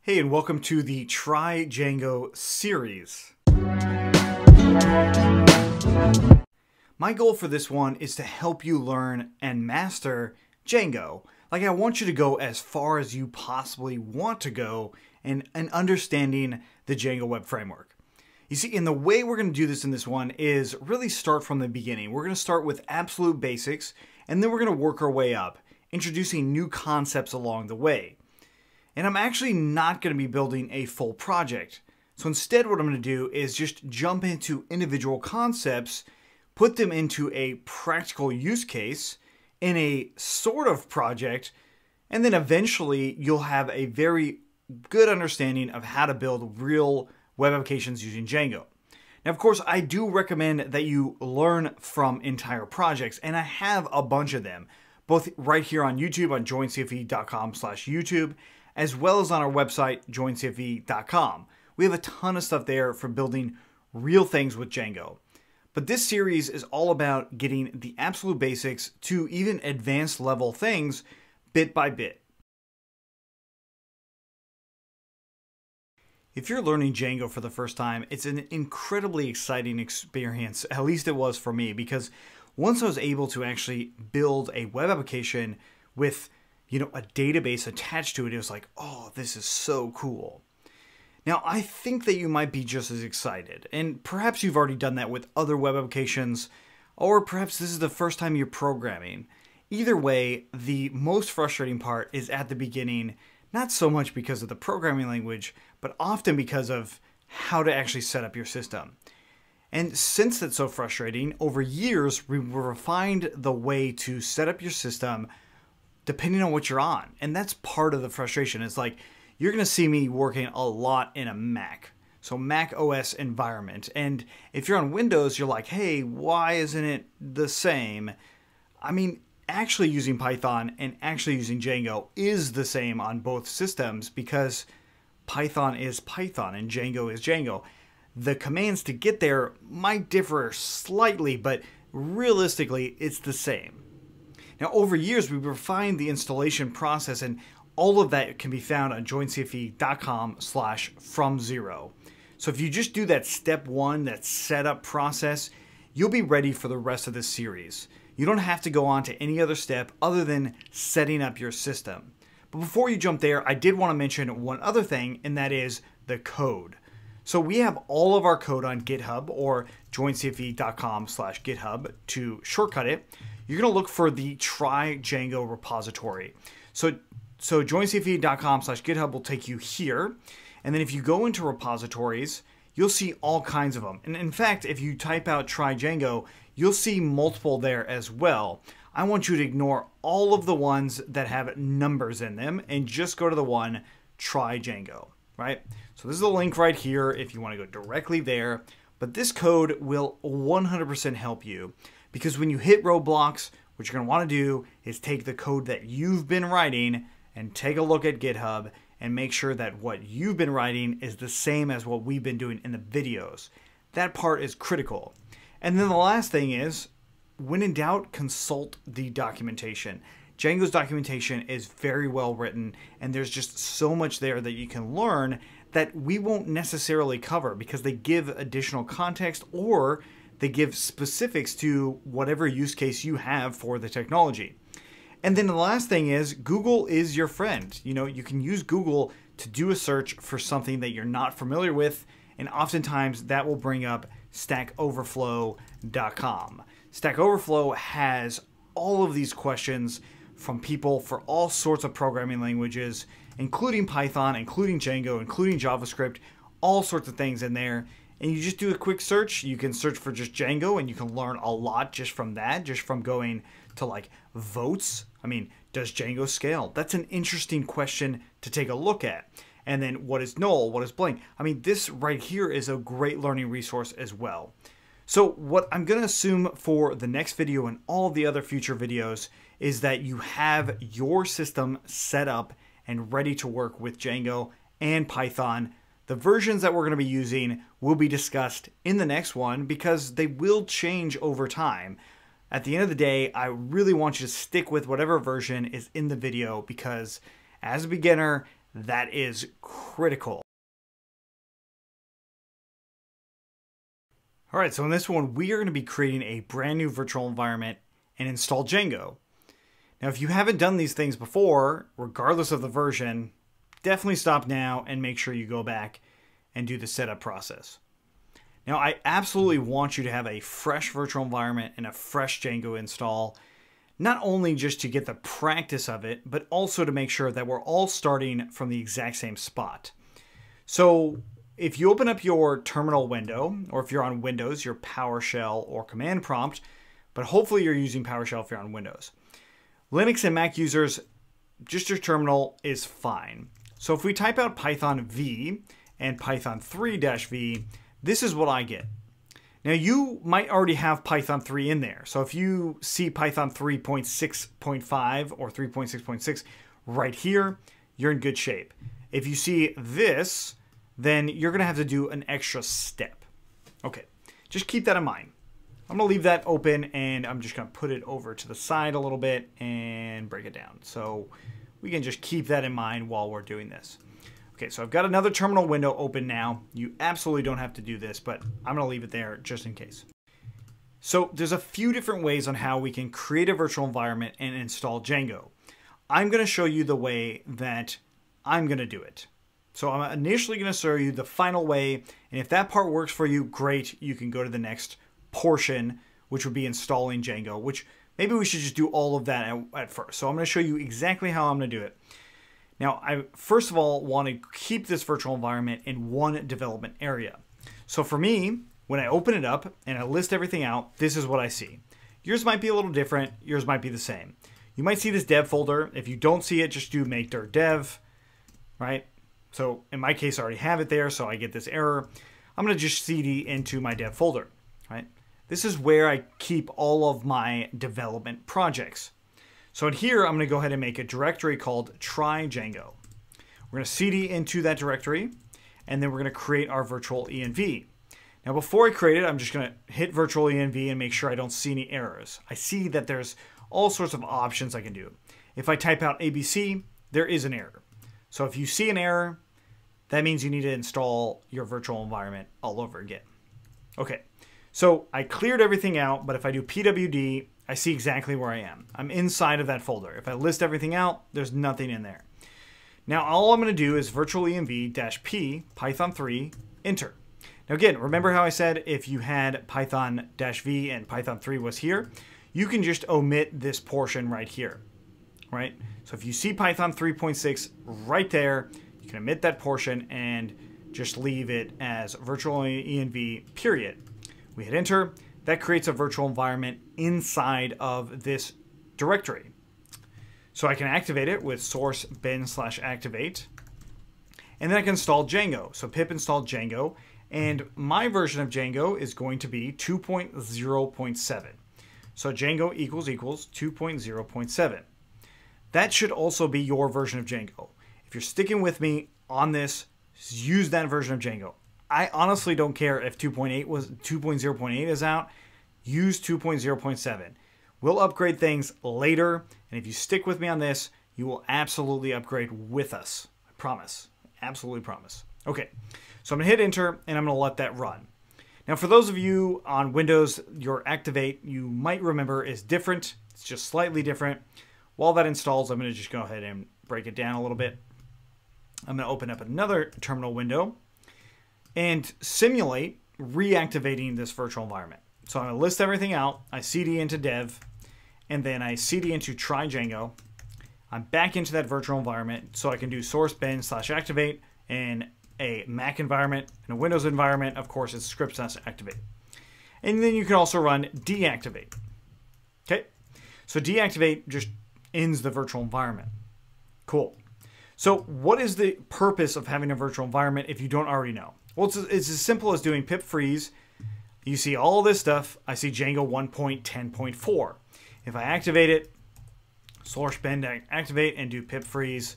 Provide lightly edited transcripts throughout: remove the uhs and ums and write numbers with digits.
Hey, and welcome to the Try Django series. My goal for this one is to help you learn and master Django. Like, I want you to go as far as you possibly want to go in understanding the Django web framework. You see, and the way we're going to do this in this one is really start from the beginning. We're going to start with absolute basics, and then we're going to work our way up, introducing new concepts along the way. And I'm actually not going to be building a full project. So instead, what I'm going to do is just jump into individual concepts, put them into a practical use case in a sort of project, and then eventually you'll have a very good understanding of how to build real web applications using Django. Now, of course, I do recommend that you learn from entire projects, and I have a bunch of them, both right here on YouTube on joincfe.com/YouTube, as well as on our website, joincfe.com. We have a ton of stuff there for building real things with Django. But this series is all about getting the absolute basics to even advanced level things bit by bit. If you're learning Django for the first time, it's an incredibly exciting experience, at least it was for me, because once I was able to actually build a web application with a database attached to it, it was like, oh, this is so cool. Now, I think that you might be just as excited, and perhaps you've already done that with other web applications, or perhaps this is the first time you're programming. Either way, the most frustrating part is at the beginning, not so much because of the programming language, but often because of how to actually set up your system. And since that's so frustrating, over years, we've refined the way to set up your system depending on what you're on. And that's part of the frustration. It's like, you're going to see me working a lot in a Mac. So Mac OS environment. And if you're on Windows, you're like, hey, why isn't it the same? I mean, actually using Python and actually using Django is the same on both systems because Python is Python and Django is Django. The commands to get there might differ slightly, but realistically, it's the same. Now, over years, we've refined the installation process, and all of that can be found on joincfe.com/from0. So if you just do that step one, that setup process, you'll be ready for the rest of this series. You don't have to go on to any other step other than setting up your system. But before you jump there, I did want to mention one other thing, and that is the code. So we have all of our code on GitHub or joincfe.com/GitHub to shortcut it. You're going to look for the Try Django repository. So joincfe.com/GitHub will take you here. And then if you go into repositories, you'll see all kinds of them. And in fact, if you type out Try Django, you'll see multiple there as well. I want you to ignore all of the ones that have numbers in them and just go to the one Try Django, right? So this is a link right here if you want to go directly there. But this code will 100% help you. Because when you hit roadblocks, what you're going to want to do is take the code that you've been writing and take a look at GitHub and make sure that what you've been writing is the same as what we've been doing in the videos. That part is critical. And then the last thing is, when in doubt, consult the documentation. Django's documentation is very well written, and there's just so much there that you can learn that we won't necessarily cover because they give additional context or they give specifics to whatever use case you have for the technology. And then the last thing is Google is your friend. You can use Google to do a search for something that you're not familiar with, and oftentimes that will bring up stackoverflow.com. Stack Overflow has all of these questions from people for all sorts of programming languages, including Python, including Django, including JavaScript, all sorts of things in there. And you just do a quick search. You can search for just Django, and you can learn a lot just from that, just from going to like votes. I mean, does Django scale? That's an interesting question to take a look at. And then what is null? What is blank? I mean, this right here is a great learning resource as well. So what I'm going to assume for the next video and all the other future videos is that you have your system set up and ready to work with Django and Python. The versions that we're going to be using will be discussed in the next one because they will change over time. At the end of the day, I really want you to stick with whatever version is in the video because as a beginner, That is critical. All right, so in this one, we are going to be creating a brand new virtual environment and install Django. Now, if you haven't done these things before, regardless of the version, definitely stop now and make sure you go back and do the setup process. Now, I absolutely want you to have a fresh virtual environment and a fresh Django install, not only just to get the practice of it, but also to make sure that we're all starting from the exact same spot. So if you open up your terminal window, or if you're on Windows, your PowerShell or command prompt, but hopefully you're using PowerShell if you're on Windows. Linux and Mac users, just your terminal is fine. So if we type out Python V and Python 3-V, this is what I get. Now you might already have Python 3 in there. So if you see Python 3.6.5 or 3.6.6 right here, you're in good shape. If you see this, then you're going to have to do an extra step. Okay, just keep that in mind. I'm going to leave that open and I'm just going to put it over to the side a little bit and break it down. So we can just keep that in mind while we're doing this. Okay, so I've got another terminal window open now. You absolutely don't have to do this, but I'm going to leave it there just in case. So there's a few different ways on how we can create a virtual environment and install Django. I'm going to show you the way that I'm going to do it. So I'm initially going to show you the final way, and if that part works for you, great. You can go to the next portion, which would be installing Django, which maybe we should just do all of that at first. So I'm going to show you exactly how I'm going to do it. Now, I first of all want to keep this virtual environment in one development area. So for me, when I open it up and I list everything out, this is what I see. Yours might be a little different. Yours might be the same. You might see this dev folder. If you don't see it, just do make dir dev, right? So in my case, I already have it there, so I get this error. I'm going to just cd into my dev folder, right? This is where I keep all of my development projects. So in here, I'm going to go ahead and make a directory called try Django. We're going to cd into that directory, and then we're going to create our virtual env. Now, before I create it, I'm just going to hit virtual env and make sure I don't see any errors. I see that there's all sorts of options I can do. If I type out ABC, there is an error. So if you see an error, that means you need to install your virtual environment all over again. Okay, so I cleared everything out, but if I do pwd, I see exactly where I am. I'm inside of that folder. If I list everything out, there's nothing in there. Now all I'm going to do is virtual env-p Python 3 enter. Now again, remember how I said if you had Python-v and Python 3 was here, you can just omit this portion right here, right? So if you see Python 3.6 right there, you can omit that portion and just leave it as virtual env period. We hit enter. That creates a virtual environment inside of this directory. So I can activate it with source bin/activate. And then I can install Django. So pip install Django. And my version of Django is going to be 2.0.7. So Django equals 2.0.7. That should also be your version of Django. If you're sticking with me on this, use that version of Django. I honestly don't care if 2.0.8 is out. Use 2.0.7. We'll upgrade things later, and if you stick with me on this, you will absolutely upgrade with us. I promise. Absolutely promise. Okay, so I'm going to hit enter, and I'm going to let that run. Now, for those of you on Windows, your activate, you might remember, is different. It's just slightly different. While that installs, I'm going to just go ahead and break it down a little bit. I'm going to open up another terminal window and simulate reactivating this virtual environment. So I'm going to list everything out. I cd into dev, and then I cd into try Django. I'm back into that virtual environment, so I can do source bin/activate in a Mac environment. In a Windows environment, of course, it's script/activate. And then you can also run deactivate. Okay, so deactivate just ends the virtual environment. Cool. So what is the purpose of having a virtual environment if you don't already know? Well, it's as simple as doing pip freeze. You see all this stuff. I see Django 1.10.4. If I activate it, source bin activate and do pip freeze,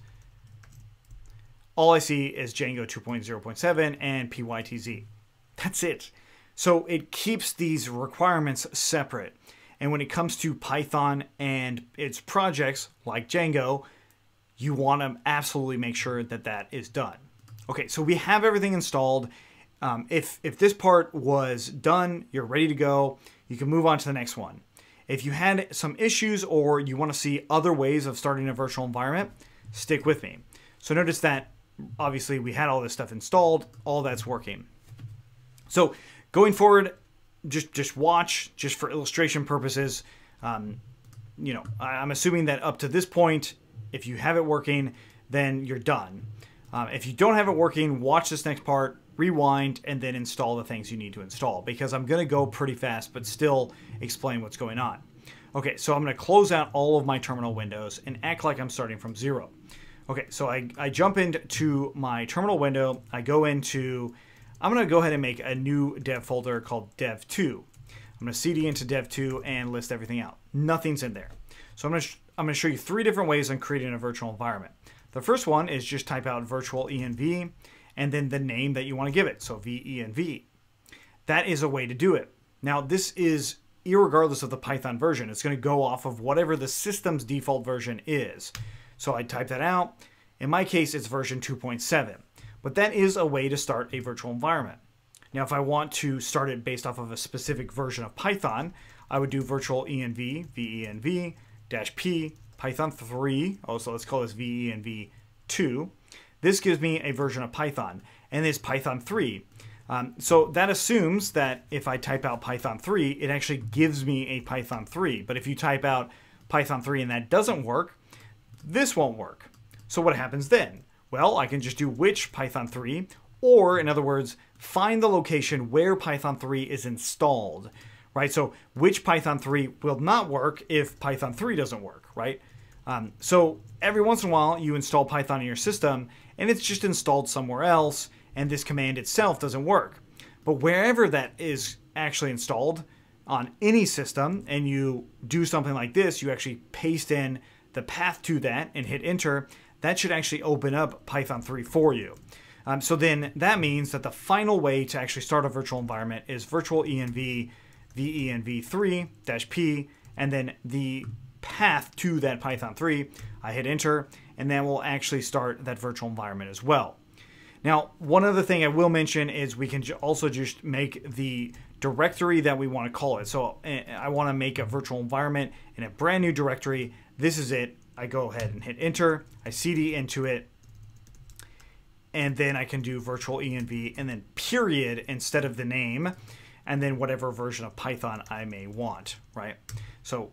all I see is Django 2.0.7 and pytz. That's it. So it keeps these requirements separate. And when it comes to Python and its projects like Django, you want to absolutely make sure that that is done. Okay, so we have everything installed. If this part was done, you're ready to go, you can move on to the next one. If you had some issues or you want to see other ways of starting a virtual environment, stick with me. So notice that obviously we had all this stuff installed, all that's working. So going forward, just watch, just for illustration purposes. You know, I'm assuming that up to this point, if you have it working, then you're done. If you don't have it working, watch this next part, rewind, and then install the things you need to install, because I'm going to go pretty fast, but still explain what's going on. Okay, so I'm going to close out all of my terminal windows and act like I'm starting from zero. Okay, so I jump into my terminal window. I go into, I'm going to go ahead and make a new dev folder called dev2. I'm going to cd into dev2 and list everything out. Nothing's in there. So I'm going to show you 3 different ways on creating a virtual environment. The first one is just type out virtual env and then the name that you want to give it. So venv. That is a way to do it. Now this is irregardless of the Python version. It's going to go off of whatever the system's default version is. So I type that out. In my case, it's version 2.7. But that is a way to start a virtual environment. Now, if I want to start it based off of a specific version of Python, I would do virtual env, venv, -p, Python 3, so let's call this venv 2. This gives me a version of Python, and it's Python 3. So that assumes that if I type out Python 3, it actually gives me a Python 3. But if you type out Python 3 and that doesn't work, this won't work. So what happens then? Well, I can just do which Python 3, or in other words, find the location where Python 3 is installed, right? So which Python 3 will not work if Python 3 doesn't work, right? So every once in a while you install Python in your system and it's just installed somewhere else and this command itself doesn't work. But wherever that is actually installed on any system and you do something like this, you actually paste in the path to that and hit enter, that should actually open up Python 3 for you. So then that means that the final way to actually start a virtual environment is virtual env venv3-p and then the path to that Python 3. I hit enter and that will actually start that virtual environment as well. Now, one other thing I will mention is we can also just make the directory that we want to call it. So I want to make a virtual environment in a brand new directory. This is it. I go ahead and hit enter. I cd into it. And then I can do virtual env and then period instead of the name, and then whatever version of Python I may want, right? So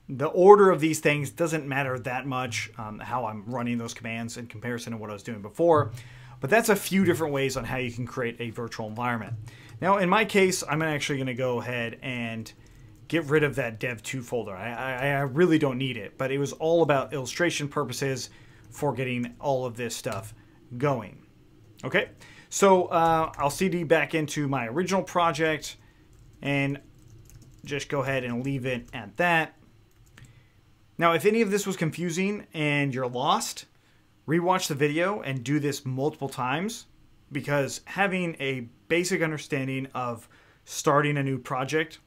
the order of these things doesn't matter that much, how I'm running those commands in comparison to what I was doing before, but that's a few different ways on how you can create a virtual environment. Now, in my case, I'm actually going to go ahead and get rid of that dev2 folder. I really don't need it, but it was all about illustration purposes for getting all of this stuff going. Okay, so I'll cd back into my original project and just go ahead and leave it at that. Now, if any of this was confusing and you're lost, rewatch the video and do this multiple times, because having a basic understanding of starting a new project,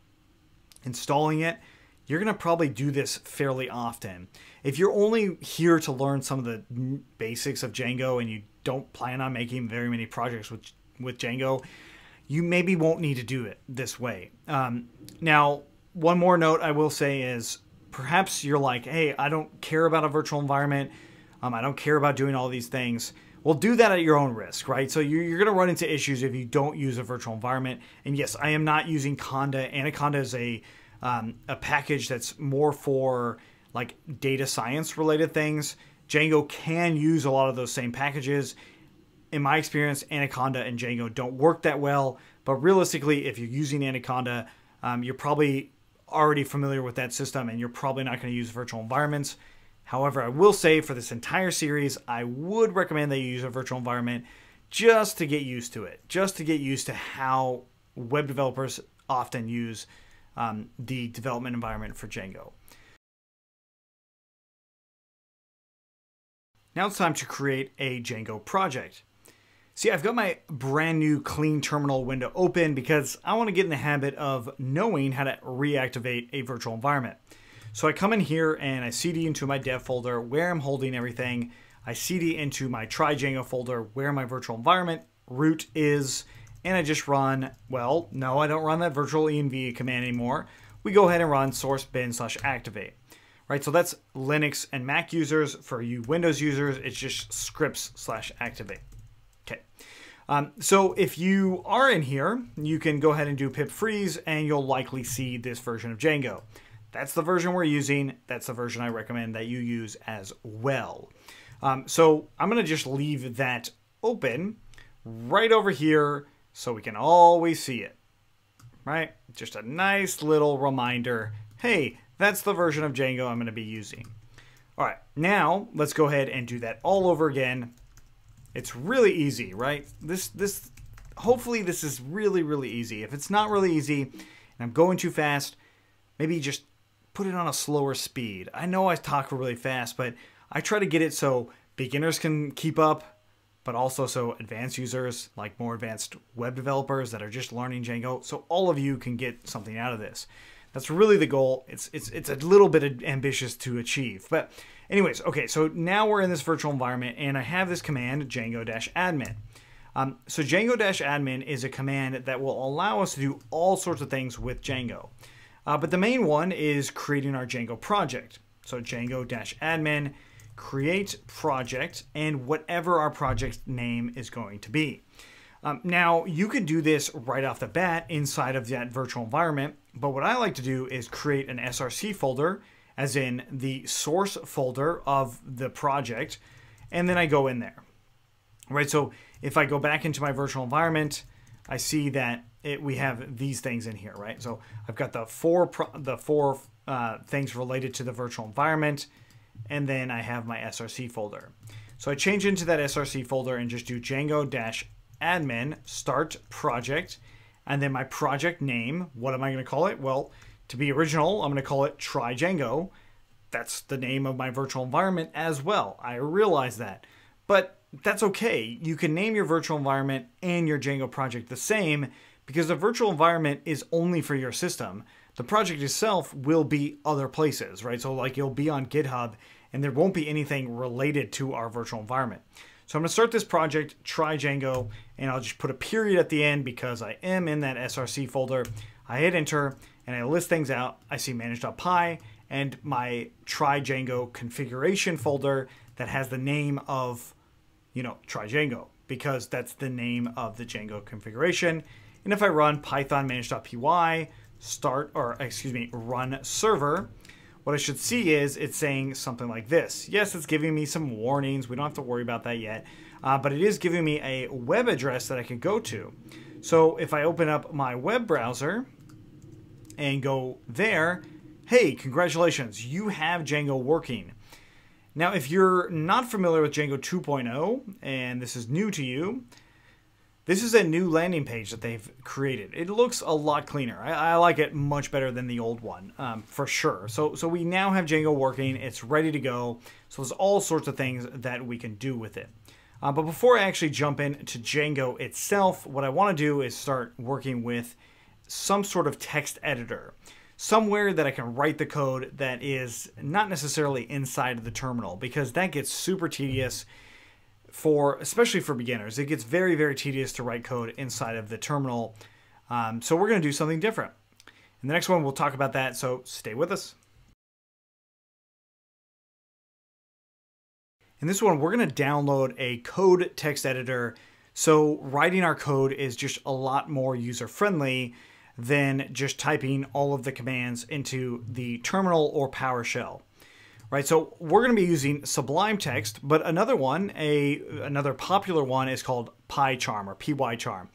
installing it, you're going to probably do this fairly often. If you're only here to learn some of the basics of Django and you don't plan on making very many projects with Django, you maybe won't need to do it this way. Now, one more note I will say is perhaps you're like, hey, I don't care about a virtual environment. I don't care about doing all these things. Well, do that at your own risk, right? So you're going to run into issues if you don't use a virtual environment. And yes, I am not using Conda. Anaconda is a package that's more for like data science related things. Django can use a lot of those same packages. In my experience, Anaconda and Django don't work that well, but realistically, if you're using Anaconda, you're probably already familiar with that system and you're probably not going to use virtual environments. However, I will say for this entire series, I would recommend that you use a virtual environment just to get used to it, just to get used to how web developers often use the development environment for Django. Now it's time to create a Django project. See, I've got my brand new clean terminal window open because I want to get in the habit of knowing how to reactivate a virtual environment. So I come in here and I cd into my dev folder where I'm holding everything. I cd into my try Django folder where my virtual environment root is, and I just run, well, no, I don't run that virtual env command anymore. We go ahead and run source bin/activate. Right, so that's Linux and Mac users. For you Windows users, it's just scripts/activate. Okay. So if you are in here, you can go ahead and do pip freeze, and you'll likely see this version of Django. That's the version we're using. That's the version I recommend that you use as well. So I'm going to just leave that open right over here so we can always see it. Right? Just a nice little reminder. Hey, that's the version of Django I'm going to be using. All right, now let's go ahead and do that all over again. It's really easy, right? Hopefully this is really, really easy. If it's not really easy and I'm going too fast, maybe just put it on a slower speed. I know I talk really fast, but I try to get it so beginners can keep up, but also so advanced users, like more advanced web developers that are just learning Django, so all of you can get something out of this. That's really the goal. It's a little bit ambitious to achieve. But anyways, okay, so now we're in this virtual environment, and I have this command, Django-admin. So Django-admin is a command that will allow us to do all sorts of things with Django. But the main one is creating our Django project. So Django-admin, create project, and whatever our project name is going to be. Now, you could do this right off the bat inside of that virtual environment, but what I like to do is create an SRC folder, as in the source folder of the project, and then I go in there. Right, so if I go back into my virtual environment, I see that we have these things in here, right? So I've got the four things related to the virtual environment, and then I have my SRC folder. So I change into that SRC folder and just do Django-admin start project, and then my project name. What am I going to call it? Well, to be original, I'm going to call it Try Django. That's the name of my virtual environment as well. I realize that, but that's okay. You can name your virtual environment and your Django project the same, because the virtual environment is only for your system. The project itself will be other places, right? So like you'll be on GitHub, and there won't be anything related to our virtual environment. So I'm going to start this project, Try Django, and I'll just put a period at the end because I am in that SRC folder. I hit enter, and I list things out. I see manage.py and my Try Django configuration folder that has the name of, Try Django, because that's the name of the Django configuration. And if I run Python manage.py run server, what I should see is it's saying something like this. Yes, it's giving me some warnings. We don't have to worry about that yet. But it is giving me a web address that I can go to. So if I open up my web browser and go there, hey, congratulations, you have Django working. Now, if you're not familiar with Django 2.0 and this is new to you, this is a new landing page that they've created. It looks a lot cleaner. I like it much better than the old one, for sure. So we now have Django working. It's ready to go. So there's all sorts of things that we can do with it. But before I actually jump into Django itself, what I want to do is start working with some sort of text editor. Somewhere that I can write the code that is not necessarily inside of the terminal, because that gets super tedious. Especially for beginners, it gets very, very tedious to write code inside of the terminal. So we're going to do something different. In the next one, we'll talk about that, so stay with us. In this one, we're going to download a code text editor. So writing our code is just a lot more user-friendly than just typing all of the commands into the terminal or PowerShell. Right, so we're going to be using Sublime Text, but another one, another popular one is called PyCharm or PyCharm.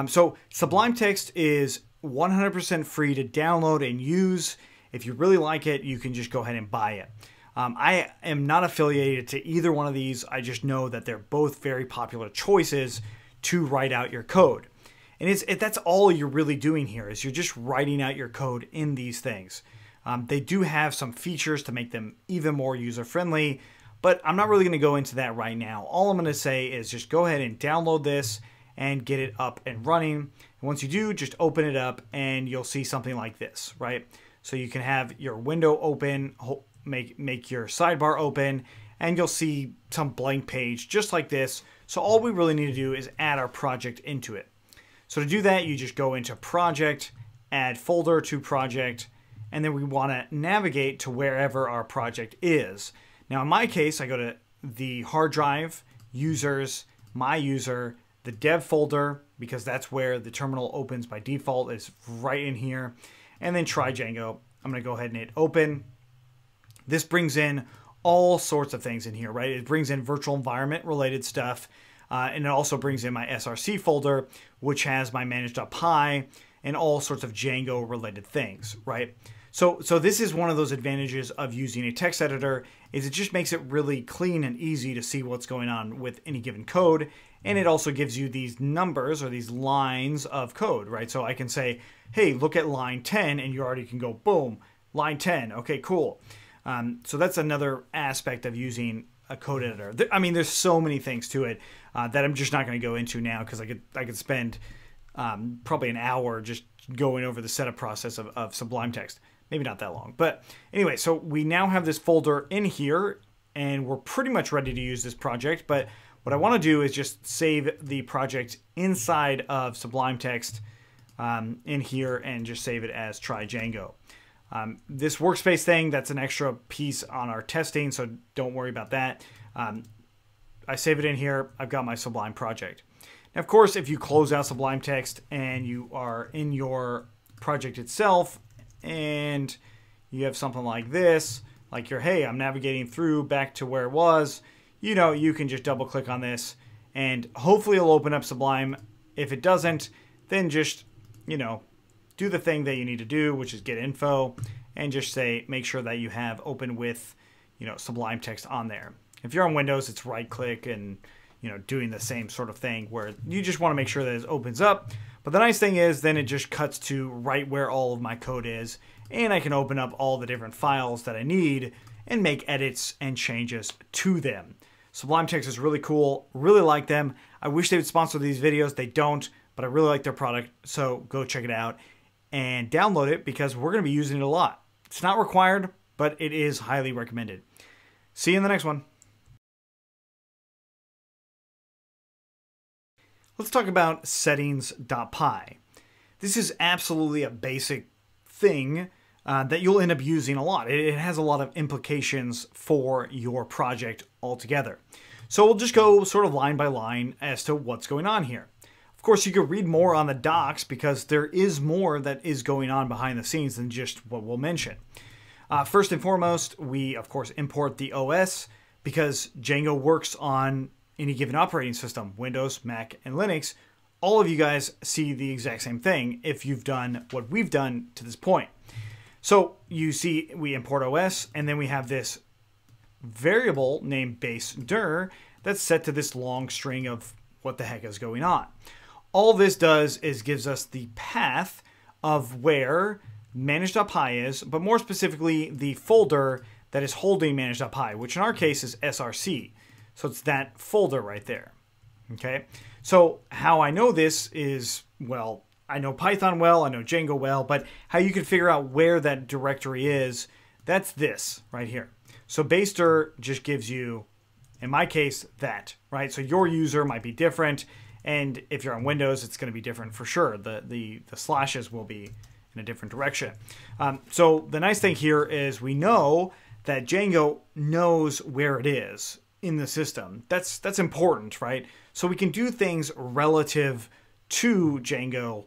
So Sublime Text is 100% free to download and use. If you really like it, you can just go ahead and buy it. I am not affiliated to either one of these. I just know that they're both very popular choices to write out your code. And that's all you're really doing here, is you're just writing out your code in these things. They do have some features to make them even more user-friendly, but I'm not really going to go into that right now. All I'm going to say is just go ahead and download this and get it up and running. And once you do, just open it up and you'll see something like this, right? So you can have your window open, make your sidebar open, and you'll see some blank page just like this. So all we really need to do is add our project into it. So to do that, you just go into Project, add Folder to Project, and then we want to navigate to wherever our project is. Now in my case, I go to the hard drive, Users, My User, the Dev folder, because that's where the terminal opens by default, is right in here, and then try Django. I'm going to go ahead and hit Open. This brings in all sorts of things in here, right? It brings in virtual environment related stuff, and it also brings in my SRC folder, which has my manage.py and all sorts of Django related things, right? So this is one of those advantages of using a text editor, is it just makes it really clean and easy to see what's going on with any given code. And it also gives you these numbers or these lines of code, right? So I can say, hey, look at line 10, and you already can go, boom, line 10. Okay, cool. So that's another aspect of using a code editor. I mean, there's so many things to it that I'm just not going to go into now, because I could spend probably an hour just going over the setup process of Sublime Text. Maybe not that long. But anyway, so we now have this folder in here, and we're pretty much ready to use this project. But what I want to do is just save the project inside of Sublime Text in here, and just save it as try Django. This workspace thing, that's an extra piece on our testing, so don't worry about that. I save it in here. I've got my Sublime project. Now, of course, if you close out Sublime Text and you are in your project itself, and you have something like this, like hey, I'm navigating through back to where it was, you can just double click on this, and hopefully it'll open up Sublime. If it doesn't, then just, do the thing that you need to do, which is get info, and just make sure that you have open with, Sublime Text on there. If you're on Windows, it's right click and, doing the same sort of thing where you just want to make sure that it opens up. But the nice thing is then it just cuts to right where all of my code is, and I can open up all the different files that I need and make edits and changes to them. Sublime Text is really cool. Really like them. I wish they would sponsor these videos. They don't, but I really like their product. So go check it out and download it, because we're going to be using it a lot. It's not required, but it is highly recommended. See you in the next one. Let's talk about settings.py. This is absolutely a basic thing that you'll end up using a lot. It has a lot of implications for your project altogether. So we'll just go sort of line by line as to what's going on here. Of course, you can read more on the docs, because there is more that is going on behind the scenes than just what we'll mention. First and foremost, we, of course, import the OS, because Django works on any given operating system, Windows, Mac, and Linux. All of you guys see the exact same thing if you've done what we've done to this point. So you see we import OS, and then we have this variable named base_dir that's set to this long string of what the heck is going on. All this does is gives us the path of where manage.py is, but more specifically the folder that is holding manage.py, which in our case is SRC. So it's that folder right there. Okay. So how I know this is, well, I know Python well, I know Django well, but how you can figure out where that directory is, that's this right here. So base_dir just gives you, in my case, that, right? So your user might be different, and if you're on Windows, it's going to be different for sure. The slashes will be in a different direction. So the nice thing here is we know that Django knows where it is in the system. That's important, right? So we can do things relative to Django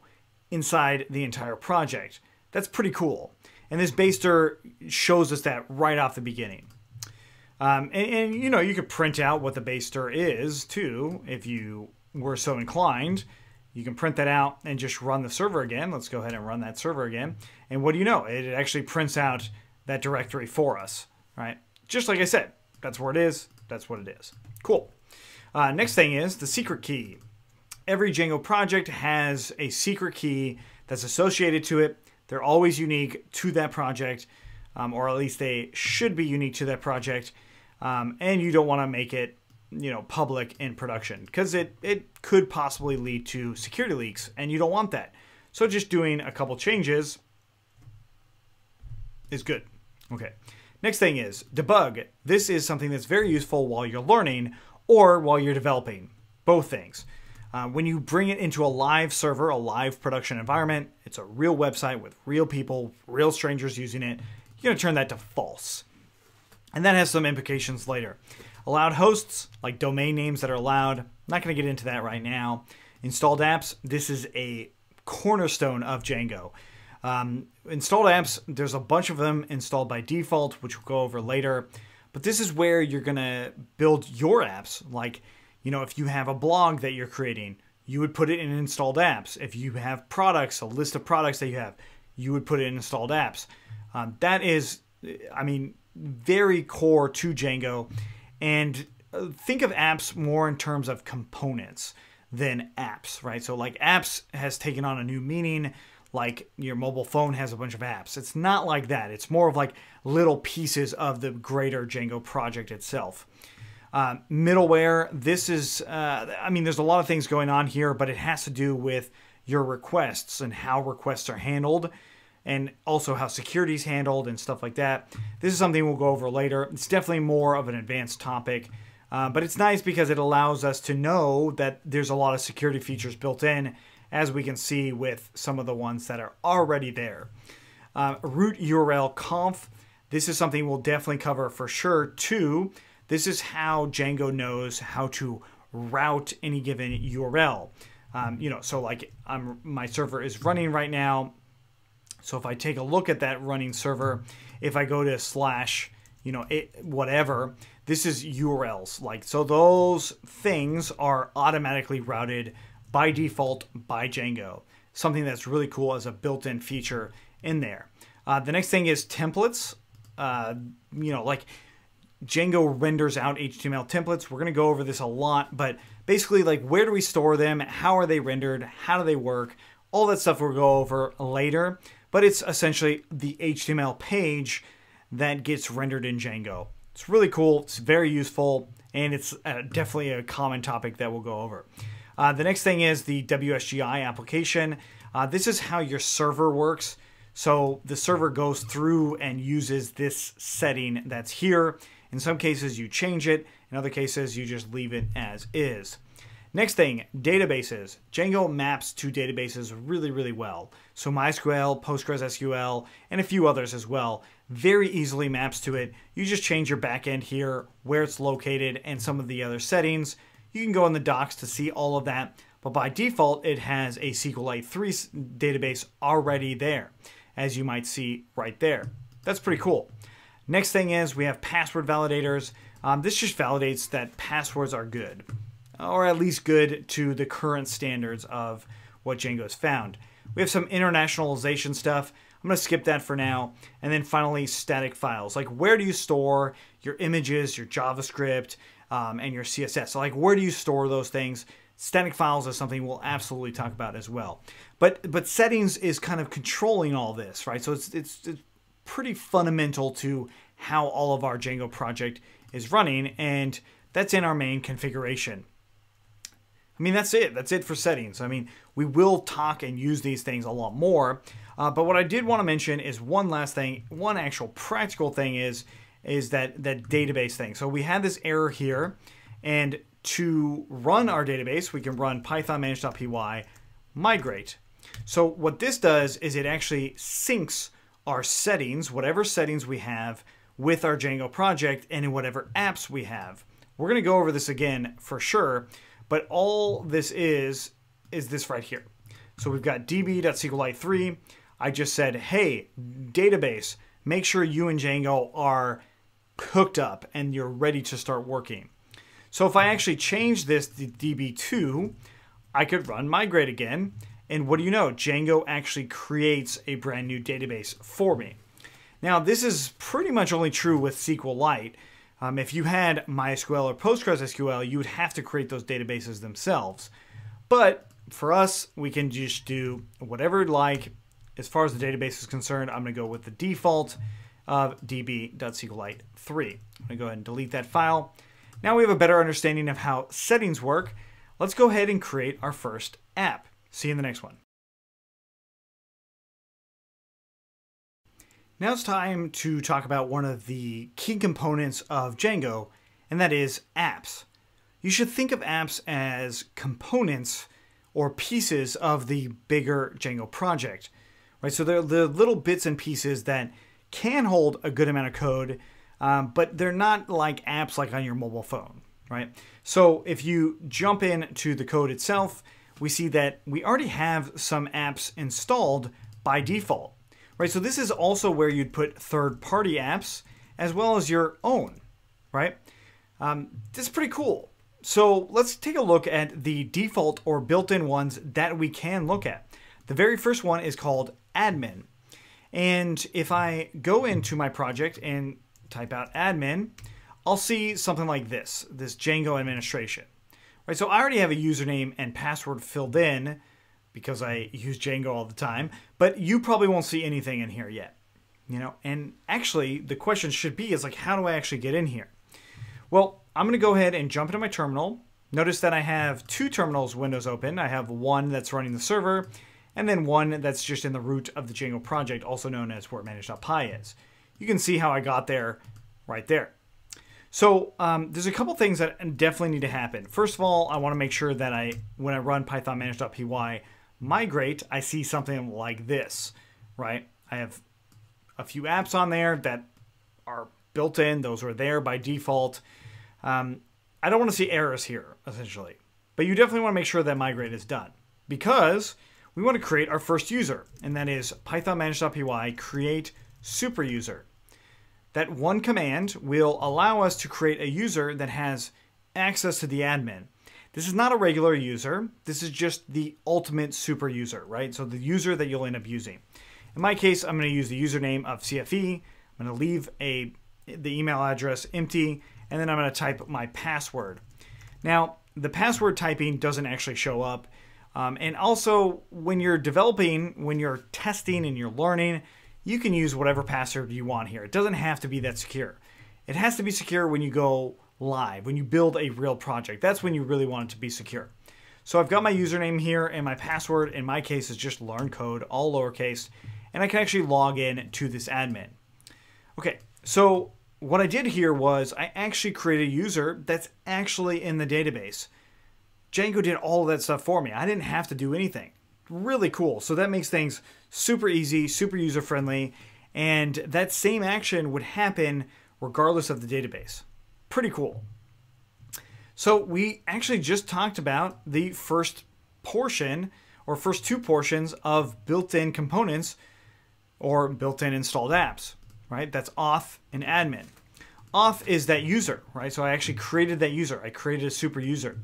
inside the entire project. That's pretty cool. And this base_dir shows us that right off the beginning. And you could print out what the base_dir is too, if you were so inclined. You can print that out and just run the server again. Let's go ahead and run that server again. And what do you know? It actually prints out that directory for us, right? Just like I said, that's where it is. That's what it is. Cool. Next thing is the secret key. Every Django project has a secret key that's associated to it. They're always unique to that project, or at least they should be unique to that project. And you don't want to make it, public in production, because it could possibly lead to security leaks, and you don't want that. So just doing a couple changes is good. Okay. Next thing is debug. This is something that's very useful while you're learning or while you're developing. Both things. When you bring it into a live server, a live production environment, it's a real website with real people, real strangers using it, you're going to turn that to false. And that has some implications later. Allowed hosts, like domain names that are allowed. I'm not going to get into that right now. Installed apps, this is a cornerstone of Django. Installed apps, there's a bunch of them installed by default, which we'll go over later. But this is where you're going to build your apps. Like, you know, if you have a blog that you're creating, you would put it in installed apps. If you have products, a list of products that you have, you would put it in installed apps. That is, I mean, very core to Django. And think of apps more in terms of components than apps, right? So like apps has taken on a new meaning, like your mobile phone has a bunch of apps. It's not like that. It's more of like little pieces of the greater Django project itself. Middleware, this is, I mean, there's a lot of things going on here, but it has to do with your requests and how requests are handled and also how security is handled and stuff like that. This is something we'll go over later. It's definitely more of an advanced topic, but it's nice because it allows us to know that there's a lot of security features built in, as we can see with some of the ones that are already there. Root URL conf, this is something we'll definitely cover for sure too. This is how Django knows how to route any given URL. You know, so like my server is running right now. So if I take a look at that running server, if I go to slash, you know, whatever, this is URLs. Like, so those things are automatically routed by default by Django. Something that's really cool as a built-in feature in there. The next thing is templates. You know, like Django renders out HTML templates. We're going to go over this a lot, but basically, like, where do we store them? How are they rendered? How do they work? All that stuff we'll go over later, but it's essentially the HTML page that gets rendered in Django. It's really cool. It's very useful, and it's definitely a common topic that we'll go over. The next thing is the WSGI application. This is how your server works. So the server goes through and uses this setting that's here. In some cases, you change it. In other cases, you just leave it as is. Next thing, databases. Django maps to databases really, really well. So MySQL, PostgreSQL, and a few others as well. Very easily maps to it. You just change your backend here, where it's located, and some of the other settings. You can go in the docs to see all of that. But by default, it has a SQLite 3 database already there, as you might see right there. That's pretty cool. Next thing is we have password validators. This just validates that passwords are good, or at least good to the current standards of what Django's found. We have some internationalization stuff. I'm going to skip that for now. And then finally, static files. Like, where do you store your images, your JavaScript, and your CSS? So like, where do you store those things? Static files is something we'll absolutely talk about as well. But settings is kind of controlling all this, right? So it's pretty fundamental to how all of our Django project is running, and that's in our main configuration. I mean, that's it. That's it for settings. I mean, we will talk and use these things a lot more, but what I did want to mention is one last thing, one actual practical thing is that database thing. So we had this error here, and to run our database, we can run python manage.py migrate. So what this does is it actually syncs our settings, whatever settings we have, with our Django project and in whatever apps we have. We're going to go over this again for sure, but all this is this right here. So we've got db.sqlite 3. I just said, hey, database, make sure you and Django are hooked up and you're ready to start working. So if I actually change this to db2, I could run migrate again. And what do you know? Django actually creates a brand new database for me. Now, this is pretty much only true with SQLite. If you had MySQL or PostgreSQL, you would have to create those databases themselves. But for us, we can just do whatever you'd like. As far as the database is concerned, I'm going to go with the default of db.sqlite 3. I'm going to go ahead and delete that file. Now we have a better understanding of how settings work. Let's go ahead and create our first app. See you in the next one. Now it's time to talk about one of the key components of Django, and that is apps. You should think of apps as components or pieces of the bigger Django project, right? So they're the little bits and pieces that can hold a good amount of code, but they're not like apps like on your mobile phone, right? So if you jump into the code itself, we see that we already have some apps installed by default, right? So this is also where you'd put third-party apps as well as your own, right? This is pretty cool. So let's take a look at the default or built-in ones that we can look at. The very first one is called admin. And if I go into my project and type out admin, I'll see something like this Django administration. Right, so I already have a username and password filled in because I use Django all the time, but you probably won't see anything in here yet. And actually the question should be is like, how do I actually get in here? Well, I'm going to go ahead and jump into my terminal. Notice that I have two terminals windows open. I have one that's running the server, and then one that's just in the root of the Django project, also known as where manage.py is. You can see how I got there right there. So there's a couple things that definitely need to happen. First of all, I want to make sure that when I run Python manage.py migrate, I see something like this, right? I have a few apps on there that are built in. Those are there by default. I don't want to see errors here, essentially. But you definitely want to make sure that migrate is done because we want to create our first user, and that is Python manage.py create super user. That one command will allow us to create a user that has access to the admin. This is not a regular user. This is just the ultimate super user, right? So the user that you'll end up using. In my case, I'm going to use the username of CFE. I'm going to leave the email address empty, and then I'm going to type my password. Now, the password typing doesn't actually show up. And also, when you're developing, when you're testing and you're learning, you can use whatever password you want here. It doesn't have to be that secure. It has to be secure when you go live, when you build a real project. That's when you really want it to be secure. So I've got my username here, and my password, in my case, is just learn code, all lowercase, and I can actually log in to this admin. Okay, so what I did here was I actually created a user that's actually in the database. Django did all of that stuff for me. I didn't have to do anything. Really cool. So that makes things super easy, super user-friendly, and that same action would happen regardless of the database. Pretty cool. So we actually just talked about the first portion, or first two portions of built-in components or built-in installed apps, right? That's auth and admin. Auth is that user, right? So I actually created that user. I created a super user.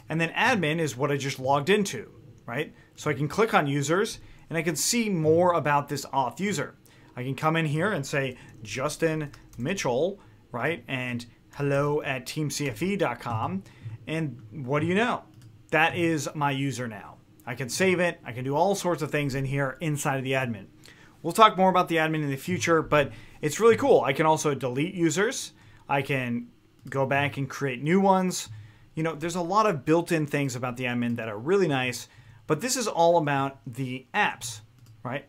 And then admin is what I just logged into, right? So I can click on users and I can see more about this auth user. I can come in here and say Justin Mitchell, right? And hello@teamcfe.com. And what do you know? That is my user now. I can save it. I can do all sorts of things in here inside of the admin. We'll talk more about the admin in the future, but it's really cool. I can also delete users. I can go back and create new ones. There's a lot of built-in things about the admin that are really nice, but this is all about the apps, right?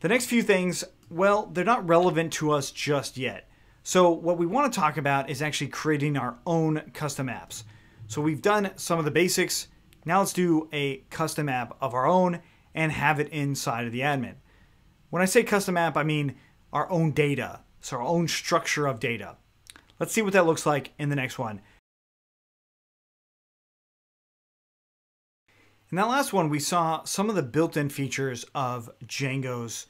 The next few things, well, they're not relevant to us just yet. So what we want to talk about is actually creating our own custom apps. So we've done some of the basics. Now let's do a custom app of our own and have it inside of the admin. When I say custom app, I mean our own data. So our own structure of data. Let's see what that looks like in the next one. In that last one, we saw some of the built-in features of Django's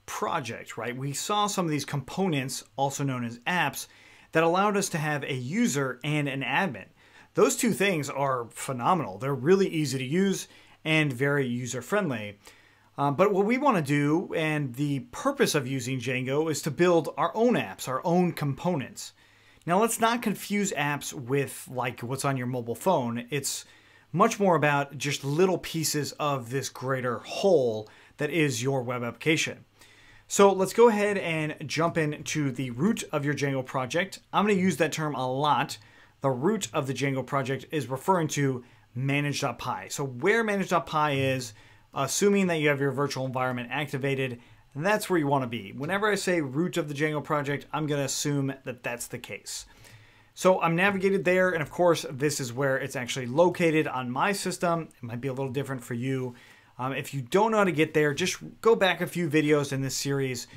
project, right? We saw some of these components, also known as apps, that allowed us to have a user and an admin. Those two things are phenomenal. They're really easy to use and very user-friendly. But what we want to do, and the purpose of using Django, is to build our own apps, our own components. Now, let's not confuse apps with like what's on your mobile phone. It's much more about just little pieces of this greater whole that is your web application. So let's go ahead and jump into the root of your Django project. I'm going to use that term a lot. The root of the Django project is referring to manage.py. So where manage.py is, assuming that you have your virtual environment activated, And that's where you want to be. Whenever I say root of the Django project, I'm going to assume that that's the case. So I'm navigated there, and of course, this is where it's actually located on my system. It might be a little different for you. If you don't know how to get there, just go back a few videos in this series.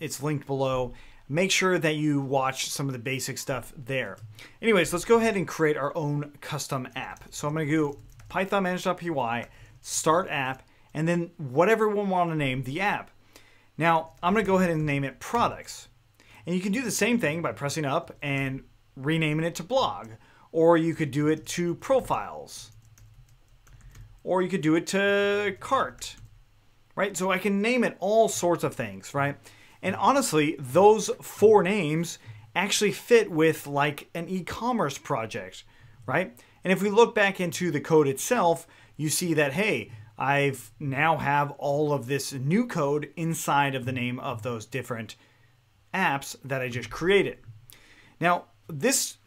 It's linked below. Make sure that you watch some of the basic stuff there. Anyways, let's go ahead and create our own custom app. So I'm going to go Python manage.py, start app, and then whatever we want to name the app. Now, I'm going to go ahead and name it products. And you can do the same thing by pressing up and renaming it to blog, or you could do it to profiles, or you could do it to cart, right? So I can name it all sorts of things, right? And honestly, those 4 names actually fit with like an e-commerce project, right? And if we look back into the code itself, you see that, hey, I've now have all of this new code inside of the name of those different apps that I just created. Now, this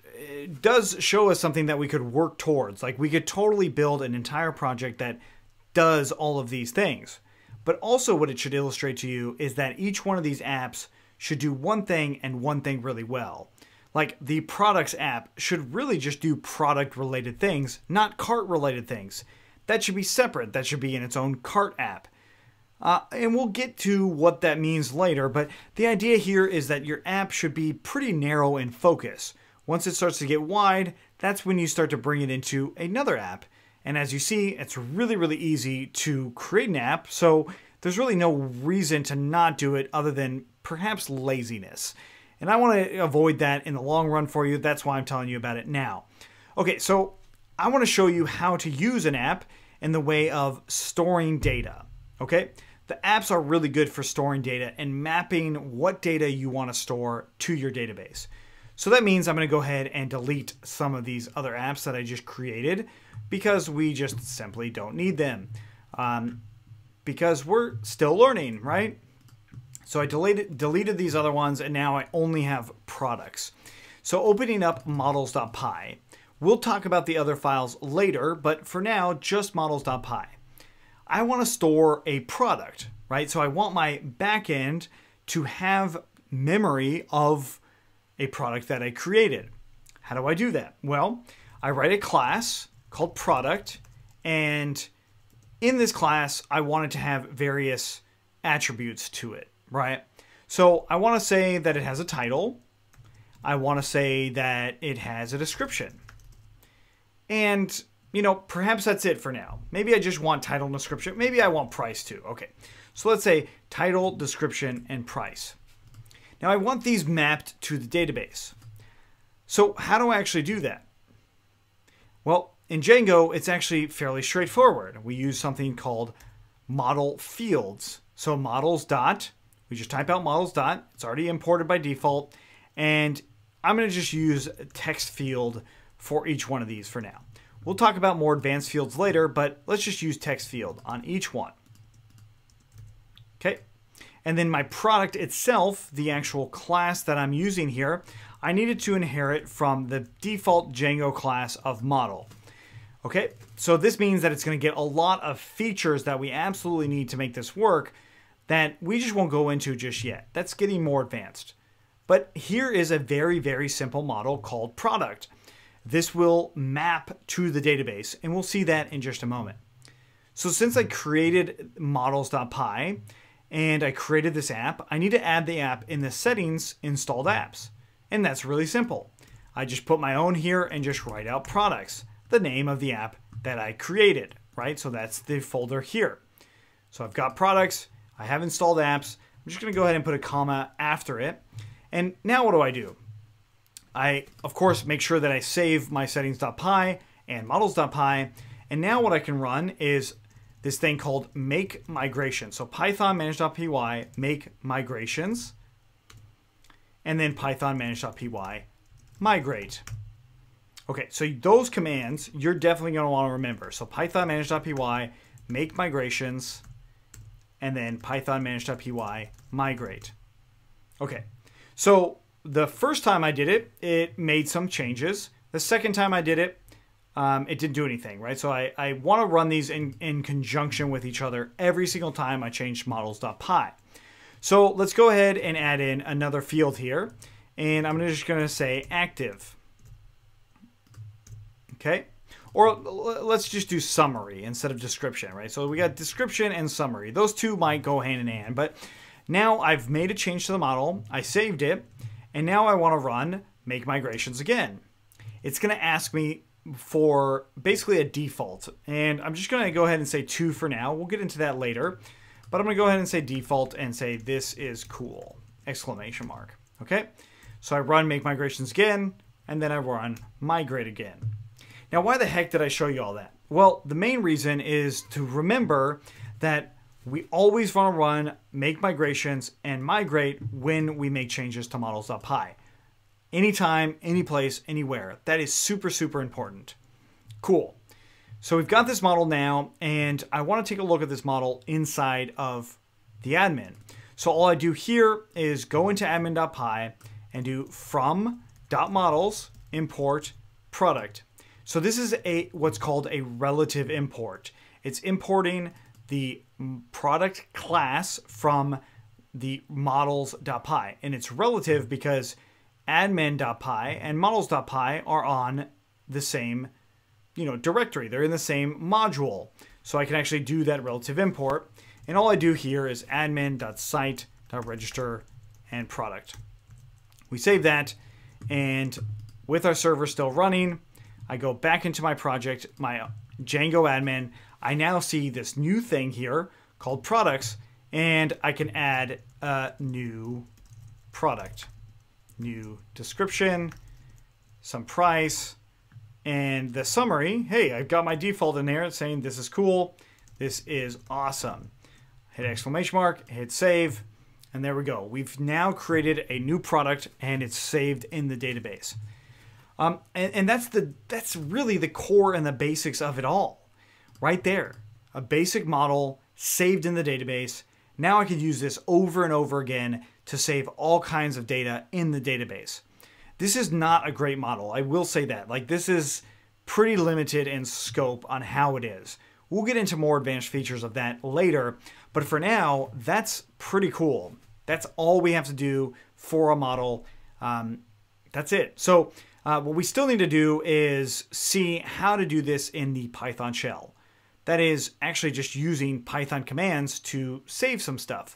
does show us something that we could work towards. Like we could totally build an entire project that does all of these things. But also what it should illustrate to you is that each one of these apps should do one thing and one thing really well. Like the products app should really just do product related things, not cart related things. That should be separate. That should be in its own cart app. And we'll get to what that means later, but the idea here is that your app should be pretty narrow in focus. Once it starts to get wide, that's when you start to bring it into another app. And as you see, it's really, really easy to create an app, so there's really no reason to not do it other than perhaps laziness. And I want to avoid that in the long run for you. That's why I'm telling you about it now. Okay, so I want to show you how to use an app in the way of storing data. Okay, the apps are really good for storing data and mapping what data you want to store to your database. So that means I'm going to go ahead and delete some of these other apps that I just created because we just simply don't need them. Because we're still learning, right? So I deleted these other ones, and now I only have products. So opening up models.py. We'll talk about the other files later, but for now, just models.py. I want to store a product, right? So I want my backend to have memory of a product that I created. How do I do that? Well, I write a class called product, and in this class, I want it to have various attributes to it, right? So I want to say that it has a title. I want to say that it has a description. And, you know, perhaps that's it for now. Maybe I just want title and description. Maybe I want price too. Okay, so let's say title, description, and price. Now I want these mapped to the database. So how do I actually do that? Well, in Django, it's actually fairly straightforward. We use something called model fields. So models dot, we just type out models dot. It's already imported by default. And I'm going to just use a text field for each one of these for now. We'll talk about more advanced fields later, but let's just use text field on each one. Okay. And then my product itself, the actual class that I'm using here, I needed to inherit from the default Django class of model. Okay, so this means that it's going to get a lot of features that we absolutely need to make this work that we just won't go into just yet. That's getting more advanced. But here is a very, very simple model called product. This will map to the database, and we'll see that in just a moment. So since I created models.py and I created this app, I need to add the app in the settings installed apps. And that's really simple. I just put my own here and just write out products, the name of the app that I created, right? So that's the folder here. So I've got products, I have installed apps. I'm just going to go ahead and put a comma after it. And now what do? I, of course, make sure that I save my settings.py and models.py. And now what I can run is this thing called make migration. So Python manage.py, make migrations, and then Python manage.py, migrate. Okay, so those commands you're definitely going to want to remember. So Python manage.py, make migrations, and then Python manage.py, migrate. Okay, so the first time I did it, it made some changes. The second time I did it, it didn't do anything, right? So I want to run these in conjunction with each other every single time I change models.py. So let's go ahead and add in another field here. And I'm just going to say active. Okay. Or let's just do summary instead of description, right? So we got description and summary. Those two might go hand in hand, but now I've made a change to the model. I saved it. And now I want to run make migrations again. It's going to ask me for basically a default. And I'm just going to go ahead and say 2 for now. We'll get into that later. But I'm going to go ahead and say default and say this is cool! Exclamation mark. Okay. So I run make migrations again, and then I run migrate again. Now, why the heck did I show you all that? Well, the main reason is to remember that we always want to run make migrations and migrate when we make changes to models.py. Anytime, any place, anywhere. That is super, super important. Cool. So we've got this model now, and I want to take a look at this model inside of the admin. So all I do here is go into admin.py and do from.models import product. So this is what's called a relative import. It's importing the product class from the models.py. And it's relative because admin.py and models.py are on the same directory. They're in the same module. So I can actually do that relative import. And all I do here is admin.site.register and product. We save that, and with our server still running, I go back into my project, my Django admin. I now see this new thing here called products, and I can add a new product, new description, some price, and the summary. Hey, I've got my default in there saying this is cool. This is awesome. Hit exclamation mark, hit save, and there we go. We've now created a new product, and it's saved in the database. And that's really the core and the basics of it all, right there. A basic model saved in the database. Now I can use this over and over again to save all kinds of data in the database. This is not a great model. I will say that. Like, this is pretty limited in scope on how it is. We'll get into more advanced features of that later, but for now, that's pretty cool. That's all we have to do for a model. That's it. So what we still need to do is see how to do this in the Python shell. That is actually just using Python commands to save some stuff.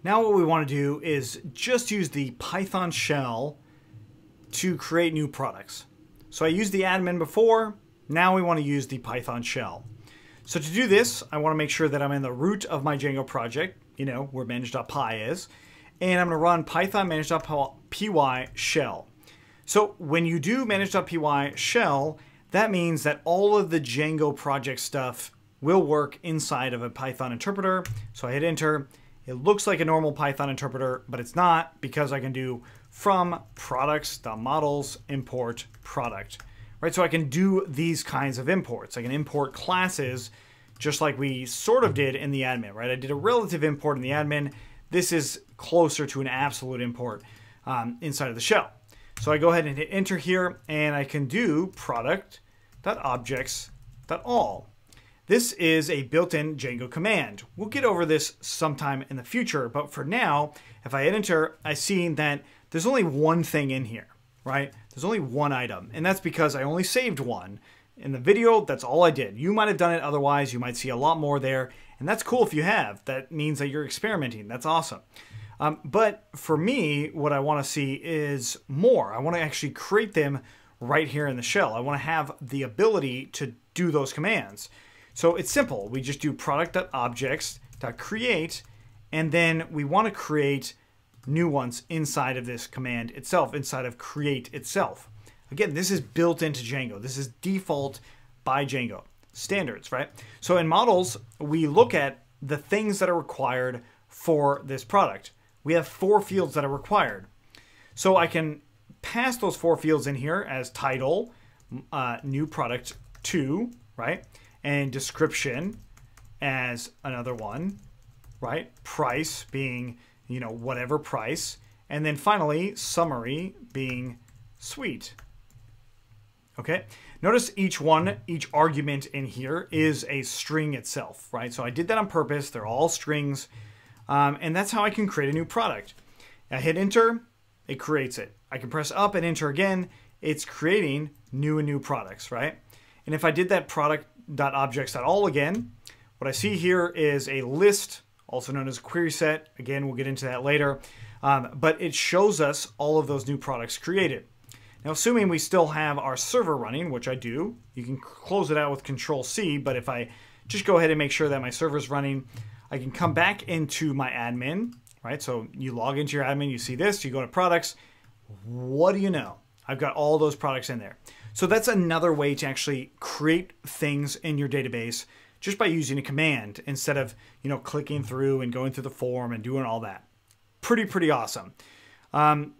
Now what we want to do is just use the Python shell to create new products. So I used the admin before. Now we want to use the Python shell. So to do this, I want to make sure that I'm in the root of my Django project, where manage.py is. And I'm going to run python manage.py shell. So when you do manage.py shell, that means that all of the Django project stuff will work inside of a Python interpreter. So I hit enter. It looks like a normal Python interpreter, but it's not, because I can do from products.models import product. Right? So I can do these kinds of imports. I can import classes just like we sort of did in the admin, right? I did a relative import in the admin. This is closer to an absolute import inside of the shell. So I go ahead and hit enter here, and I can do product.objects.all. This is a built-in Django command. We'll get over this sometime in the future, but for now, if I hit enter, I see that there's only one thing in here, right? There's only one item, and that's because I only saved one. In the video, that's all I did. You might have done it otherwise. You might see a lot more there, and that's cool if you have. That means that you're experimenting. That's awesome. But for me, what I want to see is more. I want to actually create them right here in the shell. I want to have the ability to do those commands. So it's simple. We just do product.objects.create, and then we want to create new ones inside of this command itself, inside of create itself. Again, this is built into Django. This is default by Django. Standards, right? So in models, we look at the things that are required for this product. We have 4 fields that are required. So I can pass those 4 fields in here as title, new product 2, right? And description as another one, right? Price being, whatever price. And then finally, summary being sweet. Okay, notice each argument in here is a string itself, right? So I did that on purpose. They're all strings, and that's how I can create a new product. I hit enter, it creates it. I can press up and enter again. It's creating new and new products, right? And if I did that product.objects.all again, what I see here is a list, also known as a query set. Again, we'll get into that later. But it shows us all of those new products created. Now, assuming we still have our server running, which I do, you can close it out with Control-C, but if I just go ahead and make sure that my server's running, I can come back into my admin, right? So you log into your admin, you see this, you go to products. What do you know? I've got all those products in there. So that's another way to actually create things in your database just by using a command instead of, clicking through and going through the form and doing all that. Pretty awesome.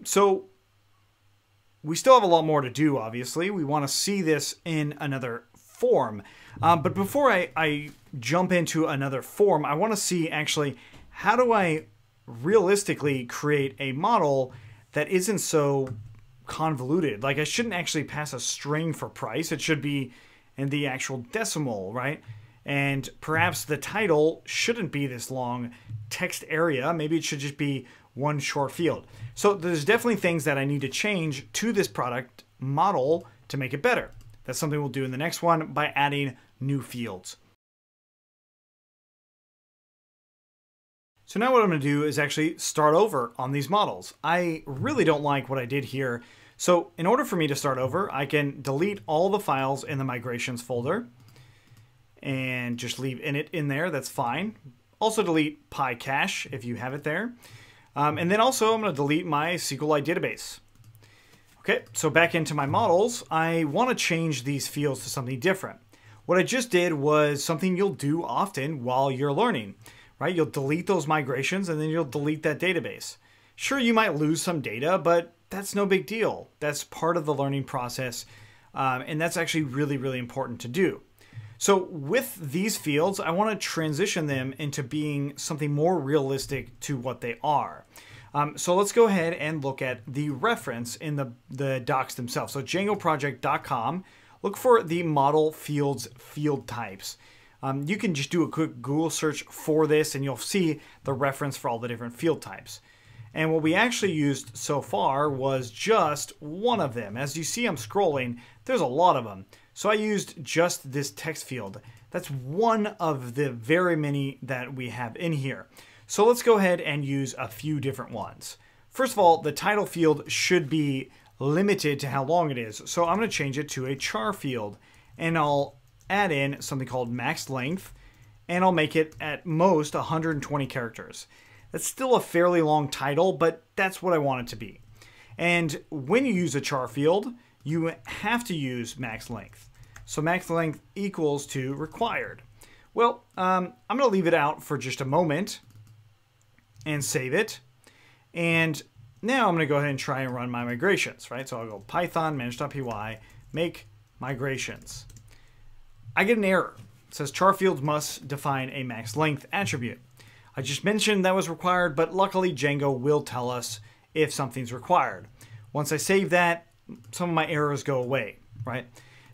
So we still have a lot more to do, obviously. We want to see this in another form. But before I jump into another form, I want to see actually how do I realistically create a model that isn't so convoluted. Like I shouldn't actually pass a string for price. It should be in the actual decimal, right? And perhaps the title shouldn't be this long text area. Maybe it should just be one short field. So there's definitely things that I need to change to this product model to make it better. That's something we'll do in the next one by adding new fields. So now what I'm going to do is actually start over on these models. I really don't like what I did here. So in order for me to start over, I can delete all the files in the migrations folder and just leave init in there. That's fine. Also delete PyCache if you have it there. And then also I'm going to delete my SQLite database. Okay, so back into my models, I want to change these fields to something different. What I just did was something you'll do often while you're learning, right? You'll delete those migrations and then you'll delete that database. Sure, you might lose some data, but that's no big deal. That's part of the learning process, and that's actually really important to do. So with these fields, I want to transition them into being something more realistic to what they are. So let's go ahead and look at the reference in the docs themselves. So djangoproject.com, look for the model fields field types. You can just do a quick Google search for this and you'll see the reference for all the different field types. And what we actually used so far was just one of them. As you see, I'm scrolling, there's a lot of them. So I used just this text field. That's one of the very many that we have in here. So let's go ahead and use a few different ones. First of all, the title field should be limited to how long it is. So I'm going to change it to a char field and I'll add in something called max length and I'll make it at most 120 characters. That's still a fairly long title, but that's what I want it to be. And when you use a char field, you have to use max length. So max length equals to required. Well, I'm going to leave it out for just a moment and save it. And now I'm going to go ahead and try and run my migrations, right? So I'll go Python manage.py, make migrations. I get an error. It says char fields must define a max length attribute. I just mentioned that was required, but luckily Django will tell us if something's required. Once I save that, some of my errors go away, right?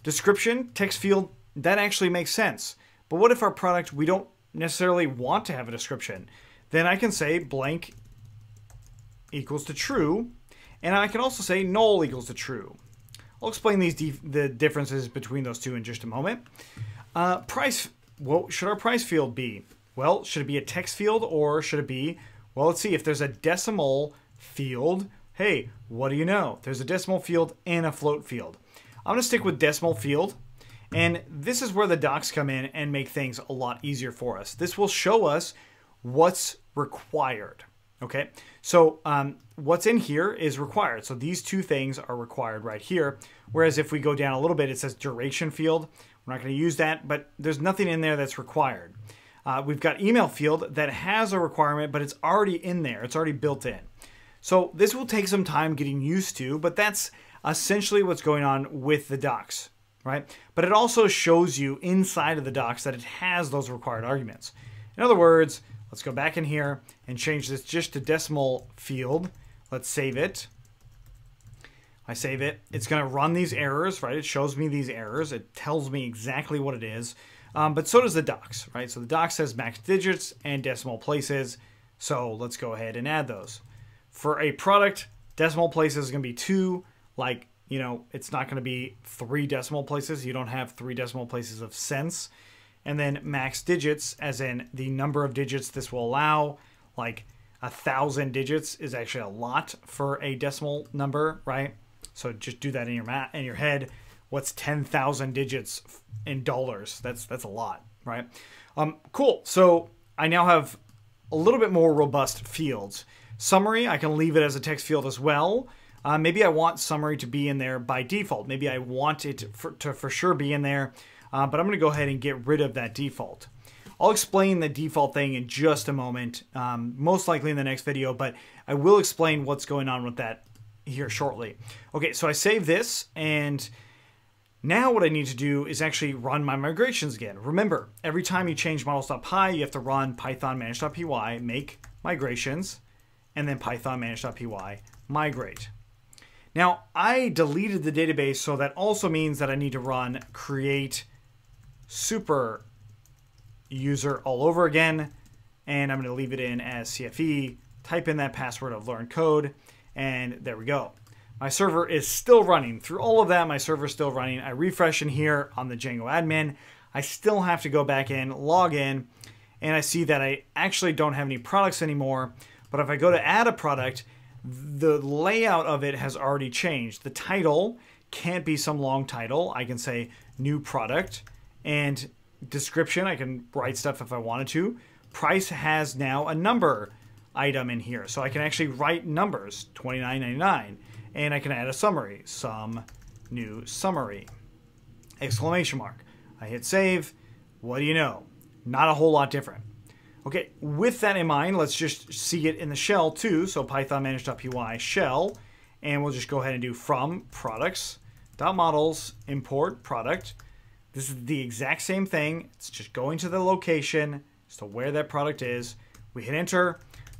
Description, text field, that actually makes sense. But what if our product, we don't necessarily want to have a description? Then I can say blank equals to true, and I can also say null equals to true. I'll explain the differences between those two in just a moment. Price, what should our price field be? Well, should it be a text field or should it be, well, let's see, if there's a decimal field, hey, what do you know? There's a decimal field and a float field. I'm going to stick with decimal field, and this is where the docs come in and make things a lot easier for us. This will show us what's required, okay? So what's in here is required. So these two things are required right here, whereas if we go down a little bit, it says duration field. We're not going to use that, but there's nothing in there that's required. We've got email field that has a requirement, but it's already in there. It's already built in. So this will take some time getting used to, but that's essentially what's going on with the docs, right? But it also shows you inside of the docs that it has those required arguments. In other words, let's go back in here and change this just to decimal field. Let's save it. I save it. It's going to run these errors, right? It shows me these errors. It tells me exactly what it is. But so does the docs, right? So the docs says max digits and decimal places. So let's go ahead and add those. For a product, decimal places is going to be 2. Like, you know, it's not going to be 3 decimal places. You don't have 3 decimal places of cents. And then max digits, as in the number of digits this will allow. Like 1,000 digits is actually a lot for a decimal number, right? So just do that in your head. What's 10,000 digits in dollars? That's a lot, right? Cool. So I now have a little bit more robust fields. Summary, I can leave it as a text field as well. Maybe I want summary to be in there by default. Maybe I want it to for sure be in there, but I'm going to go ahead and get rid of that default. I'll explain the default thing in just a moment, most likely in the next video, but I will explain what's going on with that here shortly. Okay, so I save this, and now what I need to do is actually run my migrations again. Remember, every time you change models.py, you have to run Python manage.py, make migrations, and then Python manage.py, migrate. Now, I deleted the database, so that also means that I need to run create super user all over again, and I'm going to leave it in as CFE, type in that password of learn code, and there we go. My server is still running. Through all of that, my server is still running. I refresh in here on the Django admin. I still have to go back in, log in, and I see that I actually don't have any products anymore. But if I go to add a product, the layout of it has already changed. The title can't be some long title. I can say new product, and description, I can write stuff if I wanted to. Price has now a number item in here. So I can actually write numbers, $29.99. And I can add a summary, some new summary, exclamation mark. I hit save. What do you know? Not a whole lot different. Okay, with that in mind, let's just see it in the shell too. So Python manage.py shell, and we'll just go ahead and do from products.models import product. This is the exact same thing. It's just going to the location as to where that product is. We hit enter,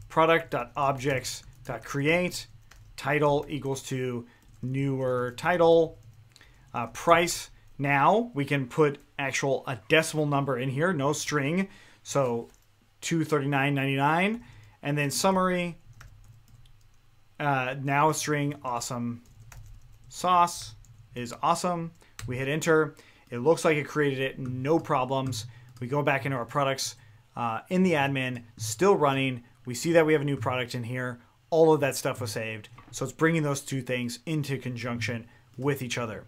product.objects.create, title equals to newer title, price. Now we can put a decimal number in here, no string. So $239.99, and then summary, now a string, awesome sauce is awesome. We hit enter. It looks like it created it, no problems. We go back into our products in the admin, still running. We see that we have a new product in here. All of that stuff was saved. So it's bringing those two things into conjunction with each other.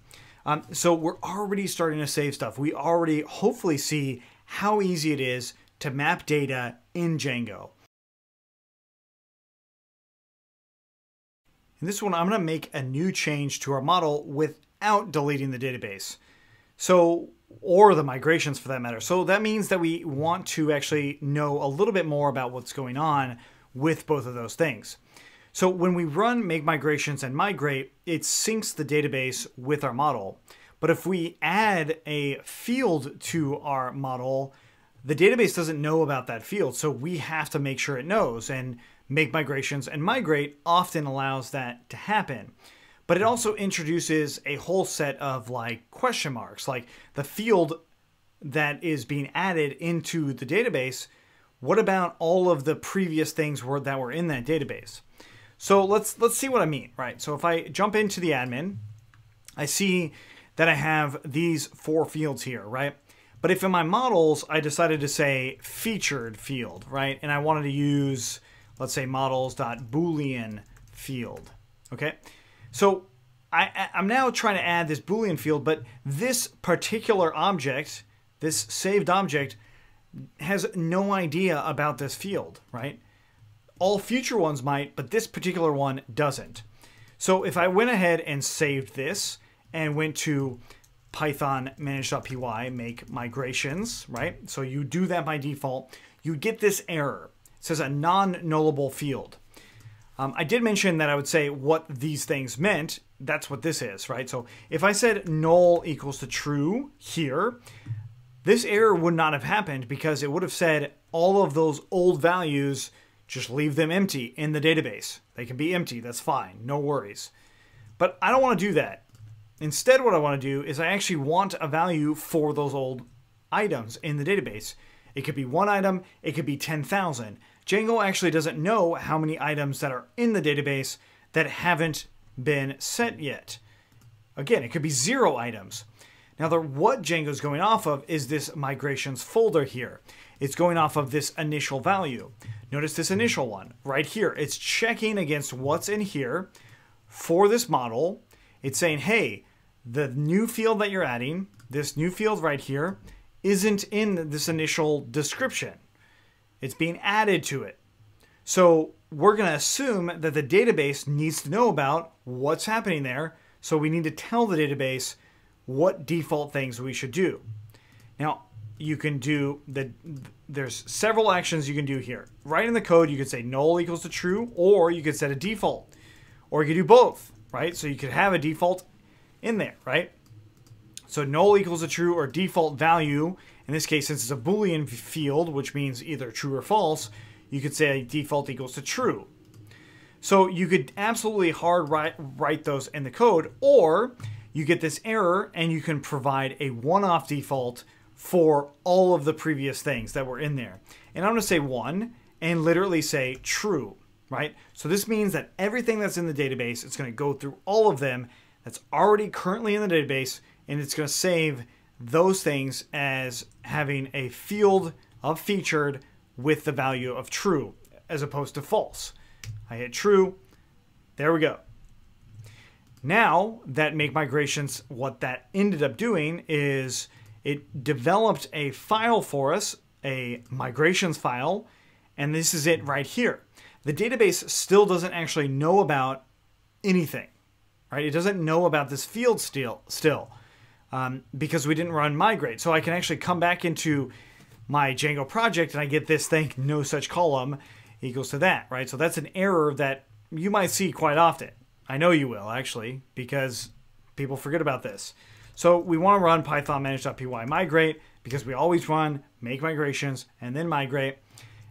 So we're already starting to save stuff. We already hopefully see how easy it is to map data in Django. In this one, I'm going to make a new change to our model without deleting the database. So, or the migrations for that matter. So that means that we want to actually know a little bit more about what's going on with both of those things. So when we run make migrations and migrate, it syncs the database with our model. But if we add a field to our model, the database doesn't know about that field. So we have to make sure it knows, and make migrations and migrate often allows that to happen. But it also introduces a whole set of like question marks, like the field that is being added into the database. What about all of the previous things that were in that database? So let's see what I mean, right? So if I jump into the admin, I see that I have these 4 fields here, right? But if in my models, I decided to say featured field, right? And I wanted to use, let's say models.boolean field, okay? So I'm now trying to add this Boolean field, but this particular object, this saved object, has no idea about this field, right? All future ones might, but this particular one doesn't. So if I went ahead and saved this and went to Python manage.py, make migrations, right? So you do that by default, you get this error. It says a non-nullable field. I did mention that I would say what these things meant. That's what this is, right? So if I said null equals to true here, this error would not have happened because it would have said all of those old values, just leave them empty in the database. They can be empty, that's fine, no worries. But I don't want to do that. Instead, what I want to do is I actually want a value for those old items in the database. It could be one item, it could be 10,000. Django actually doesn't know how many items that are in the database that haven't been set yet. Again, it could be 0 items. Now, what Django's going off of is this migrations folder here. It's going off of this initial value. Notice this initial one right here. It's checking against what's in here for this model. It's saying, hey, the new field that you're adding, this new field right here, isn't in this initial description. It's being added to it. So we're going to assume that the database needs to know about what's happening there. So we need to tell the database what default things we should do. Now, you can do there's several actions you can do here. Right in the code, you could say null equals to true, or you could set a default, or you could do both, right? So you could have a default in there, right? So null equals to true or default value. In this case, since it's a Boolean field, which means either true or false, you could say default equals to true. So you could absolutely hard write those in the code, or you get this error and you can provide a one-off default for all of the previous things that were in there. And I'm going to say 1 and literally say true, right? So this means that everything that's in the database, it's going to go through all of them that's already currently in the database, and it's going to save those things as having a field of featured with the value of true as opposed to false. I hit true. There we go. Now that make migrations, what that ended up doing is it developed a file for us, a migrations file, and this is it right here. The database still doesn't actually know about anything, right? It doesn't know about this field still because we didn't run migrate. So I can actually come back into my Django project and I get this thing, no such column equals to that, right? So that's an error that you might see quite often. I know you will, actually, because people forget about this. So we want to run Python manage.py migrate because we always run make migrations and then migrate.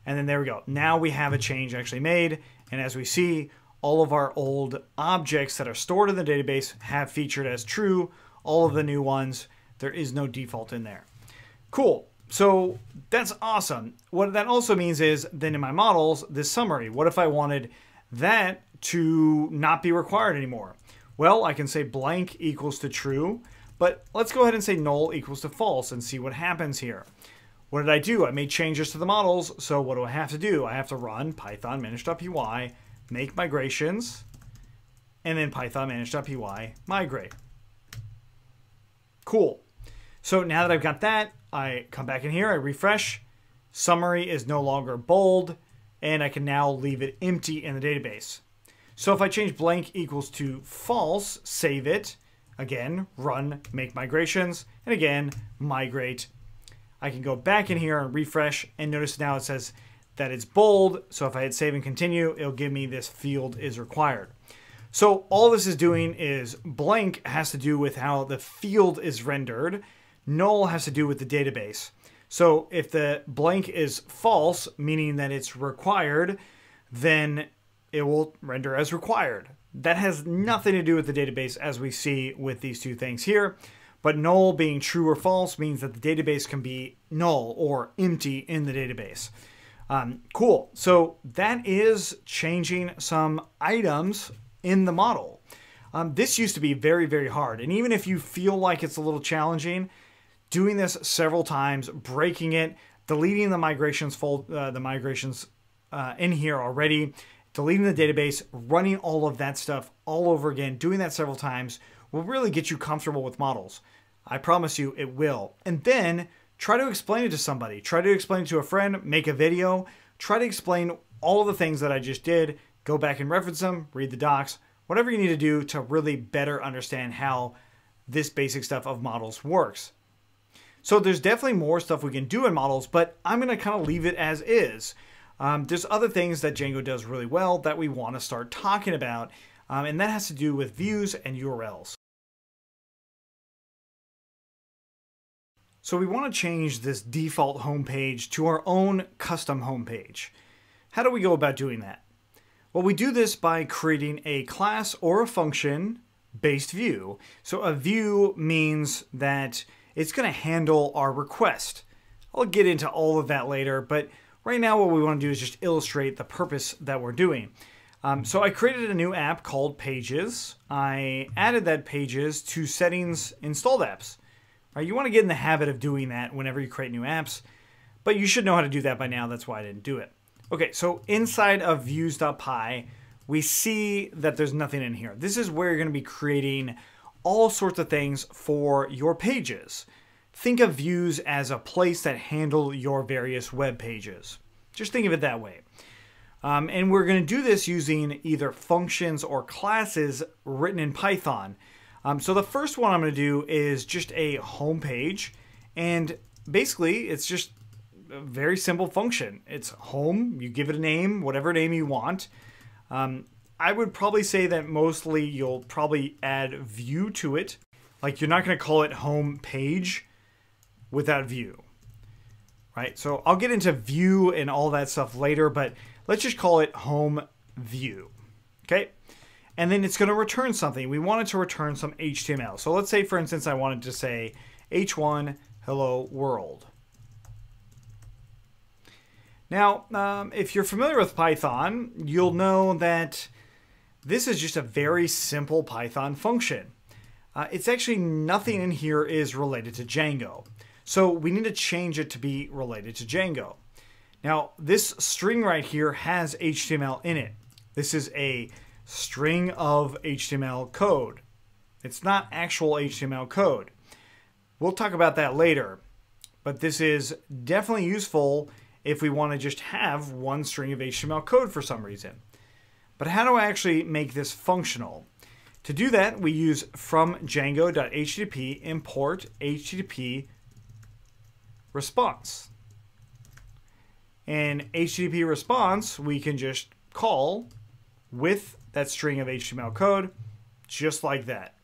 And then there we go. Now we have a change actually made. And as we see, all of our old objects that are stored in the database have featured as true. All of the new ones, there is no default in there. Cool. So that's awesome. What that also means is then in my models, this summary, what if I wanted that to not be required anymore? Well, I can say blank equals to true, but let's go ahead and say null equals to false and see what happens here. What did I do? I made changes to the models. So what do I have to do? I have to run Python manage.py, make migrations, and then Python manage.py migrate. Cool. So now that I've got that, I come back in here, I refresh. Summary is no longer bold, and I can now leave it empty in the database. So if I change blank equals to false, save it, again, run, make migrations, and again, migrate. I can go back in here and refresh, and notice now it says that it's bold. So if I hit save and continue, it'll give me this field is required. So all this is doing is blank has to do with how the field is rendered. Null has to do with the database. So if the blank is false, meaning that it's required, then it will render as required. That has nothing to do with the database as we see with these two things here. But null being true or false means that the database can be null or empty in the database. Cool. So that is changing some items in the model. This used to be very, very hard. And even if you feel like it's a little challenging, doing this several times, breaking it, deleting the migrations in here already, deleting the database, running all of that stuff all over again, doing that several times will really get you comfortable with models. I promise you it will. And then try to explain it to somebody. Try to explain it to a friend, make a video, try to explain all of the things that I just did, go back and reference them, read the docs, whatever you need to do to really better understand how this basic stuff of models works. So there's definitely more stuff we can do in models, but I'm going to kind of leave it as is. There's other things that Django does really well that we want to start talking about, and that has to do with views and URLs. So we want to change this default homepage to our own custom homepage. How do we go about doing that? Well, we do this by creating a class or a function based view. So a view means that it's going to handle our request. I'll get into all of that later, but right now what we want to do is just illustrate the purpose that we're doing. So I created a new app called Pages. I added that Pages to Settings Installed Apps. Right? You want to get in the habit of doing that whenever you create new apps, but you should know how to do that by now. That's why I didn't do it. Okay, so inside of views.py, we see that there's nothing in here. This is where you're going to be creating all sorts of things for your pages. Think of views as a place that handle your various web pages. Just think of it that way. And we're going to do this using either functions or classes written in Python. So the first one I'm going to do is just a home page. And basically, it's just a very simple function. It's home. You give it a name, whatever name you want. I would probably say that mostly you'll probably add view to it. Like you're not going to call it home page without view. Right? So I'll get into view and all that stuff later, but let's just call it home view. Okay? And then it's going to return something. We want it to return some HTML. So let's say, for instance, I wanted to say h1 hello world. Now, if you're familiar with Python, you'll know that this is just a very simple Python function. It's actually nothing in here is related to Django. So we need to change it to be related to Django. Now, this string right here has HTML in it. This is a string of HTML code. It's not actual HTML code. We'll talk about that later, but this is definitely useful if we want to just have one string of HTML code for some reason. But how do I actually make this functional? To do that, we use from Django.http import HTTP response. And HTTP response we can just call with that string of HTML code, just like that.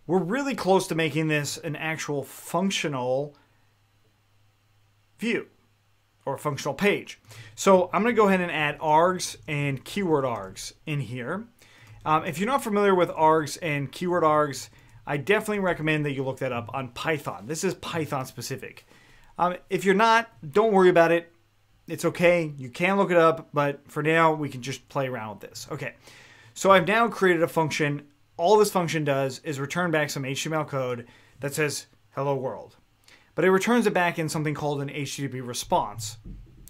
We're really close to making this an actual functional view or functional page. So I'm going to go ahead and add args and keyword args in here. If you're not familiar with args and keyword args, I definitely recommend that you look that up on Python. This is Python specific. If you're not, don't worry about it. It's okay. You can look it up, but for now, we can just play around with this. Okay, so I've now created a function. All this function does is return back some HTML code that says hello world. But it returns it back in something called an HTTP response.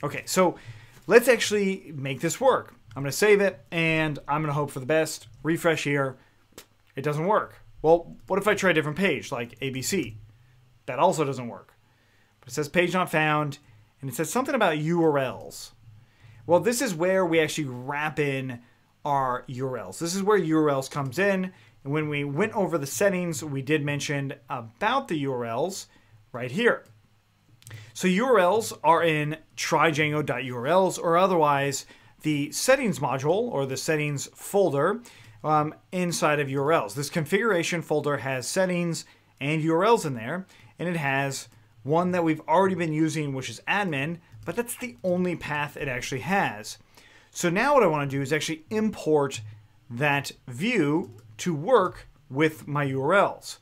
Okay, so let's actually make this work. I'm going to save it, and I'm going to hope for the best. Refresh here. It doesn't work. Well, what if I try a different page, like ABC? That also doesn't work. But it says page not found, and it says something about URLs. Well, this is where we actually wrap in our URLs. This is where URLs comes in, and when we went over the settings, we did mention about the URLs right here. So URLs are in tryDjango.urls, or otherwise the settings module or the settings folder inside of URLs. This configuration folder has settings and URLs in there, and it has one that we've already been using, which is admin, but that's the only path it actually has. So now what I want to do is actually import that view to work with my URLs.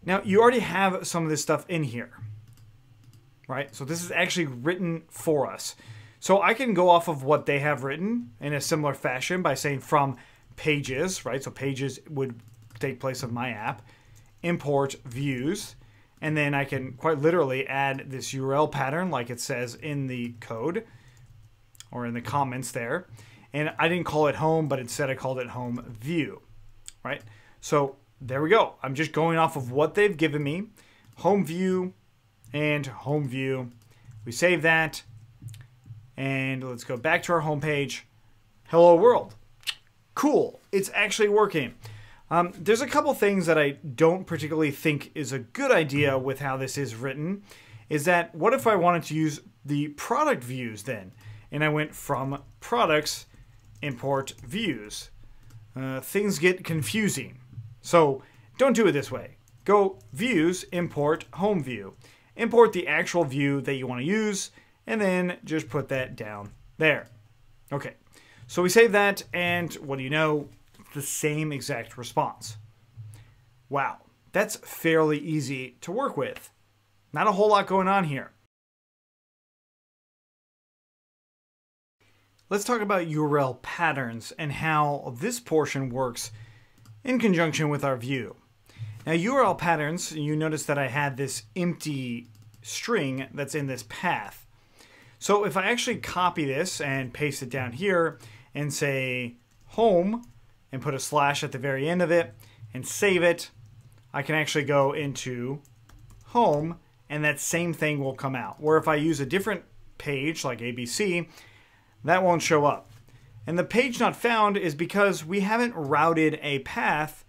Now, you already have some of this stuff in here, right? So this is actually written for us. So I can go off of what they have written in a similar fashion by saying from pages, right? So pages would take place of my app, import views, and then I can quite literally add this URL pattern like it says in the code or in the comments there. And I didn't call it home, but instead I called it home view, right? So there we go. I'm just going off of what they've given me. Home view and home view. We save that. And let's go back to our home page. Hello world. Cool. It's actually working. There's a couple things that I don't particularly think is a good idea with how this is written. Is that what if I wanted to use the product views then? And I went from products, import views. Things get confusing. So don't do it this way. Go views, import home view. Import the actual view that you want to use, and then just put that down there. Okay, so we save that, and what do you know? the same exact response. Wow, that's fairly easy to work with. Not a whole lot going on here. Let's talk about URL patterns and how this portion works in conjunction with our view. Now, URL patterns, you notice that I had this empty string that's in this path. So if I actually copy this and paste it down here and say home and put a slash at the very end of it and save it, I can actually go into home and that same thing will come out. Or if I use a different page like ABC, that won't show up. And the page not found is because we haven't routed a path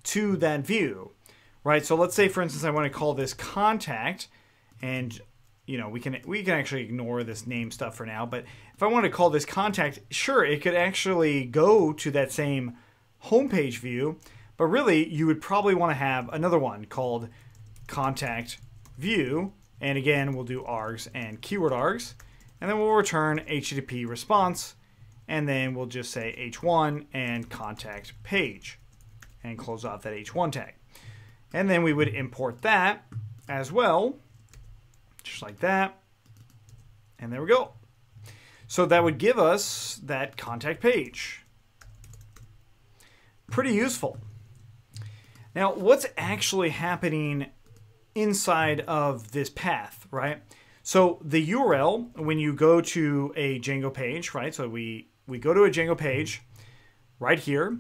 to that view, right? So let's say, for instance, I want to call this contact, and you know, we can actually ignore this name stuff for now. But if I want to call this contact, sure, it could actually go to that same homepage view. But really, you would probably want to have another one called contact view. And again, we'll do args and keyword args. And then we'll return HTTP response. And then we'll just say h1 and contact page. And close off that h1 tag. And then we would import that as well. Just like that. And there we go. So that would give us that contact page. Pretty useful. Now, what's actually happening inside of this path, right? So the URL, when you go to a Django page, right? So we go to a Django page right here,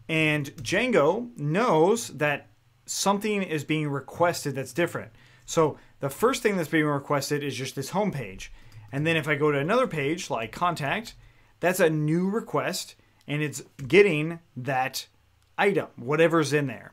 and Django knows that something is being requested that's different. So the first thing that's being requested is just this home page. And then if I go to another page like contact, that's a new request and it's getting that item, whatever's in there.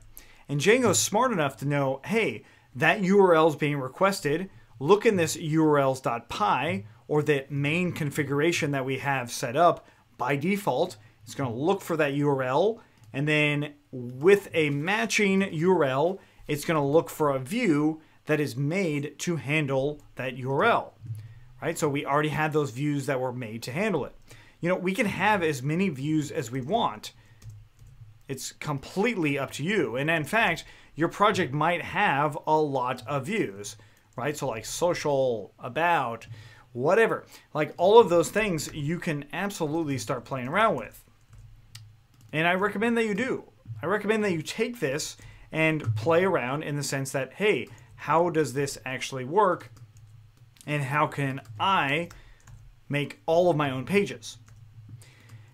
And Django's smart enough to know, hey, that URL is being requested. Look in this urls.py or the main configuration that we have set up by default. It's going to look for that URL. And then with a matching URL, it's going to look for a view that is made to handle that URL, right? So we already had those views that were made to handle it. You know, we can have as many views as we want. It's completely up to you. And in fact, your project might have a lot of views, right? So like social, about, whatever. Like all of those things you can absolutely start playing around with. And I recommend that you do. I recommend that you take this and play around in the sense that, hey, how does this actually work? And how can I make all of my own pages?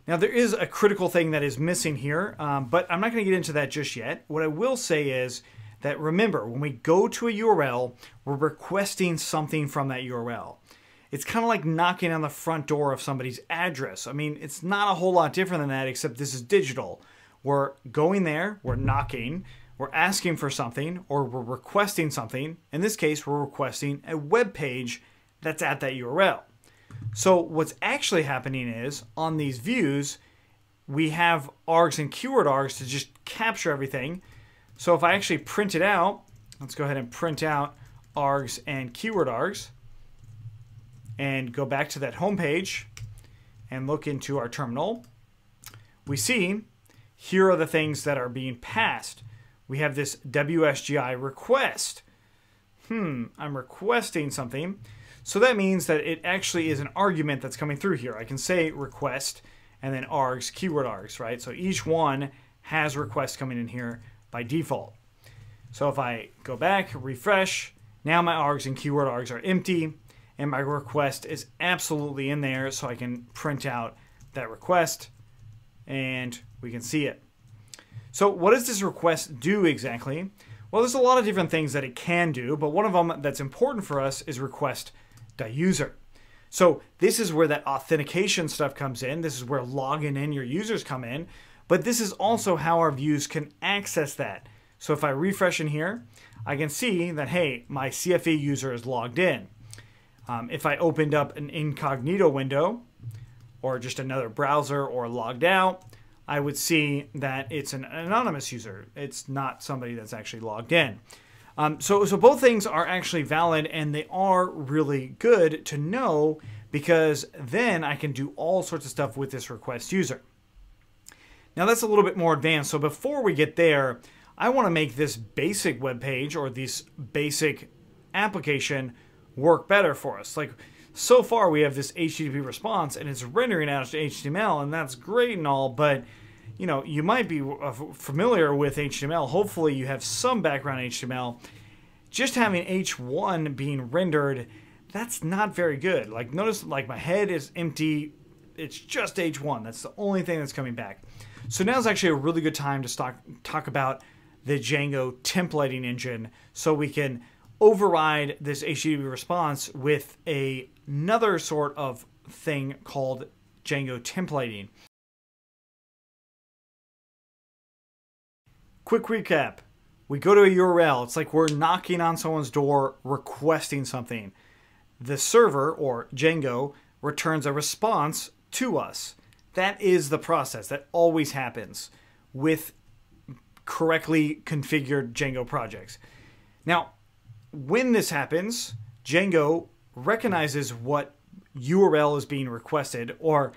Now, there is a critical thing that is missing here, but I'm not going to get into that just yet. What I will say is that remember, when we go to a URL, we're requesting something from that URL. It's kind of like knocking on the front door of somebody's address. I mean, it's not a whole lot different than that, except this is digital. We're going there, we're knocking, we're asking for something, or we're requesting something. In this case, we're requesting a web page that's at that URL. So what's actually happening is, on these views, we have args and keyword args to just capture everything. So if I actually print it out, let's go ahead and print out args and keyword args, and go back to that home page and look into our terminal, we see here are the things that are being passed. We have this WSGI request. I'm requesting something. So that means that it actually is an argument that's coming through here. I can say request and then args, keyword args, right? So each one has requests coming in here by default. So if I go back, refresh, now my args and keyword args are empty and my request is absolutely in there, so I can print out that request and we can see it. So what does this request do exactly? Well, there's a lot of different things that it can do, but one of them that's important for us is request.user. So this is where that authentication stuff comes in. This is where logging in your users come in, but this is also how our views can access that. So if I refresh in here, I can see that, hey, my CFE user is logged in. If I opened up an incognito window or just another browser or logged out, I would see that it's an anonymous user. It's not somebody that's actually logged in. So both things are actually valid, and they are really good to know because then I can do all sorts of stuff with this request user. Now that's a little bit more advanced. So before we get there, I want to make this basic web page or this basic application work better for us. Like so far we have this HTTP response and it's rendering out to HTML, and that's great and all, but you know, you might be familiar with HTML. Hopefully you have some background in HTML. Just having H1 being rendered, that's not very good. Like notice like my head is empty. It's just H1. That's the only thing that's coming back. So now's actually a really good time to talk about the Django templating engine so we can override this HTTP response with another sort of thing called Django templating. Quick recap. We go to a URL. It's like we're knocking on someone's door requesting something. The server, or Django, returns a response to us. That is the process. That always happens with correctly configured Django projects. Now, when this happens, Django recognizes what URL is being requested, or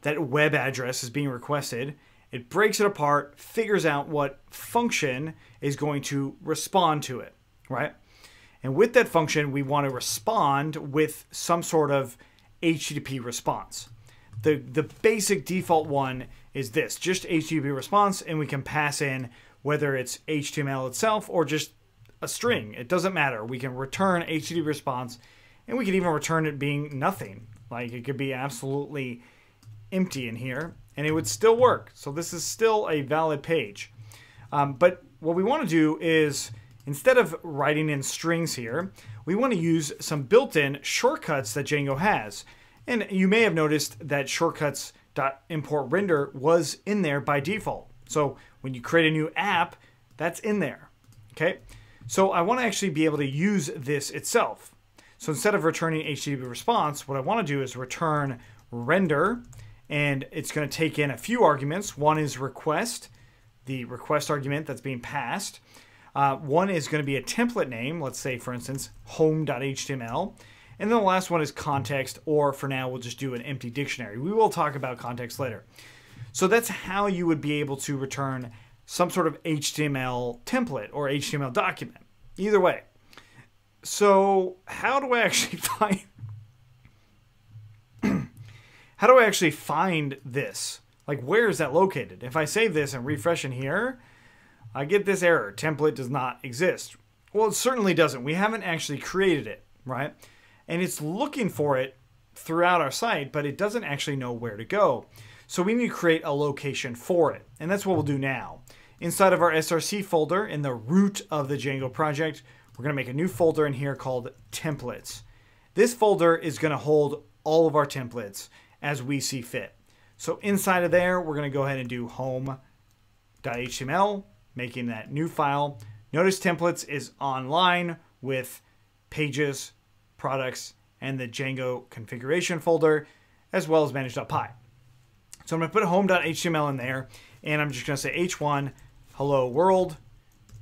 that web address is being requested. It breaks it apart, figures out what function is going to respond to it, right? And with that function, we want to respond with some sort of HTTP response. The basic default one is this, just HTTP response, and we can pass in whether it's HTML itself or just a string. It doesn't matter. We can return HTTP response, and we can even return it being nothing. Like it could be absolutely empty in here, and it would still work. So this is still a valid page. But what we want to do is, instead of writing in strings here, we want to use some built-in shortcuts that Django has. And you may have noticed that shortcuts.importRender was in there by default. So when you create a new app, that's in there. Okay? So I want to actually be able to use this itself. So instead of returning HTTP response, what I want to do is return render, and it's going to take in a few arguments. One is request, the request argument that's being passed. One is going to be a template name, let's say, for instance, home.html. And then the last one is context, or for now, we'll just do an empty dictionary. We will talk about context later. So that's how you would be able to return some sort of HTML template or HTML document. Either way. So how do I actually find this? Like, where is that located? If I save this and refresh in here, I get this error. Template does not exist. Well, it certainly doesn't. We haven't actually created it, right? And it's looking for it throughout our site, but it doesn't actually know where to go. So we need to create a location for it. And that's what we'll do now. Inside of our SRC folder, in the root of the Django project, we're going to make a new folder in here called templates. This folder is going to hold all of our templates as we see fit. So inside of there, we're going to go ahead and do home.html, making that new file. Notice templates is online with pages, products, and the Django configuration folder, as well as manage.py. So I'm going to put home.html in there, and I'm just going to say h1 hello world,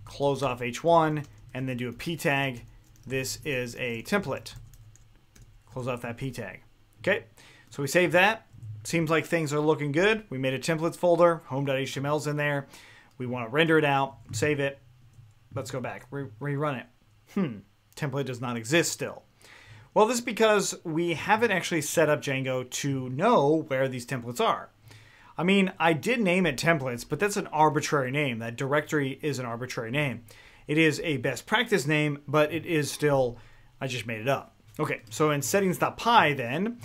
close off h1, and then do a p tag. This is a template. Close off that p tag. Okay, so we save that. Seems like things are looking good. We made a templates folder. Home.html is in there. We want to render it out, save it. Let's go back, rerun it. Template does not exist still. Well, this is because we haven't actually set up Django to know where these templates are. I mean, I did name it templates, but that's an arbitrary name. That directory is an arbitrary name. It is a best practice name, but it is still, I just made it up. Okay, so in settings.py then,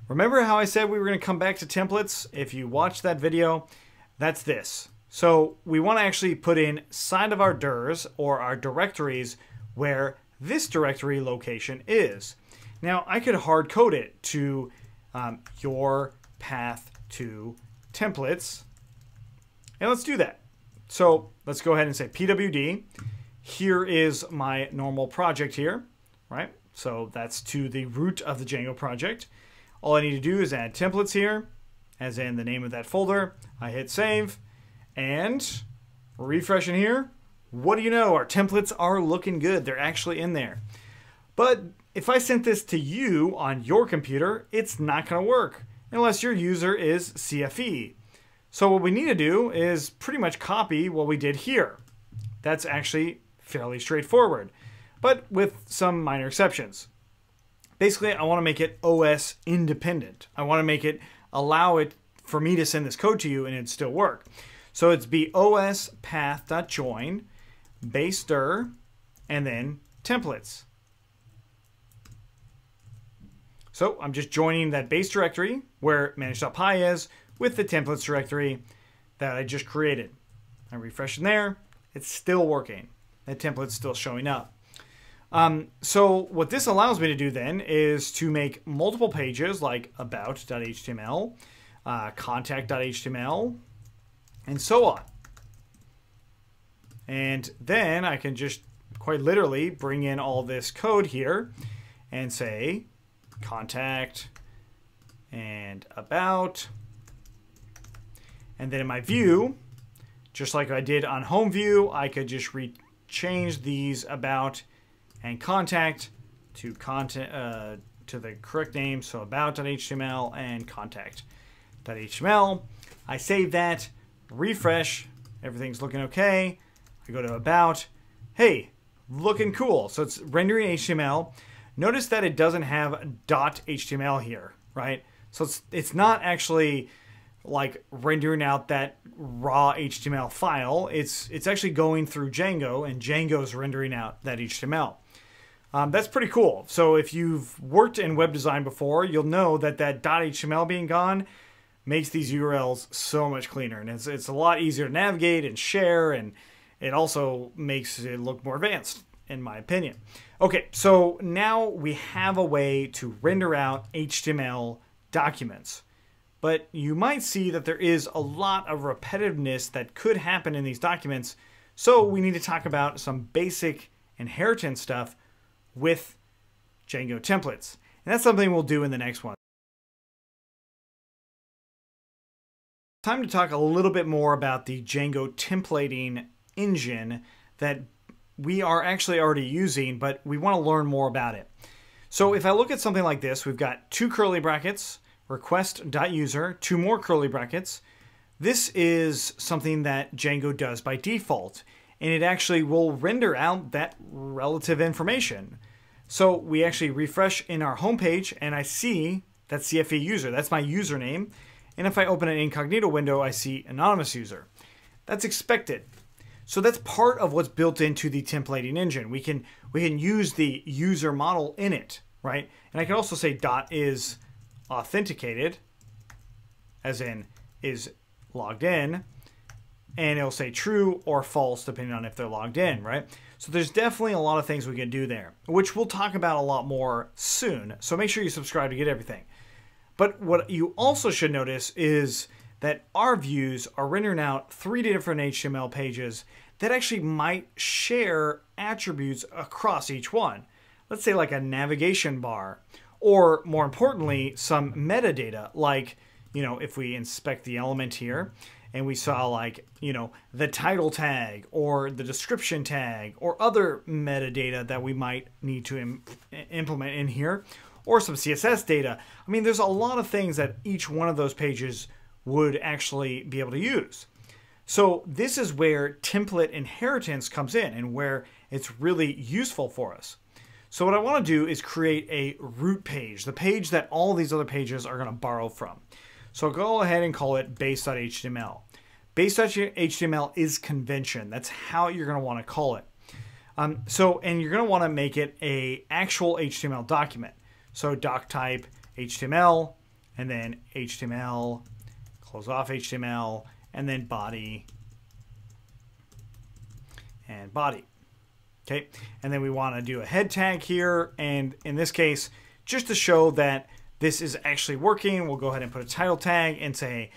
remember how I said we were going to come back to templates? If you watched that video, that's this. So we want to actually put inside of our dirs or our directories where this directory location is. Now I could hard code it to your path to templates, and let's do that. So let's go ahead and say pwd. Here is my normal project here, right? So that's to the root of the Django project. All I need to do is add templates here, as in the name of that folder. I hit save, and refresh in here. What do you know? Our templates are looking good. They're actually in there. But if I sent this to you on your computer, it's not going to work unless your user is CFE. So what we need to do is pretty much copy what we did here. That's actually fairly straightforward, but with some minor exceptions. Basically, I want to make it OS independent. I want to make it allow it for me to send this code to you and it'd still work. So it's be os path.join base dir and then templates. So I'm just joining that base directory where manage.py is with the templates directory that I just created. I refresh in there. It's still working. That template's still showing up. So what this allows me to do then is to make multiple pages like about.html, contact.html, and so on. And then I can just quite literally bring in all this code here and say contact and about. And then in my view, just like I did on home view, I could just change these about and contact to to the correct name, so about.html and contact.html. I save that, refresh, everything's looking okay. I go to about, hey, looking cool. So it's rendering HTML. Notice that it doesn't have .html here, right? So it's not actually like rendering out that raw HTML file. It's actually going through Django, and Django's rendering out that HTML. That's pretty cool. So if you've worked in web design before, you'll know that that .html being gone makes these URLs so much cleaner, and it's a lot easier to navigate and share, and it also makes it look more advanced, in my opinion. Okay, so now we have a way to render out HTML documents. But you might see that there is a lot of repetitiveness that could happen in these documents, so we need to talk about some basic inheritance stuff with Django templates. And that's something we'll do in the next one. Time to talk a little bit more about the Django templating engine that we are actually already using, but we want to learn more about it. So if I look at something like this, we've got two curly brackets, request.user, two more curly brackets. This is something that Django does by default, and it actually will render out that relative information. So we actually refresh in our home page, and I see that CFE user. That's my username. And if I open an incognito window, I see anonymous user. That's expected. So that's part of what's built into the templating engine. We can use the user model in it, right? And I can also say .is authenticated, as in is logged in, and it'll say true or false depending on if they're logged in, right? So there's definitely a lot of things we can do there, which we'll talk about a lot more soon. So make sure you subscribe to get everything. But what you also should notice is that our views are rendering out 3 different HTML pages that actually might share attributes across each one. Let's say like a navigation bar, or more importantly, some metadata, like, you know, if we inspect the element here and we saw like, you know, the title tag or the description tag or other metadata that we might need to implement in here, or some CSS data. I mean, there's a lot of things that each one of those pages would actually be able to use. So this is where template inheritance comes in and where it's really useful for us. So what I want to do is create a root page, the page that all these other pages are going to borrow from. So I'll go ahead and call it base.html. Base.html is convention. That's how you're going to want to call it. And you're going to want to make it a actual HTML document. So doc type HTML, and then HTML, close off HTML, and then body and body. Okay, and then we want to do a head tag here, and in this case, just to show that this is actually working, we'll go ahead and put a title tag and say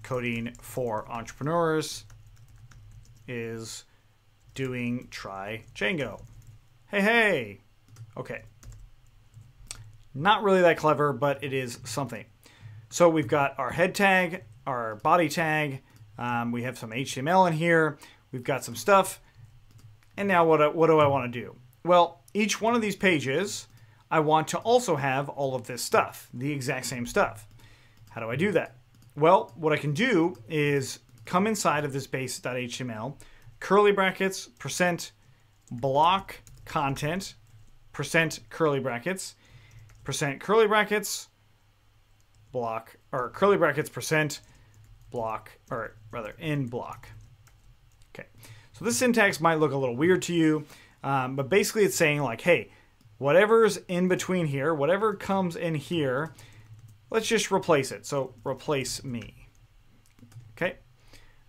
coding for entrepreneurs is doing try Django. Hey, hey. Okay. Not really that clever, but it is something. So we've got our head tag, our body tag, we have some HTML in here, we've got some stuff, and now what do I want to do? Well, each one of these pages, I want to also have all of this stuff, the exact same stuff. How do I do that? Well, what I can do is come inside of this base.html, curly brackets, percent block content, percent curly brackets, block, or curly brackets, percent block, or rather in block. Okay, so this syntax might look a little weird to you, but basically it's saying like, hey, whatever's in between here, whatever comes in here, let's just replace it. So replace me. Okay,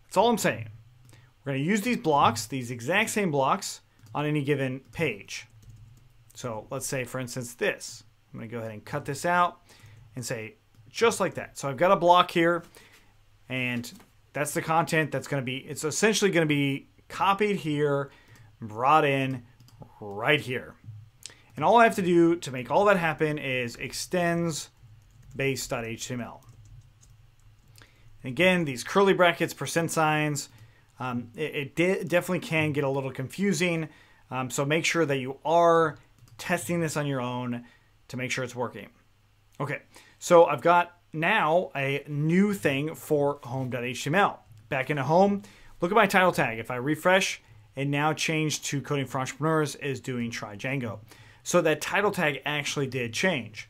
that's all I'm saying. We're going to use these blocks, these exact same blocks, on any given page. So let's say, for instance, this. I'm going to go ahead and cut this out and say just like that. So I've got a block here, and that's the content that's going to be, it's essentially going to be copied here, brought in right here. And all I have to do to make all that happen is extends base.html. And again, these curly brackets, percent signs, it definitely can get a little confusing. So make sure that you are testing this on your own to make sure it's working. Okay, so I've got now a new thing for home.html. Back into home, look at my title tag. If I refresh, it now changed to Coding for Entrepreneurs is doing Try Django. So that title tag actually did change,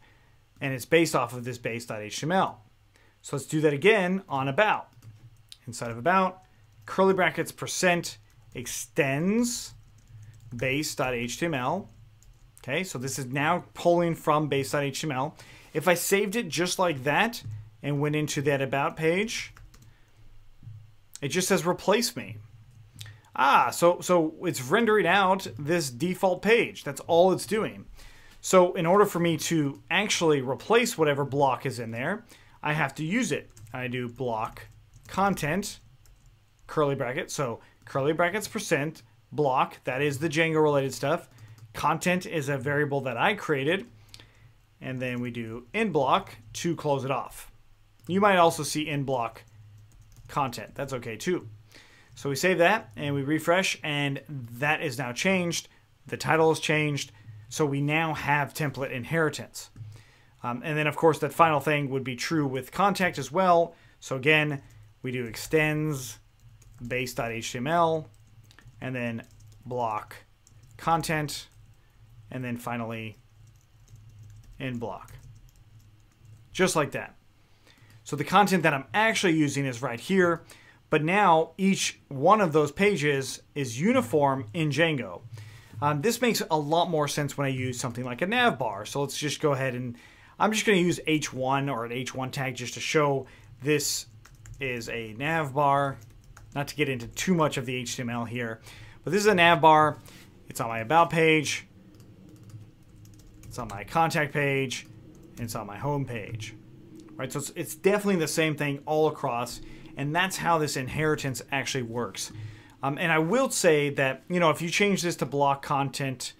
and it's based off of this base.html. So let's do that again on about. Inside of about, curly brackets, percent extends base.html. Okay, so this is now pulling from base.html. If I saved it just like that and went into that about page, it just says replace me. So it's rendering out this default page. That's all it's doing. So in order for me to actually replace whatever block is in there, I have to use it. I do block content, curly bracket. So curly brackets, percent block. That is the Django related stuff. Content is a variable that I created. And then we do in block to close it off. You might also see in block content. That's okay too. So we save that and we refresh, and that is now changed. The title is changed. So we now have template inheritance. And then of course that final thing would be true with contact as well. So again, we do extends base.html and then block content, and then finally in block. Just like that. So the content that I'm actually using is right here. But now each one of those pages is uniform in Django. This makes a lot more sense when I use something like a nav bar. So let's just go ahead and I'm just going to use h1 or an h1 tag just to show this is a nav bar. Not to get into too much of the HTML here, but this is a nav bar. It's on my about page. It's on my contact page. And it's on my home page. Right, so it's definitely the same thing all across. And that's how this inheritance actually works. And I will say that, you know, if you change this to block content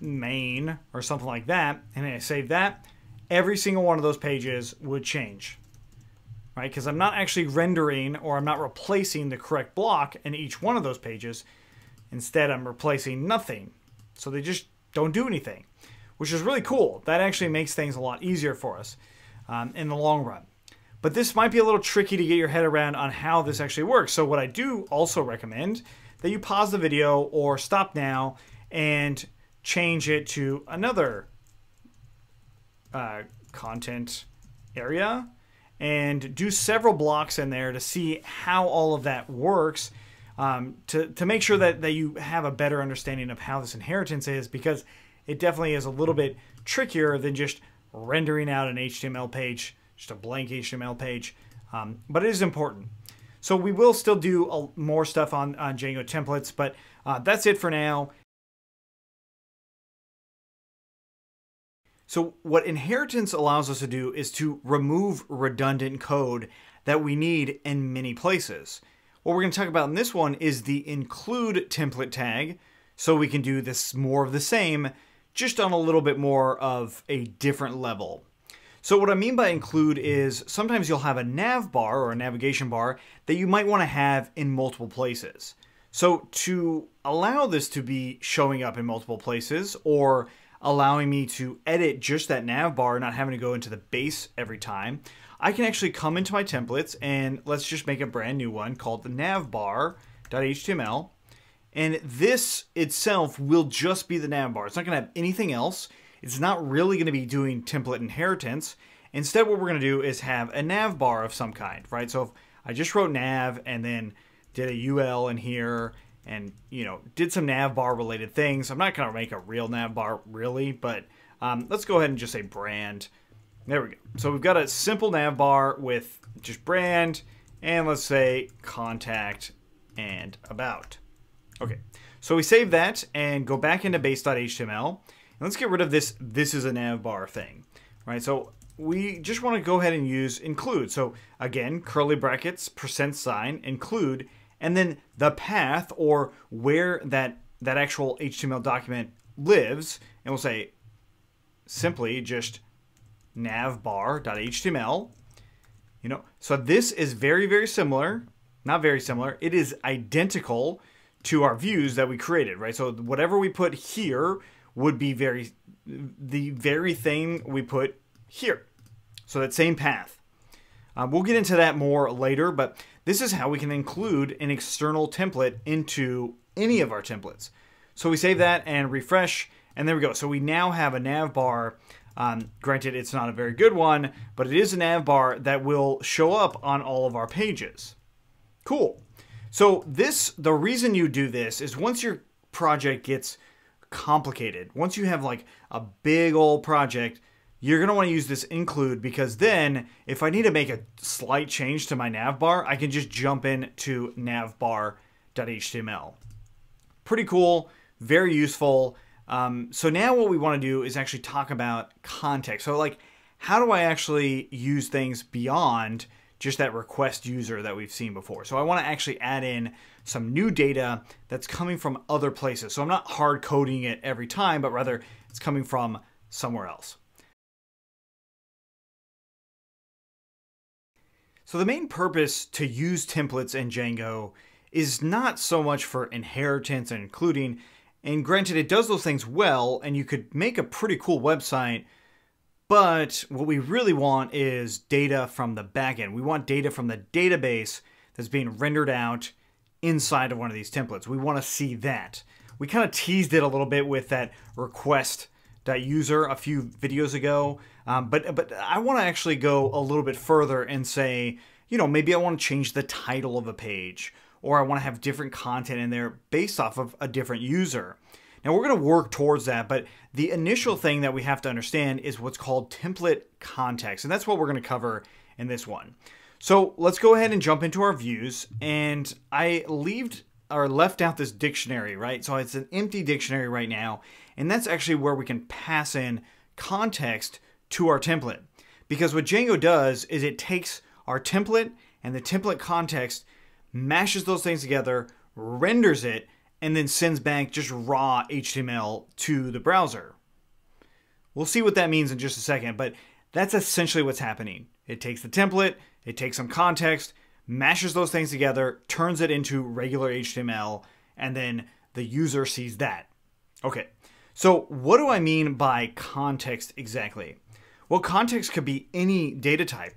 main or something like that, and I save that, every single one of those pages would change. Right? Because I'm not actually rendering or I'm not replacing the correct block in each one of those pages. Instead, I'm replacing nothing. So they just don't do anything, which is really cool. That actually makes things a lot easier for us in the long run. But this might be a little tricky to get your head around on how this actually works. So what I do also recommend that you pause the video or stop now and change it to another content area and do several blocks in there to see how all of that works, to make sure that you have a better understanding of how this inheritance is, because it definitely is a little bit trickier than just rendering out an HTML page, just a blank HTML page, but it is important. So we will still do more stuff on Django templates, but that's it for now. So what inheritance allows us to do is to remove redundant code that we need in many places. What we're going to talk about in this one is the include template tag, so we can do this more of the same, just on a little bit more of a different level. So what I mean by include is sometimes you'll have a nav bar or a navigation bar that you might want to have in multiple places. So to allow this to be showing up in multiple places, or allowing me to edit just that nav bar, not having to go into the base every time, I can actually come into my templates and let's just make a brand new one called the navbar.html. And this itself will just be the navbar. It's not going to have anything else. It's not really going to be doing template inheritance. Instead, what we're going to do is have a navbar of some kind, right? So if I just wrote nav and then did a UL in here and, did some navbar related things. I'm not going to make a real navbar really, but let's go ahead and just say brand. There we go. So we've got a simple navbar with just brand and let's say contact and about. Okay, so we save that and go back into base.html. And let's get rid of this is a navbar thing, right? So we just want to go ahead and use include. So again, curly brackets, %, include, and then the path or where that actual HTML document lives. And we'll say simply just navbar.html. So this is very, very similar. Not very similar. It is identical to our views that we created, right? So whatever we put here would be the very thing we put here. So that same path. We'll get into that more later, but this is how we can include an external template into any of our templates. So we save that and refresh, and there we go. So we now have a navbar. Granted, it's not a very good one, but it is a navbar that will show up on all of our pages. Cool. So the reason you do this is once your project gets complicated, once you have like a big old project, you're going to want to use this include because then if I need to make a slight change to my navbar, I can just jump in to navbar.html. Pretty cool, very useful. So now what we want to do is actually talk about context. So like, how do I actually use things beyond just that request user that we've seen before? So I want to actually add in some new data that's coming from other places. So I'm not hard coding it every time, but rather it's coming from somewhere else. So the main purpose to use templates in Django is not so much for inheritance and including, and granted it does those things well and you could make a pretty cool website, but what we really want is data from the backend. We want data from the database that's being rendered out inside of one of these templates. We want to see that. We kind of teased it a little bit with that request.user a few videos ago, but I want to actually go a little bit further and say, maybe I want to change the title of a page, or I want to have different content in there based off of a different user. Now we're going to work towards that, but the initial thing that we have to understand is what's called template context, and that's what we're going to cover in this one. So let's go ahead and jump into our views, and I left out this dictionary, right? So it's an empty dictionary right now, and that's actually where we can pass in context to our template. Because what Django does is it takes our template and the template context, mashes those things together, renders it, and then sends back just raw HTML to the browser. We'll see what that means in just a second, but that's essentially what's happening. It takes the template, it takes some context, mashes those things together, turns it into regular HTML, and then the user sees that. Okay, so what do I mean by context exactly? Well, context could be any data type,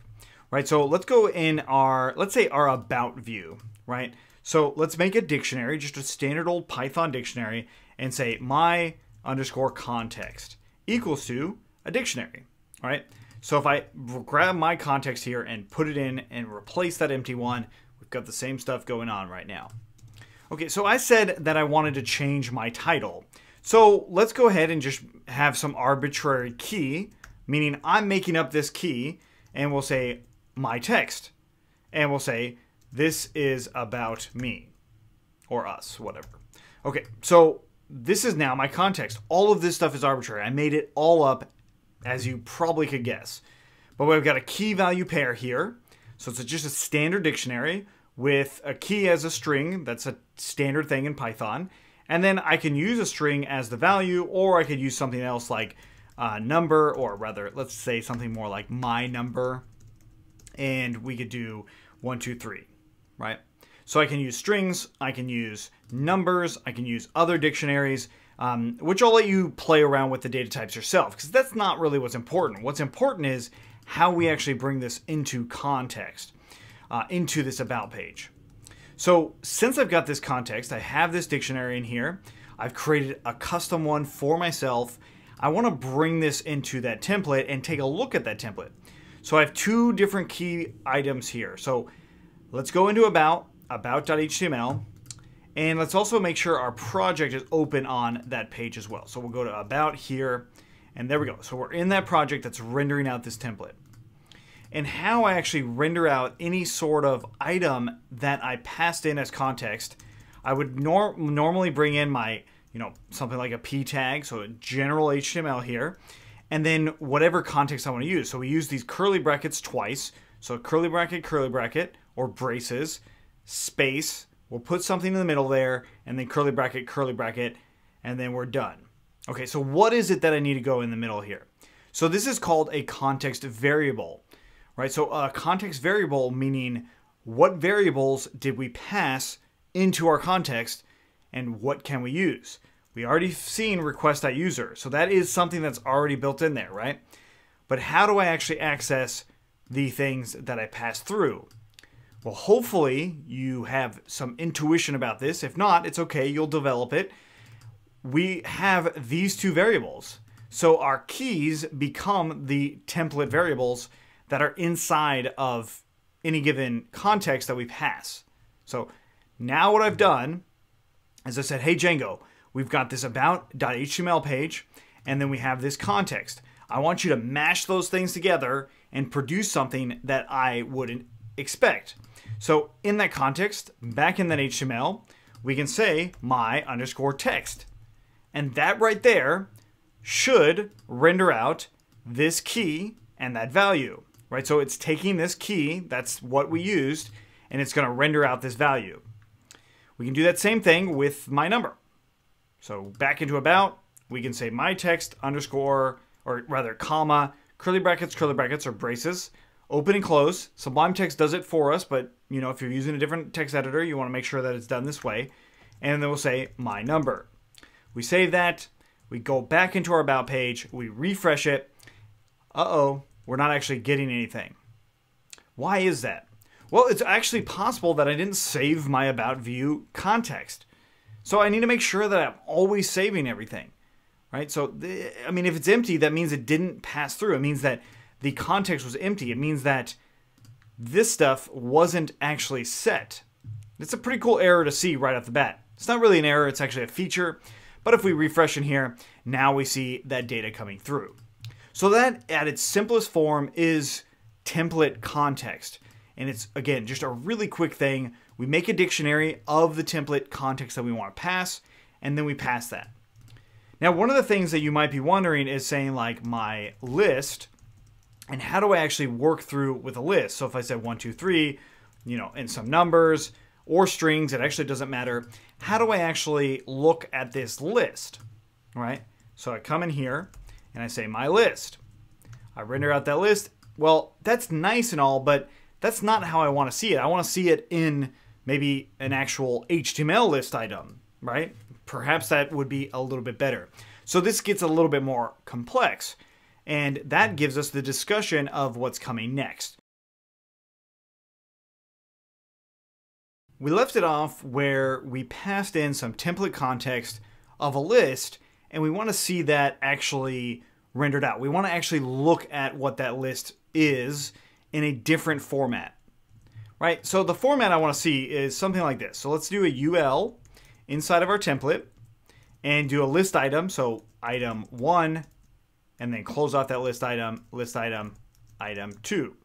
right? So let's go in let's say our about view, right? So let's make a dictionary, just a standard old Python dictionary, and say my_context equals to a dictionary, all right? So if I grab my context here and put it in and replace that empty one, we've got the same stuff going on right now. Okay, so I said that I wanted to change my title. So let's go ahead and just have some arbitrary key, meaning I'm making up this key, and we'll say my text, and we'll say this is about me, or us, whatever. Okay, so this is now my context. All of this stuff is arbitrary. I made it all up, as you probably could guess. But we've got a key value pair here. So it's just a standard dictionary with a key as a string. That's a standard thing in Python. And then I can use a string as the value, or I could use something else like number, or rather, let's say something more like my number. And we could do 1, 2, 3, right? So I can use strings, I can use numbers, I can use other dictionaries, which I'll let you play around with the data types yourself, because that's not really what's important. What's important is how we actually bring this into context, into this about page. So since I've got this context, I have this dictionary in here. I've created a custom one for myself. I want to bring this into that template and take a look at that template. So I have two different key items here. So let's go into about.html, and let's also make sure our project is open on that page as well. So we'll go to about here, and there we go. So we're in that project that's rendering out this template. And how I actually render out any sort of item that I passed in as context, I would normally bring in my, something like a p tag, so a general HTML here, and then whatever context I want to use. So we use these curly brackets twice. So curly bracket, or braces, space, we'll put something in the middle there, and then curly bracket, and then we're done. Okay, so what is it that I need to go in the middle here? So this is called a context variable. Right, so a context variable meaning what variables did we pass into our context and what can we use? We already seen request.user, so that is something that's already built in there, right? But how do I actually access the things that I pass through? Well, hopefully you have some intuition about this. If not, it's okay, you'll develop it. We have these two variables. So our keys become the template variables that are inside of any given context that we pass. So now what I've done is I said, hey Django, we've got this about.html page, and then we have this context. I want you to mash those things together and produce something that I wouldn't expect. So in that context, back in that HTML, we can say my_text. And that right there should render out this key and that value. Right, so it's taking this key, that's what we used, and it's going to render out this value. We can do that same thing with my number. So back into about, we can say my text underscore, or rather comma, curly brackets or braces, open and close. Sublime Text does it for us, but if you're using a different text editor, you want to make sure that it's done this way. And then we'll say my number. We save that, we go back into our about page, we refresh it. Uh-oh. We're not actually getting anything. Why is that? Well, it's actually possible that I didn't save my about view context. So I need to make sure that I'm always saving everything, right? So, if it's empty, that means it didn't pass through. It means that the context was empty. It means that this stuff wasn't actually set. It's a pretty cool error to see right off the bat. It's not really an error, it's actually a feature. But if we refresh in here, now we see that data coming through. So that, at its simplest form, is template context. And it's, again, just a really quick thing. We make a dictionary of the template context that we want to pass, and then we pass that. Now, one of the things that you might be wondering is saying, like, my list, and how do I actually work through with a list? So if I said 1, 2, 3, and some numbers, or strings, it actually doesn't matter. How do I actually look at this list, right? So I come in here, and I say my list. I render out that list. Well, that's nice and all, but that's not how I want to see it. I want to see it in maybe an actual HTML list item, right? Perhaps that would be a little bit better. So this gets a little bit more complex, and that gives us the discussion of what's coming next. We left it off where we passed in some template context of a list, and we want to see that actually rendered out. We want to actually look at what that list is in a different format, right? So the format I want to see is something like this. So let's do a UL inside of our template and do a list item. So item 1, and then close off that list item, item 2.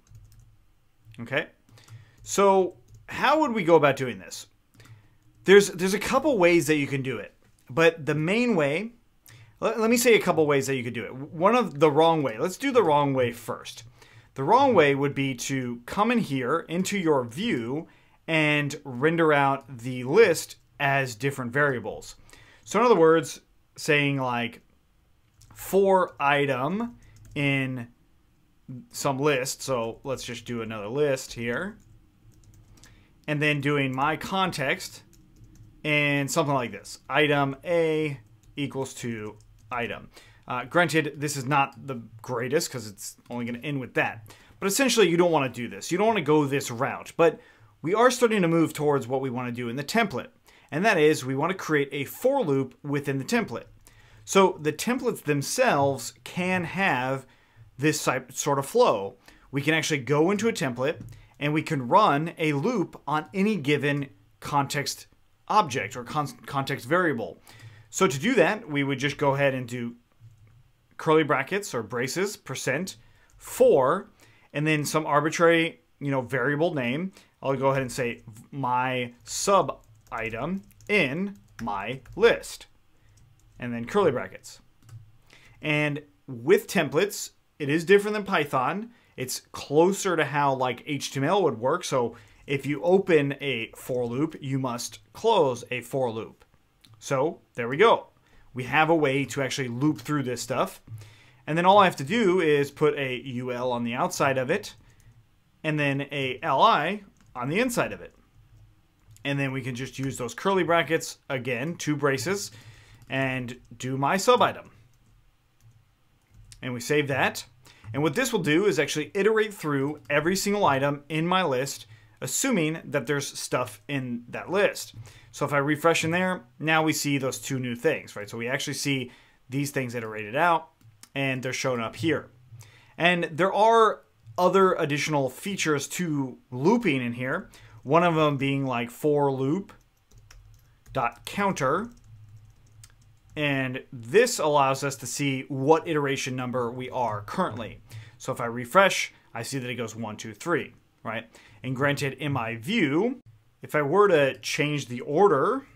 Okay. So how would we go about doing this? There's a couple ways that you can do it, but the main way, let me say a couple ways that you could do it. One of the wrong way, let's do the wrong way first. The wrong way would be to come in here into your view and render out the list as different variables. So in other words, saying like for item in some list, so let's just do another list here, and then doing my context and something like this, item A equals to item. Granted, this is not the greatest because it's only going to end with that. But essentially, you don't want to do this. You don't want to go this route. But we are starting to move towards what we want to do in the template. And that is, we want to create a for loop within the template. So the templates themselves can have this sort of flow. We can actually go into a template and we can run a loop on any given context object or context variable. So to do that, we would just go ahead and do curly brackets or braces, %for, and then some arbitrary, variable name. I'll go ahead and say my sub item in my list, and then curly brackets. And with templates, it is different than Python. It's closer to how like HTML would work. So if you open a for loop, you must close a for loop. So there we go. We have a way to actually loop through this stuff. And then all I have to do is put a UL on the outside of it, and then a LI on the inside of it. And then we can just use those curly brackets, again, 2 braces, and do my sub item. And we save that. And what this will do is actually iterate through every single item in my list, assuming that there's stuff in that list. So if I refresh in there, now we see those 2 new things, right? So we actually see these things iterated out, and they're shown up here. And there are other additional features to looping in here. One of them being like for loop dot counter. And this allows us to see what iteration number we are currently. So if I refresh, I see that it goes 1, 2, 3, right? And granted, in my view, if I were to change the order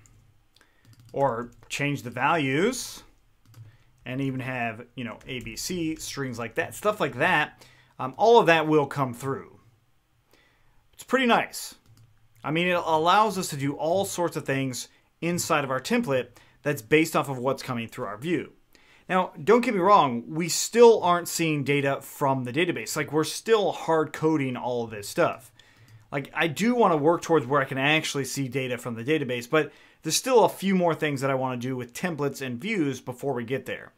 or change the values and even have, ABC, strings like that, stuff like that, all of that will come through. It's pretty nice. I mean, it allows us to do all sorts of things inside of our template that's based off of what's coming through our view. Now, don't get me wrong, we still aren't seeing data from the database. Like, we're still hard coding all of this stuff. Like, I do want to work towards where I can actually see data from the database, but there's still a few more things that I want to do with templates and views before we get there.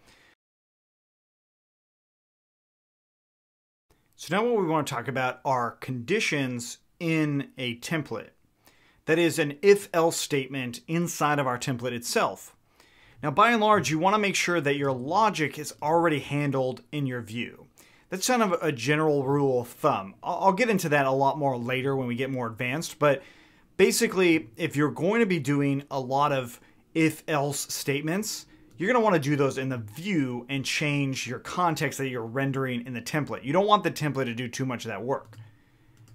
So now what we want to talk about are conditions in a template. That is an if-else statement inside of our template itself. Now, by and large, you want to make sure that your logic is already handled in your view. That's kind of a general rule of thumb. I'll get into that a lot more later when we get more advanced, but basically, if you're going to be doing a lot of if-else statements, you're going to want to do those in the view and change your context that you're rendering in the template. You don't want the template to do too much of that work.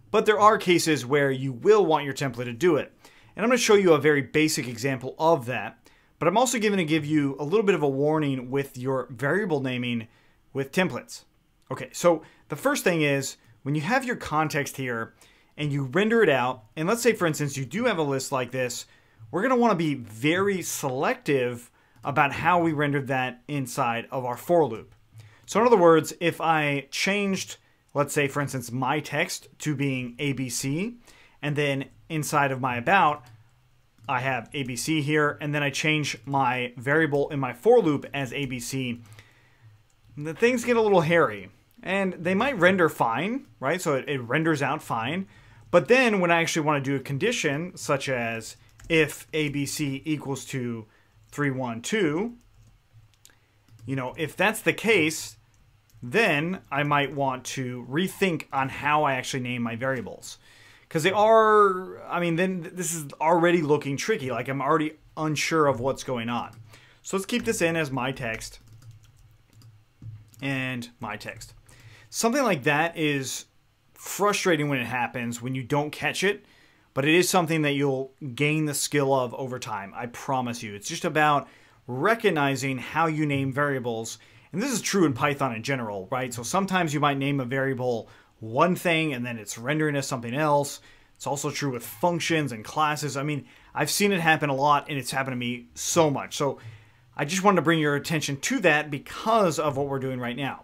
But there are cases where you will want your template to do it. And I'm going to show you a very basic example of that. But I'm also going to give you a little bit of a warning with your variable naming with templates. Okay, so the first thing is when you have your context here and you render it out, and let's say, for instance, you do have a list like this, we're going to want to be very selective about how we rendered that inside of our for loop. So in other words, if I changed, let's say, for instance, my text to being ABC, and then inside of my about, I have ABC here, and then I change my variable in my for loop as ABC, the things get a little hairy. And they might render fine, right? So it renders out fine. But then when I actually want to do a condition, such as if ABC equals to 312, if that's the case, then I might want to rethink on how I actually name my variables. Because they are, then this is already looking tricky. Like, I'm already unsure of what's going on. So let's keep this in as my text and my text. Something like that is frustrating when it happens, when you don't catch it, but it is something that you'll gain the skill of over time. I promise you. It's just about recognizing how you name variables. And this is true in Python in general, right? So sometimes you might name a variable one thing and then it's rendering as something else. It's also true with functions and classes. I've seen it happen a lot, and it's happened to me so much. So I just wanted to bring your attention to that because of what we're doing right now.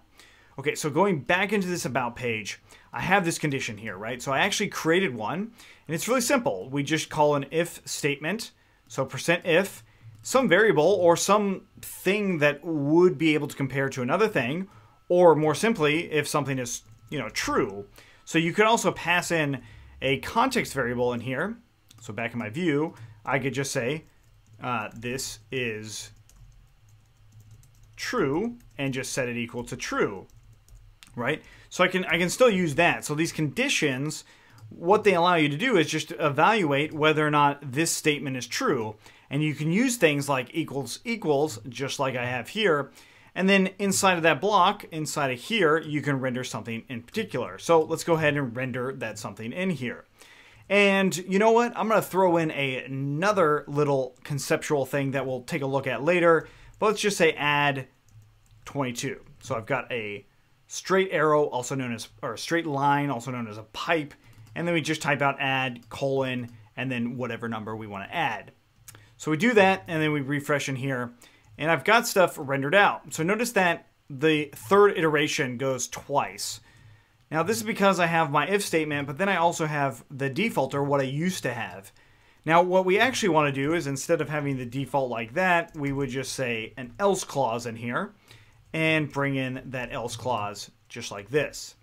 Okay, so going back into this about page, I have this condition here, right? So I actually created one, and it's really simple. We just call an if statement, so %if, some variable or some thing that would be able to compare to another thing, or more simply, if something is, true. So you could also pass in a context variable in here. So back in my view, I could just say, this is true, and just set it equal to true, right? So I can still use that. So these conditions, what they allow you to do is just evaluate whether or not this statement is true. And you can use things like equals equals, just like I have here. And then inside of that block, inside of here, you can render something in particular. So let's go ahead and render that something in here. And you know what? I'm going to throw in another little conceptual thing that we'll take a look at later. But let's just say add 22. So I've got a straight arrow, also known as, or a straight line, also known as a pipe. And then we just type out add colon and then whatever number we want to add. So we do that, and then we refresh in here, and I've got stuff rendered out. So notice that the third iteration goes twice. Now this is because I have my if statement, but then I also have the default, or what I used to have. Now what we actually want to do is, instead of having the default like that, we would just say an else clause in here, and bring in that else clause just like this.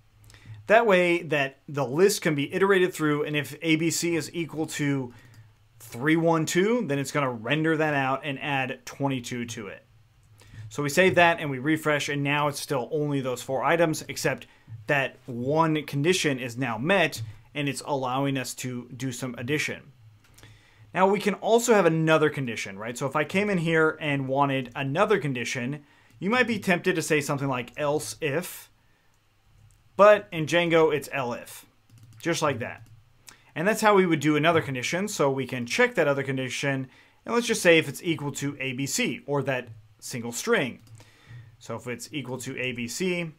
That way that the list can be iterated through, and if ABC is equal to 312, then it's going to render that out and add 22 to it. So we save that and we refresh, and now it's still only those 4 items, except that one condition is now met and it's allowing us to do some addition. Now we can also have another condition, right? So if I came in here and wanted another condition, you might be tempted to say something like else if, but in Django it's elif, just like that. And that's how we would do another condition. So we can check that other condition, and let's just say if it's equal to ABC, or that single string. So if it's equal to ABC,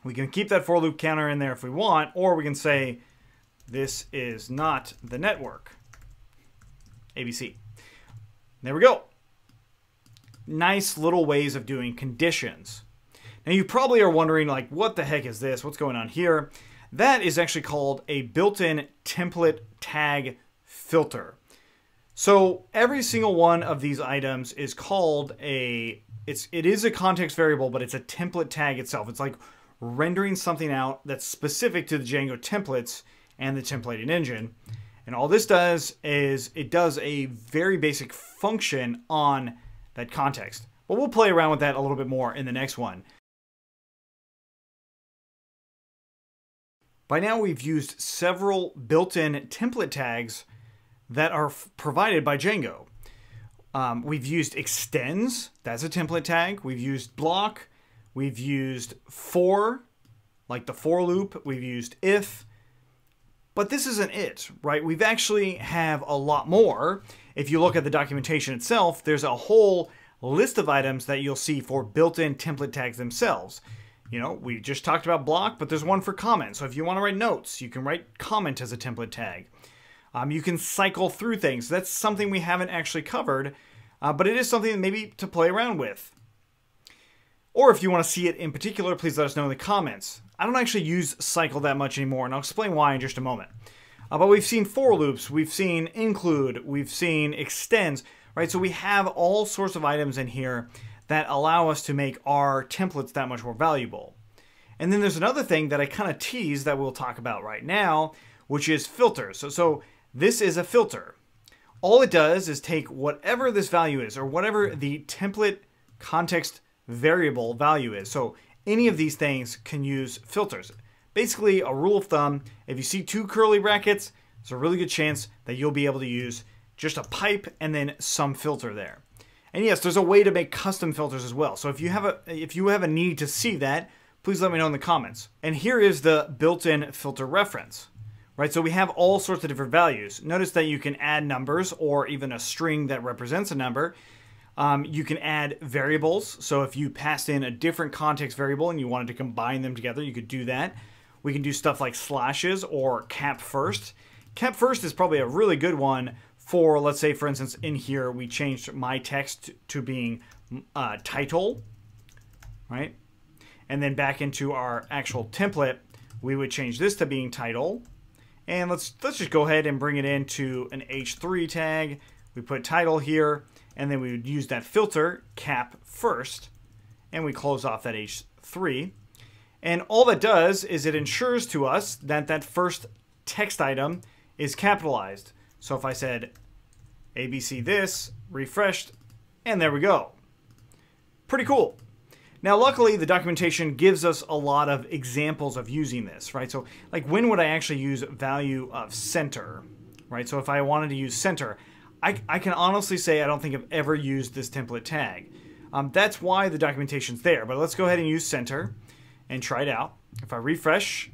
we can keep that for loop counter in there if we want, or we can say this is not the network, ABC. There we go. Nice little ways of doing conditions. Now you probably are wondering, like, what the heck is this? What's going on here? That is actually called a built-in template tag filter. So every single one of these items is called it is a context variable, but it's a template tag itself. It's like rendering something out that's specific to the Django templates and the templating engine. And all this does is it does a very basic function on that context. But we'll play around with that a little bit more in the next one. By now we've used several built-in template tags that are provided by Django. We've used extends, that's a template tag. We've used block. We've used for, like the for loop. We've used if. But this isn't it, right? We've actually have a lot more. If you look at the documentation itself, there's a whole list of items that you'll see for built-in template tags themselves. You know, we just talked about block, but there's one for comment. So if you want to write notes, you can write comment as a template tag. You can cycle through things. That's something we haven't actually covered, but it is something maybe to play around with. Or if you want to see it in particular, please let us know in the comments. I don't actually use cycle that much anymore, and I'll explain why in just a moment. But we've seen for loops, we've seen include, we've seen extends, right? So we have all sorts of items in here that allow us to make our templates that much more valuable. And then there's another thing that I kind of tease that we'll talk about right now, which is filters. So this is a filter. All it does is take whatever this value is, or whatever the template context variable value is. So any of these things can use filters. Basically, a rule of thumb, if you see 2 curly brackets, there's a really good chance that you'll be able to use just a pipe and then some filter there. And yes, there's a way to make custom filters as well. So if you have a need to see that, please let me know in the comments. And here is the built-in filter reference, right? So we have all sorts of different values. Notice that you can add numbers or even a string that represents a number. You can add variables. So if you passed in a different context variable and you wanted to combine them together, you could do that. We can do stuff like slashes or cap first. Cap first is probably a really good one for, let's say, for instance, in here, we changed my text to being title, right? And then back into our actual template, we would change this to being title. And let's just go ahead and bring it into an H3 tag. we put title here, and then we would use that filter cap first, and we close off that H3. And all that does is it ensures to us that that first text item is capitalized. So if I said ABC this, refreshed, and there we go. Pretty cool. Now, luckily, the documentation gives us a lot of examples of using this, right? So, like, when would I actually use value of center, right? So if I wanted to use center, I can honestly say I don't think I've ever used this template tag. That's why the documentation's there. But let's go ahead and use center and try it out. If I refresh,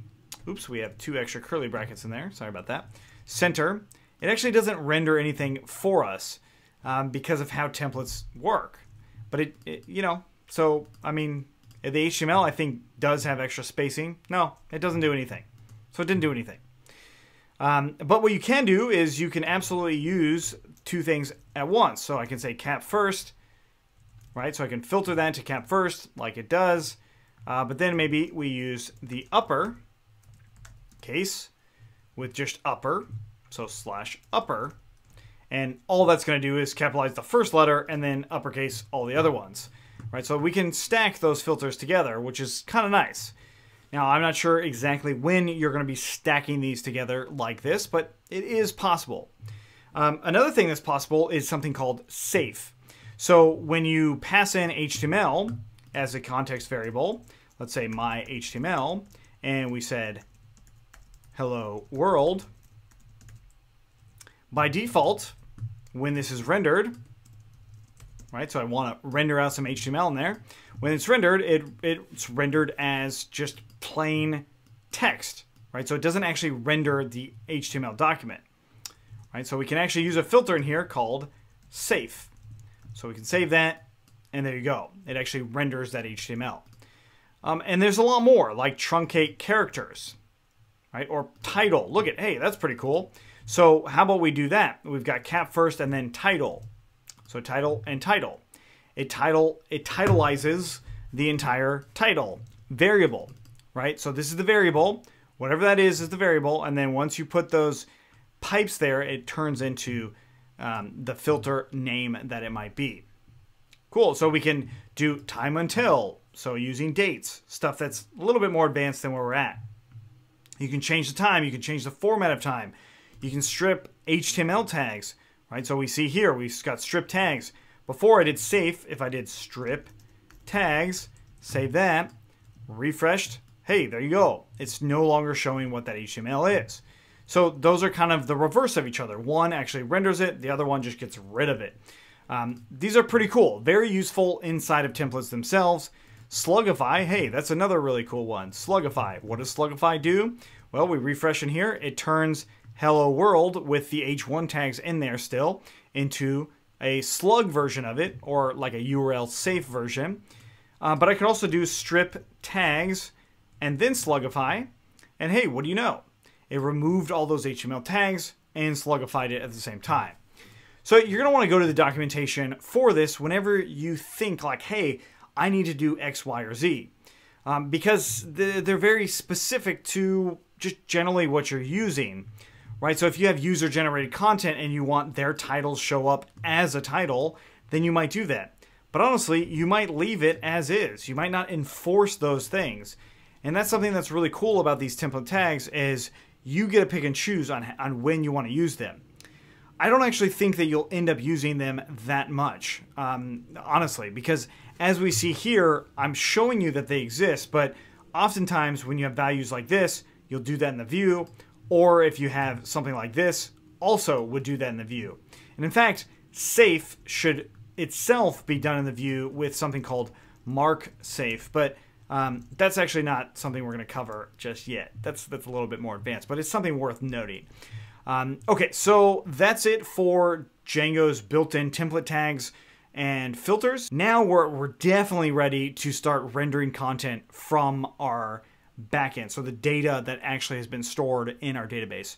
oops, we have 2 extra curly brackets in there. Sorry about that. Center, it actually doesn't render anything for us because of how templates work. But it you know, so, I mean, the HTML, I think, does have extra spacing. No, it doesn't do anything. So it didn't do anything. But what you can do is you can absolutely use 2 things at once. So I can say cap first, right? So I can filter that to cap first, like it does. But then maybe we use the upper case with just upper, so /upper. And all that's going to do is capitalize the first letter and then uppercase all the other ones. Right, so we can stack those filters together, which is kind of nice. Now, I'm not sure exactly when you're going to be stacking these together like this, but it is possible. Another thing that's possible is something called safe. So when you pass in HTML as a context variable, let's say my HTML, and we said hello world, by default, when this is rendered, right? So I want to render out some HTML in there. When it's rendered, it's rendered as just plain text, right? So it doesn't actually render the HTML document, right? So we can actually use a filter in here called safe. So we can save that, and there you go. It actually renders that HTML. And there's a lot more, like truncate characters, right? Or title. Look at, hey, that's pretty cool. So how about we do that? We've got cap first and then title. So title and title. It titleizes the entire title variable, right? So this is the variable. Whatever that is the variable. And then once you put those pipes there, it turns into the filter name that it might be. Cool. So we can do time until. So using dates, stuff that's a little bit more advanced than where we're at. You can change the time. You can change the format of time. You can strip HTML tags. Right, so we see here, we've got strip tags. Before I did safe, if I did strip tags, save that, refreshed, hey, there you go. It's no longer showing what that HTML is. So those are kind of the reverse of each other. One actually renders it, the other one just gets rid of it. These are pretty cool, very useful inside of templates themselves. Slugify, hey, that's another really cool one. Slugify, what does Slugify do? Well, we refresh in here, it turns hello world with the h1 tags in there still into a slug version of it, or like a URL safe version. But I can also do strip tags and then slugify. And hey, what do you know? It removed all those HTML tags and slugified it at the same time. So you're going to want to go to the documentation for this whenever you think like, hey, I need to do X, Y, or Z. Because they're very specific to just generally what you're using. Right, so if you have user-generated content and you want their titles show up as a title, then you might do that. But honestly, you might leave it as is. You might not enforce those things. And that's something that's really cool about these template tags is you get to pick and choose on when you want to use them. I don't actually think that you'll end up using them that much, honestly, because as we see here, I'm showing you that they exist, but oftentimes when you have values like this, you'll do that in the view. Or if you have something like this, also would do that in the view. And in fact, safe should itself be done in the view with something called mark safe. But that's actually not something we're going to cover just yet. That's a little bit more advanced, but it's something worth noting. Okay, so that's it for Django's built-in template tags and filters. Now we're definitely ready to start rendering content from our backend, so the data that actually has been stored in our database.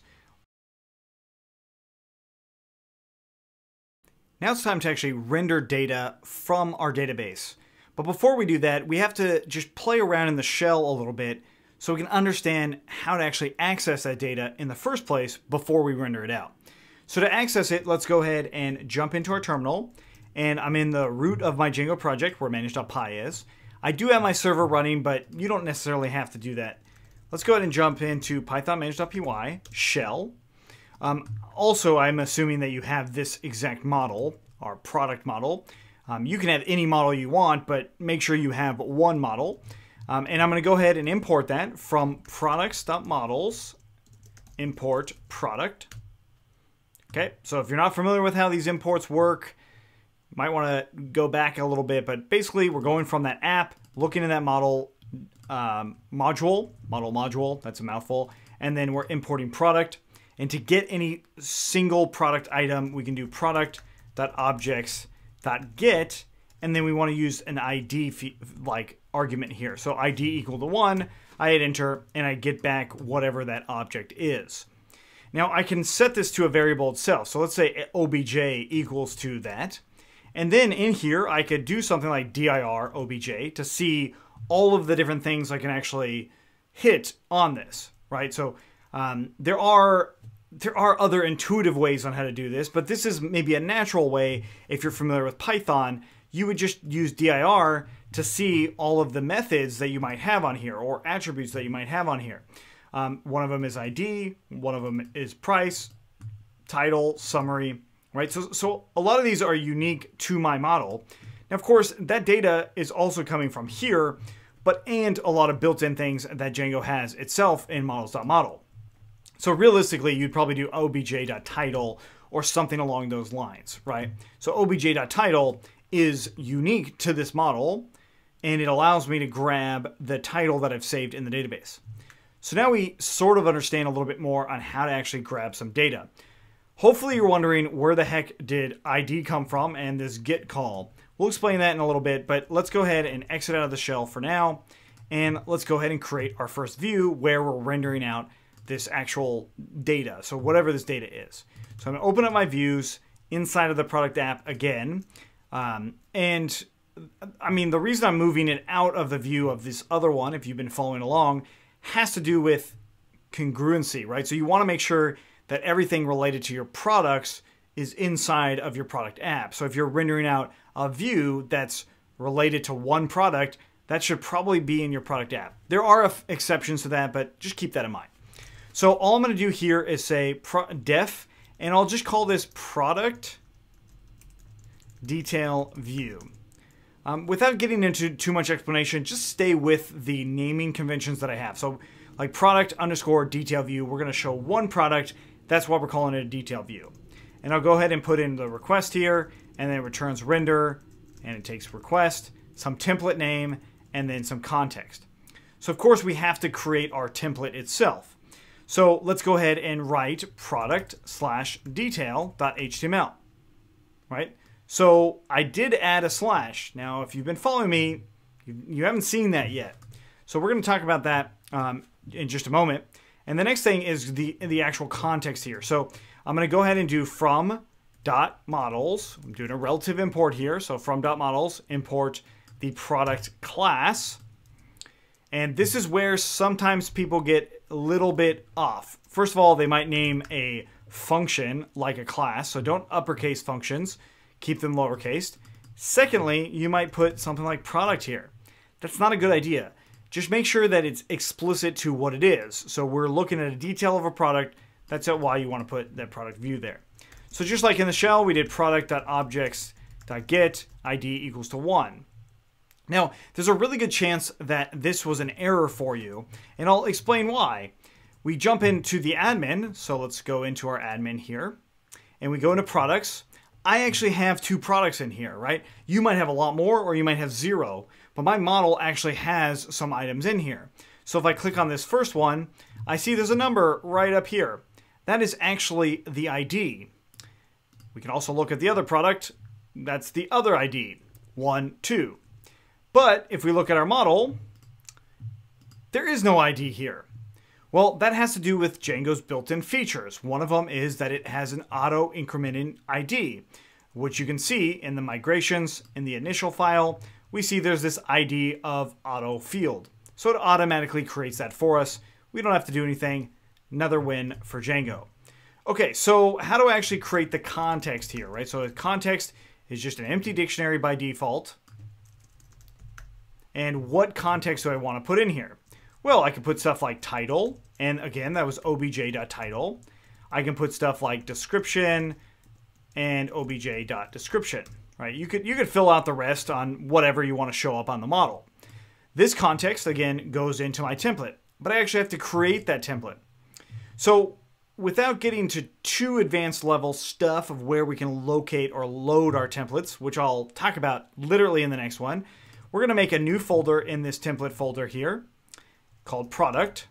Now it's time to actually render data from our database. But before we do that, we have to just play around in the shell a little bit so we can understand how to actually access that data in the first place before we render it out. So to access it, let's go ahead and jump into our terminal. And I'm in the root of my Django project where manage.py is. I do have my server running, but you don't necessarily have to do that. Let's go ahead and jump into Python manage.py, shell. Also, I'm assuming that you have this exact model, our product model. You can have any model you want, but make sure you have one model. And I'm going to go ahead and import that from products.models, import product. Okay, so if you're not familiar with how these imports work, you might want to go back a little bit, but basically we're going from that app, looking at that model module, that's a mouthful, and then we're importing product. And to get any single product item, we can do product.objects.get, and then we want to use an ID like argument here. So ID equal to 1, I hit enter, and I get back whatever that object is. Now I can set this to a variable itself. So let's say obj equals to that. And then in here, I could do something like dir obj to see all of the different things I can actually hit on this, right? So there are other intuitive ways on how to do this, but this is maybe a natural way. If you're familiar with Python, you would just use dir to see all of the methods that you might have on here or attributes that you might have on here. One of them is ID, one of them is price, title, summary, right? So a lot of these are unique to my model. Now, of course, that data is also coming from here, and a lot of built-in things that Django has itself in models.model. So realistically, you'd probably do obj.title or something along those lines, right? So obj.title is unique to this model, and it allows me to grab the title that I've saved in the database. So now we sort of understand a little bit more on how to actually grab some data. Hopefully you're wondering where the heck did ID come from and this get call. We'll explain that in a little bit, but let's go ahead and exit out of the shell for now. And let's go ahead and create our first view where we're rendering out this actual data. So whatever this data is. So I'm gonna open up my views inside of the product app again. And I mean, the reason I'm moving it out of the view of this other one, if you've been following along, has to do with congruency, right? So you wanna make sure that everything related to your products is inside of your product app. So if you're rendering out a view that's related to one product, that should probably be in your product app. There are exceptions to that, but just keep that in mind. So all I'm going to do here is say def, and I'll just call this product DetailView. Without getting into too much explanation, just stay with the naming conventions that I have. So like product underscore DetailView, we're going to show one product. That's why we're calling it a DetailView. And I'll go ahead and put in the request here, and then it returns render, and it takes request, some template name, and then some context. So of course we have to create our template itself. So let's go ahead and write product/detail.html, right? So I did add a slash. Now, if you've been following me, you haven't seen that yet. So we're going to talk about that in just a moment. And the next thing is the actual context here. So I'm going to go ahead and do from.models. I'm doing a relative import here. So from.models, import the product class. And this is where sometimes people get a little bit off. First of all, they might name a function like a class. So don't uppercase functions. Keep them lowercase. Secondly, you might put something like product here. That's not a good idea. Just make sure that it's explicit to what it is. So we're looking at a detail of a product. That's why you want to put that product view there. So just like in the shell, we did product.objects.get ID equals to 1. Now, there's a really good chance that this was an error for you, and I'll explain why. We jump into the admin, so let's go into our admin here, and we go into products. I actually have 2 products in here, right? You might have a lot more, or you might have 0, but my model actually has some items in here. So if I click on this first one, I see there's a number right up here. That is actually the ID. We can also look at the other product. That's the other ID, 1, 2. But if we look at our model, there is no ID here. Well, that has to do with Django's built-in features. One of them is that it has an auto-incrementing ID, which you can see in the migrations in the initial file. We see there's this ID of auto field. So it automatically creates that for us. We don't have to do anything. Another win for Django. Okay, so how do I actually create the context here, right? So the context is just an empty dictionary by default. And what context do I want to put in here? Well, I can put stuff like title, and again, that was obj.title. I can put stuff like description and obj.description, right? You could fill out the rest on whatever you want to show up on the model. This context, again, goes into my template, but I actually have to create that template. So without getting to too advanced level stuff of where we can locate or load our templates, which I'll talk about literally in the next one, we're going to make a new folder in this template folder here called product.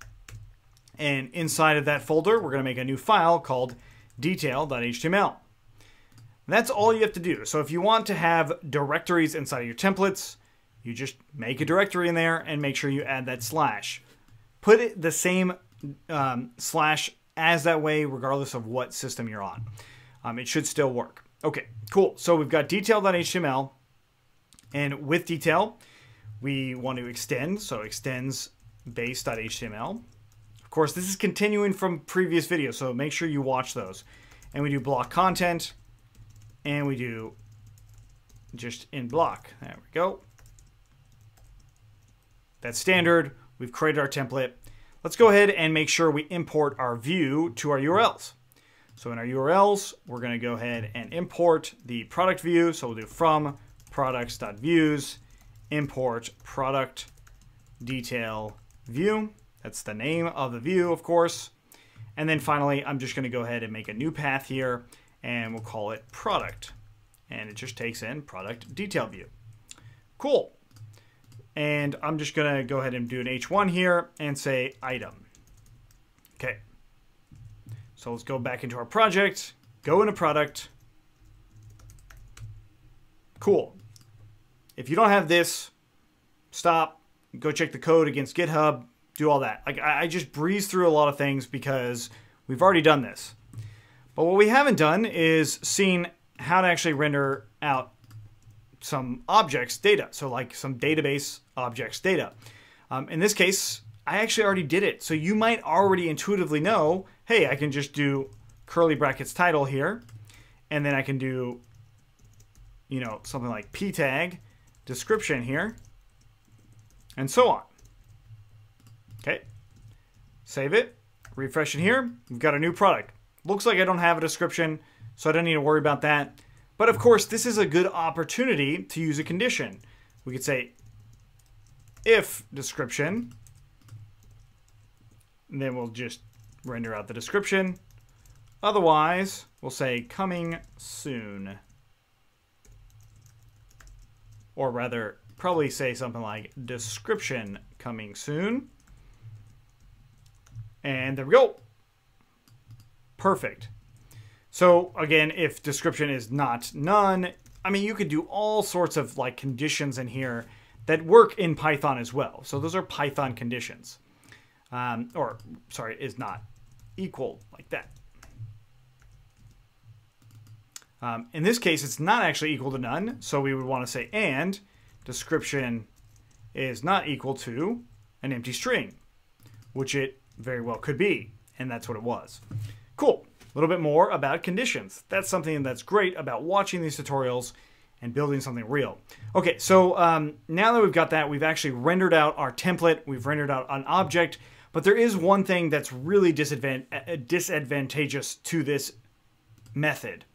And inside of that folder, we're going to make a new file called detail.html. That's all you have to do. So if you want to have directories inside of your templates, you just make a directory in there and make sure you add that slash. Put it the same slash as that way, regardless of what system you're on. It should still work. Okay, cool. So we've got detail.html, and with detail, we want to extend. So extends base.html. Of course, this is continuing from previous videos, so make sure you watch those. And we do block content, and we do just in block. There we go. That's standard. We've created our template. Let's go ahead and make sure we import our view to our URLs. So in our URLs, we're going to go ahead and import the product view. So we'll do from products.views, import product detail view. That's the name of the view, of course. And then finally, I'm just going to go ahead and make a new path here, and we'll call it product. And it just takes in product detail view. Cool. And I'm just going to go ahead and do an H1 here and say item. Okay. So let's go back into our project, go into product. Cool. If you don't have this, stop, go check the code against GitHub, do all that. Like, I just breeze through a lot of things because we've already done this. But what we haven't done is seen how to actually render out some objects data. So like some database objects data. In this case, I actually already did it. So you might already intuitively know, hey, I can just do curly brackets title here. And then I can do, you know, something like p tag description here. And so on. Okay. Save it. Refresh it here. We've got a new product. Looks like I don't have a description, so I don't need to worry about that. But of course, this is a good opportunity to use a condition. We could say if description, and then we'll just render out the description. Otherwise, we'll say coming soon. Or rather, probably say something like description coming soon. And there we go. Perfect. So again, if description is not none, I mean, you could do all sorts of like conditions in here that work in Python as well. So those are Python conditions. Or sorry, is not equal like that. In this case, it's not actually equal to none. So we would want to say and description is not equal to an empty string, which it very well could be. And that's what it was. Cool. A little bit more about conditions. That's something that's great about watching these tutorials and building something real. Okay, so now that we've got that, we've actually rendered out our template. We've rendered out an object. But there is one thing that's really disadvantageous to this method.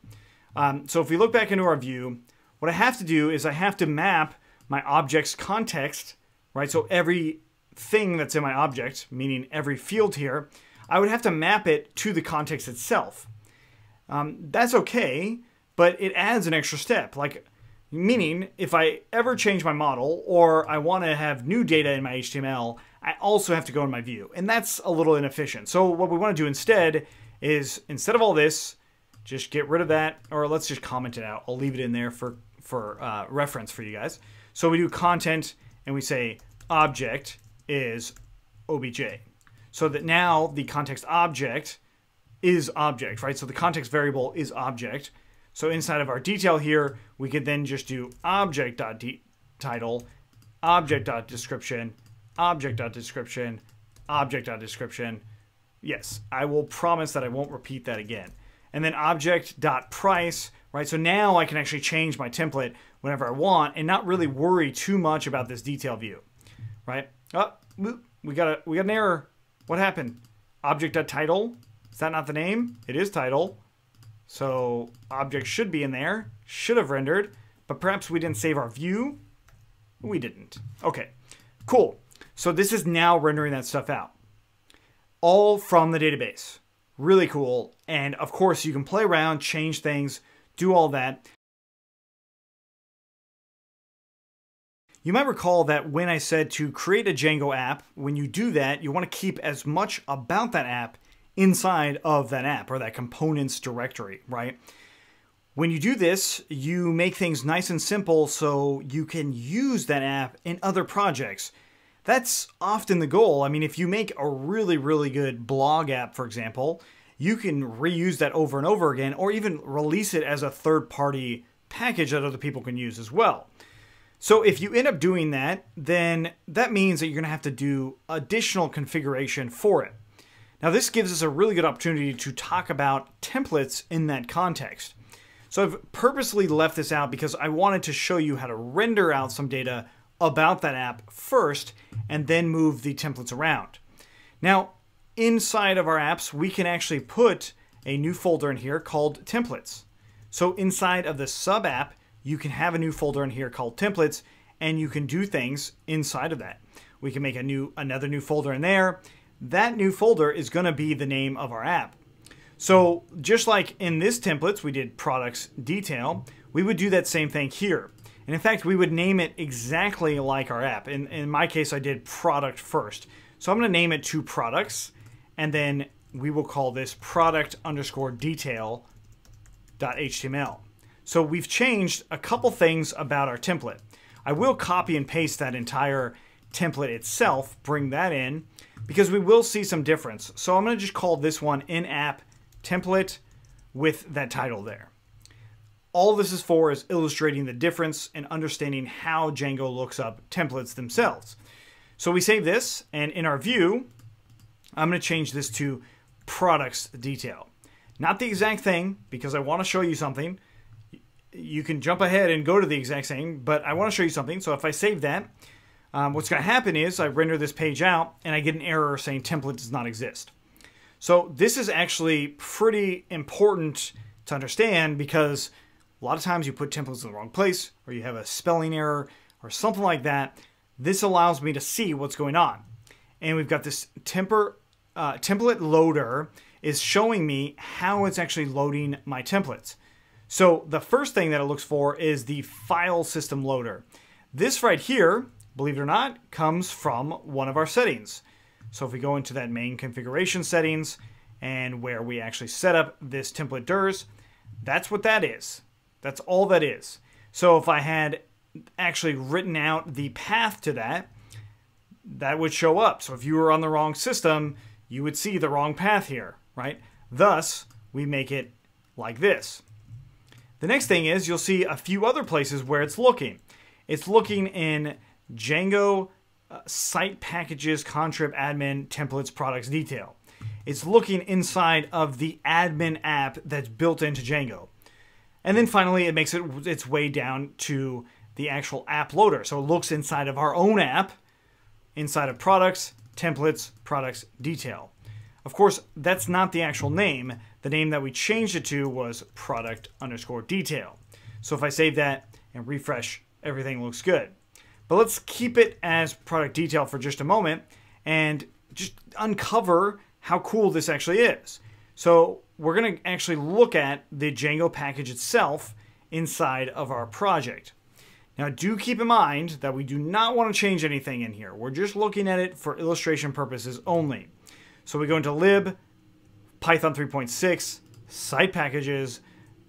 So if we look back into our view, what I have to do is I have to map my object's context, right? So every thing that's in my object, meaning every field here, I would have to map it to the context itself. That's okay, but it adds an extra step. Like, meaning, if I ever change my model or I want to have new data in my HTML, I also have to go in my view. And that's a little inefficient. So what we want to do instead is, instead of all this, just get rid of that, or let's just comment it out. I'll leave it in there for reference for you guys. So we do content, and we say object is obj. So that now the context object is object, right? So the context variable is object. So inside of our detail here, we could then just do object.title, object.description, object.description, object.description, Yes, I will promise that I won't repeat that again. And then object.price, right? So now I can actually change my template whenever I want and not really worry too much about this detail view, right? Oh, we got an error. What happened? Object.title, is that not the name? It is title. So object should be in there, should have rendered, but perhaps we didn't save our view. We didn't. Okay, cool. So this is now rendering that stuff out. All from the database. Really cool. And of course you can play around, change things, do all that. You might recall that when I said to create a Django app, when you do that, you want to keep as much about that app inside of that app or that components directory, right? When you do this, you make things nice and simple so you can use that app in other projects. That's often the goal. I mean, if you make a really, really good blog app, for example, you can reuse that over and over again, or even release it as a third-party package that other people can use as well. So if you end up doing that, then that means that you're going to have to do additional configuration for it. Now, this gives us a really good opportunity to talk about templates in that context. So I've purposely left this out because I wanted to show you how to render out some data about that app first and then move the templates around. Now, inside of our apps, we can actually put a new folder in here called templates. So inside of the sub app, you can have a new folder in here called templates, and you can do things inside of that. We can make another new folder in there. That new folder is going to be the name of our app. So just like in this templates, we did products detail, we would do that same thing here. And in fact, we would name it exactly like our app. In my case, I did product first. So I'm going to name it to products, and then we will call this product_detail.html. So we've changed a couple things about our template. I will copy and paste that entire template itself, bring that in, because we will see some difference. So I'm going to just call this one in-app template with that title there. All this is for is illustrating the difference and understanding how Django looks up templates themselves. So we save this, and in our view, I'm going to change this to products detail. Not the exact thing, because I want to show you something. You can jump ahead and go to the exact same, but I want to show you something. So if I save that, what's going to happen is I render this page out and I get an error saying template does not exist. So this is actually pretty important to understand, because a lot of times you put templates in the wrong place, or you have a spelling error or something like that. This allows me to see what's going on. And we've got this template loader is showing me how it's actually loading my templates. So the first thing that it looks for is the file system loader. This right here, believe it or not, comes from one of our settings. So if we go into that main configuration settings and where we actually set up this template DERs, that's what that is. That's all that is. So if I had actually written out the path to that, that would show up. So if you were on the wrong system, you would see the wrong path here, right? Thus, we make it like this. The next thing is you'll see a few other places where it's looking. It's looking in Django site packages, contrib admin, templates, products, detail. It's looking inside of the admin app that's built into Django. And then finally, it makes its way down to the actual app loader. So it looks inside of our own app, inside of products, templates, products, detail. Of course, that's not the actual name. The name that we changed it to was product_detail. So if I save that and refresh, everything looks good. But let's keep it as product detail for just a moment and just uncover how cool this actually is. So we're going to actually look at the Django package itself inside of our project. Now do keep in mind that we do not want to change anything in here. We're just looking at it for illustration purposes only. So we go into lib, Python 3.6, site packages,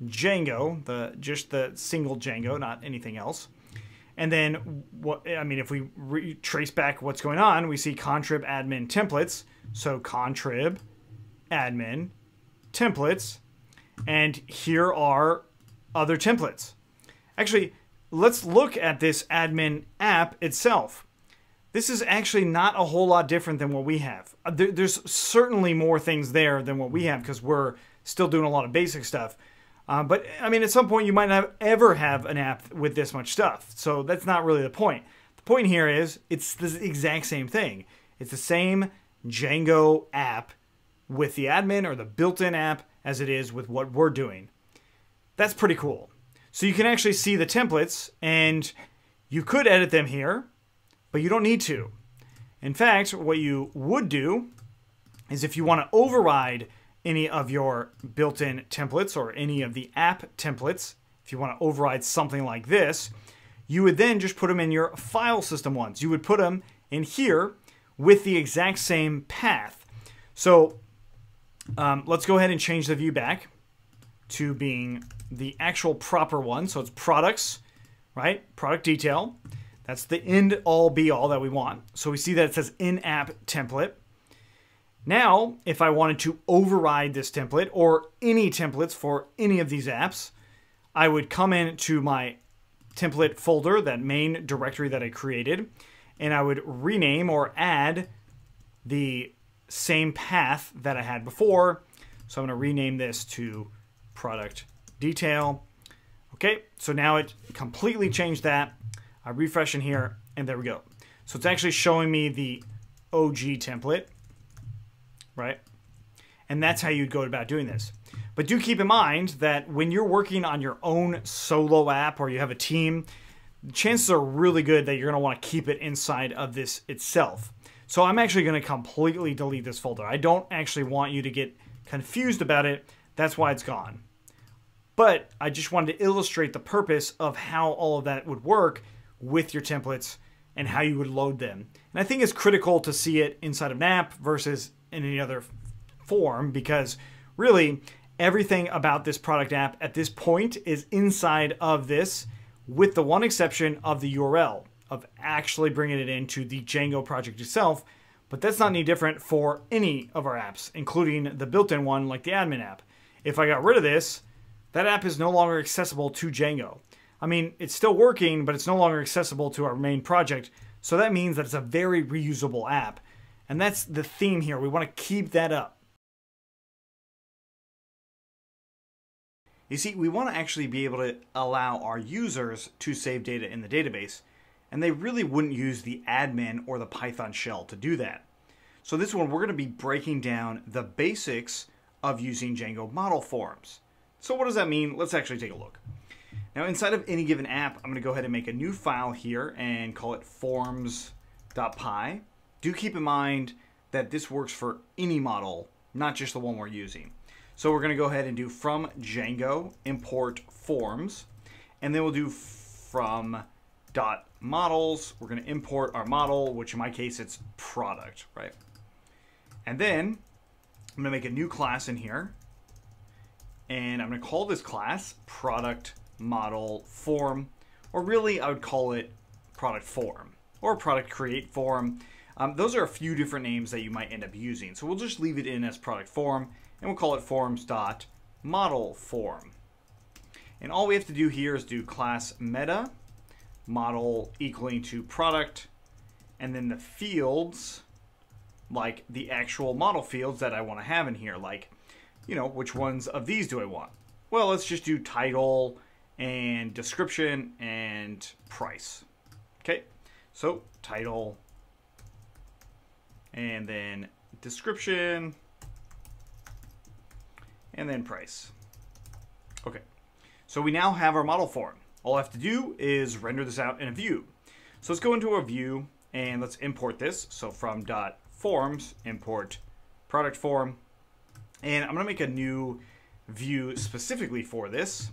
Django, just the single Django, not anything else. And then, if we trace back what's going on, we see contrib admin templates. So contrib admin templates, and here are other templates. Actually, let's look at this admin app itself. this is actually not a whole lot different than what we have. There's certainly more things there than what we have because we're still doing a lot of basic stuff. But I mean, at some point you might not ever have an app with this much stuff. So that's not really the point. The point here is it's the exact same thing. It's the same Django app with the admin or the built-in app as it is with what we're doing. That's pretty cool. So you can actually see the templates, and you could edit them here, but you don't need to. In fact, what you would do is if you want to override any of your built-in templates or any of the app templates, if you want to override something like this, you would then just put them in your file system ones. You would put them in here with the exact same path. So let's go ahead and change the view back to being the actual proper one. So it's products, right? Product detail. That's the end all be all that we want. So we see that it says in-app template. Now, if I wanted to override this template or any templates for any of these apps, I would come into my template folder, that main directory that I created, and I would rename or add the same path that I had before. So I'm going to rename this to product detail. Okay, so now it completely changed that. I refresh in here, and there we go. So it's actually showing me the OG template, right? And that's how you'd go about doing this. But do keep in mind that when you're working on your own solo app or you have a team, chances are really good that you're going to want to keep it inside of this itself. So I'm actually going to completely delete this folder. I don't actually want you to get confused about it. That's why it's gone. But I just wanted to illustrate the purpose of how all of that would work with your templates and how you would load them. And I think it's critical to see it inside of an app versus in any other form, because really everything about this product app at this point is inside of this, with the one exception of the URL, of actually bringing it into the Django project itself. But that's not any different for any of our apps, including the built-in one like the admin app. If I got rid of this, that app is no longer accessible to Django. I mean, it's still working, but it's no longer accessible to our main project. So that means that it's a very reusable app. And that's the theme here. We want to keep that up. You see, we want to actually be able to allow our users to save data in the database, and they really wouldn't use the admin or the Python shell to do that. So this one, we're going to be breaking down the basics of using Django model forms. So what does that mean? Let's actually take a look. Now, inside of any given app, I'm going to go ahead and make a new file here and call it forms.py. Do keep in mind that this works for any model, not just the one we're using. So we're going to go ahead and do from Django import forms, and then we'll do from .models. We're going to import our model, which in my case it's product, right? And then I'm going to make a new class in here, and I'm going to call this class product model form, or really I would call it product form or product create form. Those are a few different names that you might end up using. So we'll just leave it in as product form, and we'll call it forms.model form. And all we have to do here is do class meta model equaling to product, and then the fields, like the actual model fields that I want to have in here, like, you know, which ones of these do I want? Well, let's just do title and description and price. Okay, so title and then description and then price. Okay, so we now have our model form. All I have to do is render this out in a view. So let's go into a view and let's import this. So from .forms import product form, and I'm going to make a new view specifically for this,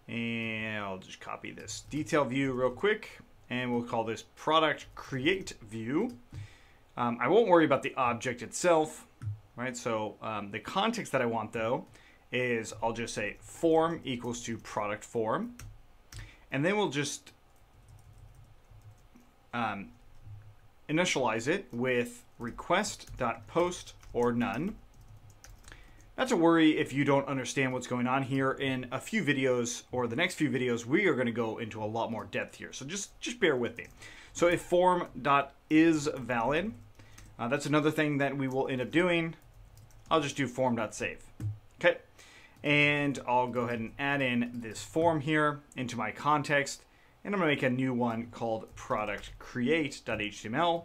and I'll just copy this detail view real quick, and we'll call this product create view. I won't worry about the object itself, right? So the context that I want though is I'll just say form equals to product form, and then we'll just initialize it with request.post or none. Not to worry if you don't understand what's going on here. In a few videos, or the next few videos, we are going to go into a lot more depth here. So just bear with me. So if form.isValid, that's another thing that we will end up doing. I'll just do form.save. Okay. And I'll go ahead and add in this form here into my context. And I'm going to make a new one called productCreate.html.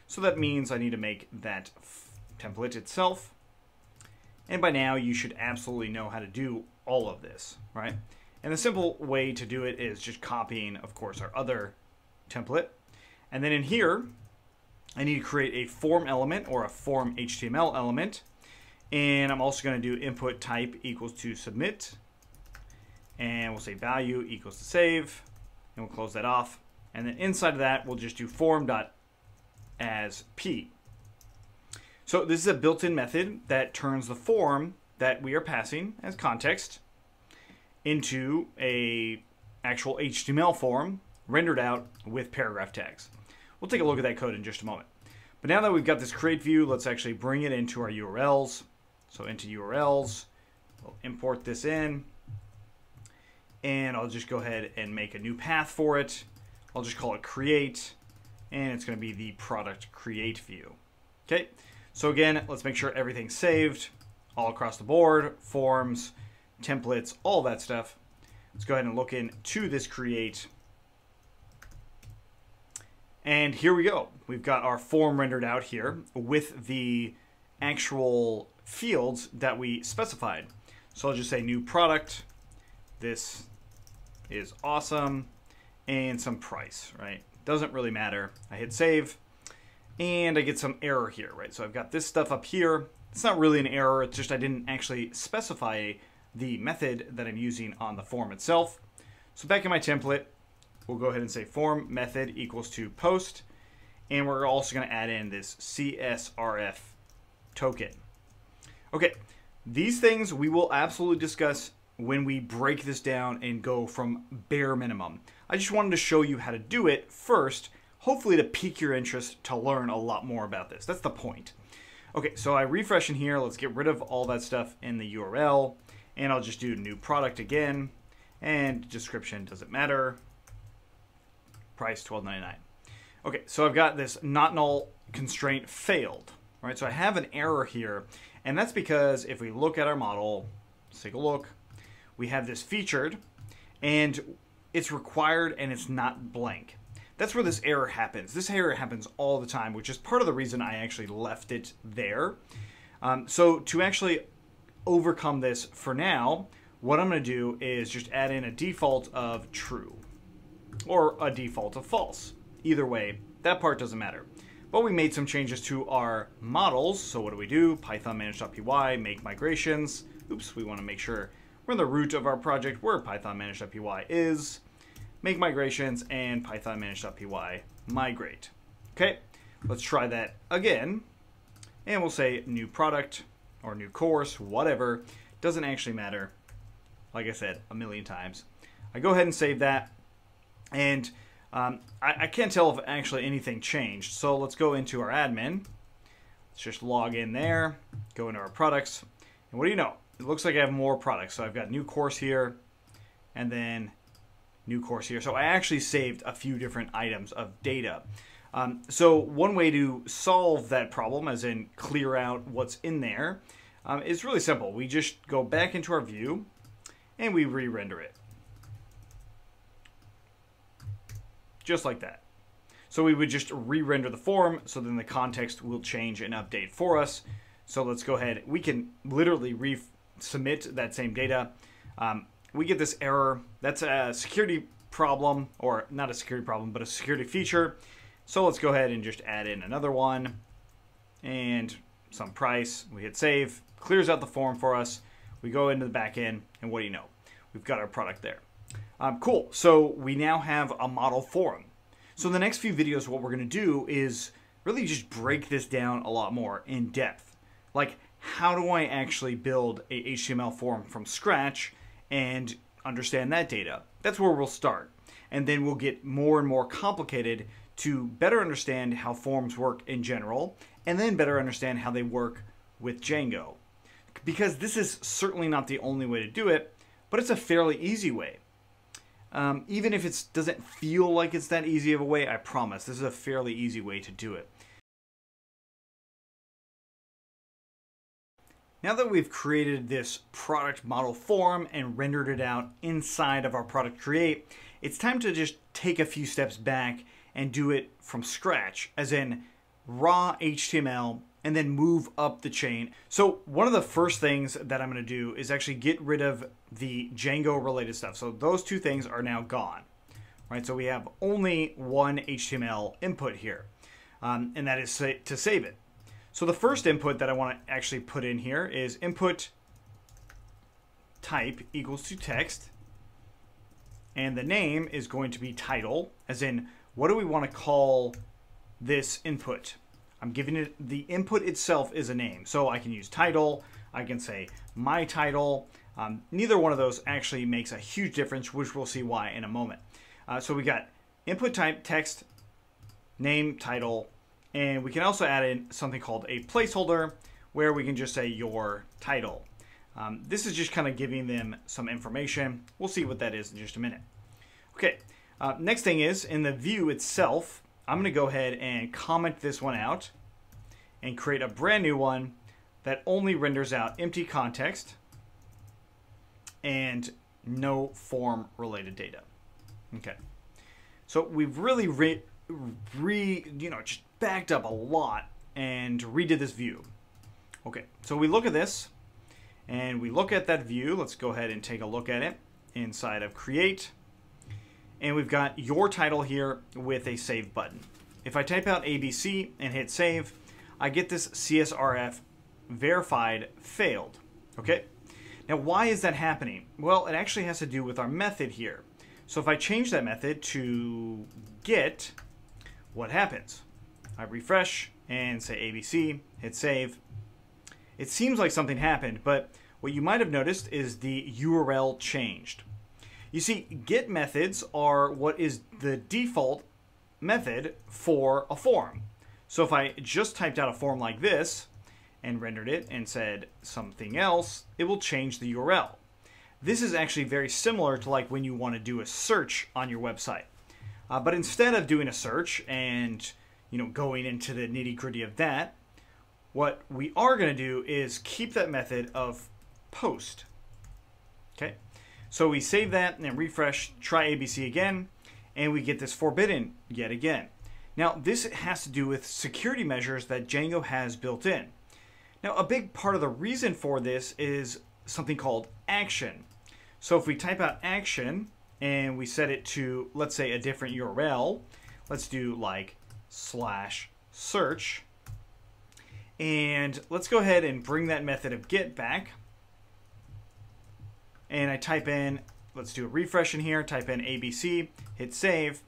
So that means I need to make that template itself. And by now you should absolutely know how to do all of this, right? And the simple way to do it is just copying, of course, our other template. And then in here, I need to create a form element or a form HTML element. And I'm also going to do input type equals to submit. And we'll say value equals to save. And we'll close that off. And then inside of that, we'll just do form.asP. So this is a built-in method that turns the form that we are passing as context into a actual HTML form rendered out with paragraph tags. We'll take a look at that code in just a moment. But now that we've got this CreateView, let's actually bring it into our URLs. So into URLs, we'll import this in. And I'll just go ahead and make a new path for it. I'll just call it create. And it's going to be the product create view. Okay, so again, let's make sure everything's saved all across the board, forms, templates, all that stuff. Let's go ahead and look into this create. And here we go. We've got our form rendered out here with the actual fields that we specified. So I'll just say new product. This is awesome. And some price, right? Doesn't really matter. I hit save. And I get some error here, right? So I've got this stuff up here. It's not really an error. It's just I didn't actually specify the method that I'm using on the form itself. So back in my template, we'll go ahead and say form method equals to post. And we're also going to add in this CSRF token. Okay, these things we will absolutely discuss when we break this down and go from bare minimum. I just wanted to show you how to do it first, hopefully to pique your interest to learn a lot more about this. That's the point. Okay, so I refresh in here. Let's get rid of all that stuff in the URL. And I'll just do new product again. And description doesn't matter. Price $12.99. Okay, so I've got this not null constraint failed. Right, so I have an error here. And that's because if we look at our model, let's take a look. We have this featured. And it's required and it's not blank. That's where this error happens. This error happens all the time, which is part of the reason I actually left it there. So to actually overcome this for now, what I'm going to do is just add in a default of true or a default of false. Either way, that part doesn't matter. But we made some changes to our models. So what do? Python manage.py, make migrations. Oops, we want to make sure we're in the root of our project where Python manage.py is. Make migrations and Python manage.py migrate. Okay, let's try that again. And we'll say new product or new course, whatever. Doesn't actually matter. Like I said a million times. I go ahead and save that. And I can't tell if actually anything changed. So let's go into our admin. Let's just log in there. Go into our products. And what do you know? It looks like I have more products. So I've got new course here. And then new course here. So I actually saved a few different items of data. So one way to solve that problem, as in clear out what's in there, is really simple. We just go back into our view and we re-render it. Just like that. So we would just re-render the form, so then the context will change and update for us. So let's go ahead. We can literally resubmit that same data. We get this error. That's a security problem, or not a security problem, but a security feature. So let's go ahead and just add in another one and some price. We hit save, clears out the form for us. We go into the back end, and what do you know? We've got our product there. Cool. So we now have a model form. So in the next few videos, what we're going to do is really just break this down a lot more in depth. Like, how do I actually build a HTML form from scratch and understand that data? That's where we'll start. And then we'll get more and more complicated to better understand how forms work in general, and then better understand how they work with Django. Because this is certainly not the only way to do it, but it's a fairly easy way. Even if it doesn't feel like it's that easy of a way, I promise this is a fairly easy way to do it. Now that we've created this product model form and rendered it out inside of our product create, it's time to just take a few steps back and do it from scratch, as in raw HTML, and then move up the chain. So one of the first things that I'm going to do is actually get rid of the Django related stuff. So those two things are now gone, right? So we have only one HTML input here, and that is to save it. So the first input that I want to actually put in here is input type equals to text, and the name is going to be title, as in what do we want to call this input? I'm giving it, the input itself is a name. So I can use title, I can say my title. Neither one of those actually makes a huge difference, which we'll see why in a moment. So we got input type, text, name, title, and we can also add in something called a placeholder where we can just say your title. This is just kind of giving them some information. We'll see what that is in just a minute. Okay, next thing is in the view itself, I'm going to go ahead and comment this one out and create a brand new one that only renders out empty context and no form related data. Okay, so we've really just backed up a lot and redid this view. Okay, so we look at this and we look at that view. Let's go ahead and take a look at it inside of Create. And we've got your title here with a save button. If I type out ABC and hit save, I get this CSRF verified failed. Okay, now why is that happening? Well, it actually has to do with our method here. So if I change that method to get, what happens? I refresh and say ABC, hit save. It seems like something happened, but what you might have noticed is the URL changed. You see, get methods are what is the default method for a form. So if I just typed out a form like this and rendered it and said something else, it will change the URL. This is actually very similar to like when you want to do a search on your website. But instead of doing a search and going into the nitty-gritty of that, what we are going to do is keep that method of post. Okay, so we save that and refresh, try ABC again, and we get this forbidden yet again. Now this has to do with security measures that Django has built in. Now a big part of the reason for this is something called action. So if we type out action and we set it to, let's say, a different URL, let's do like /search, and let's go ahead and bring that method of get back, and I type in, let's do a refresh in here, type in ABC, hit save.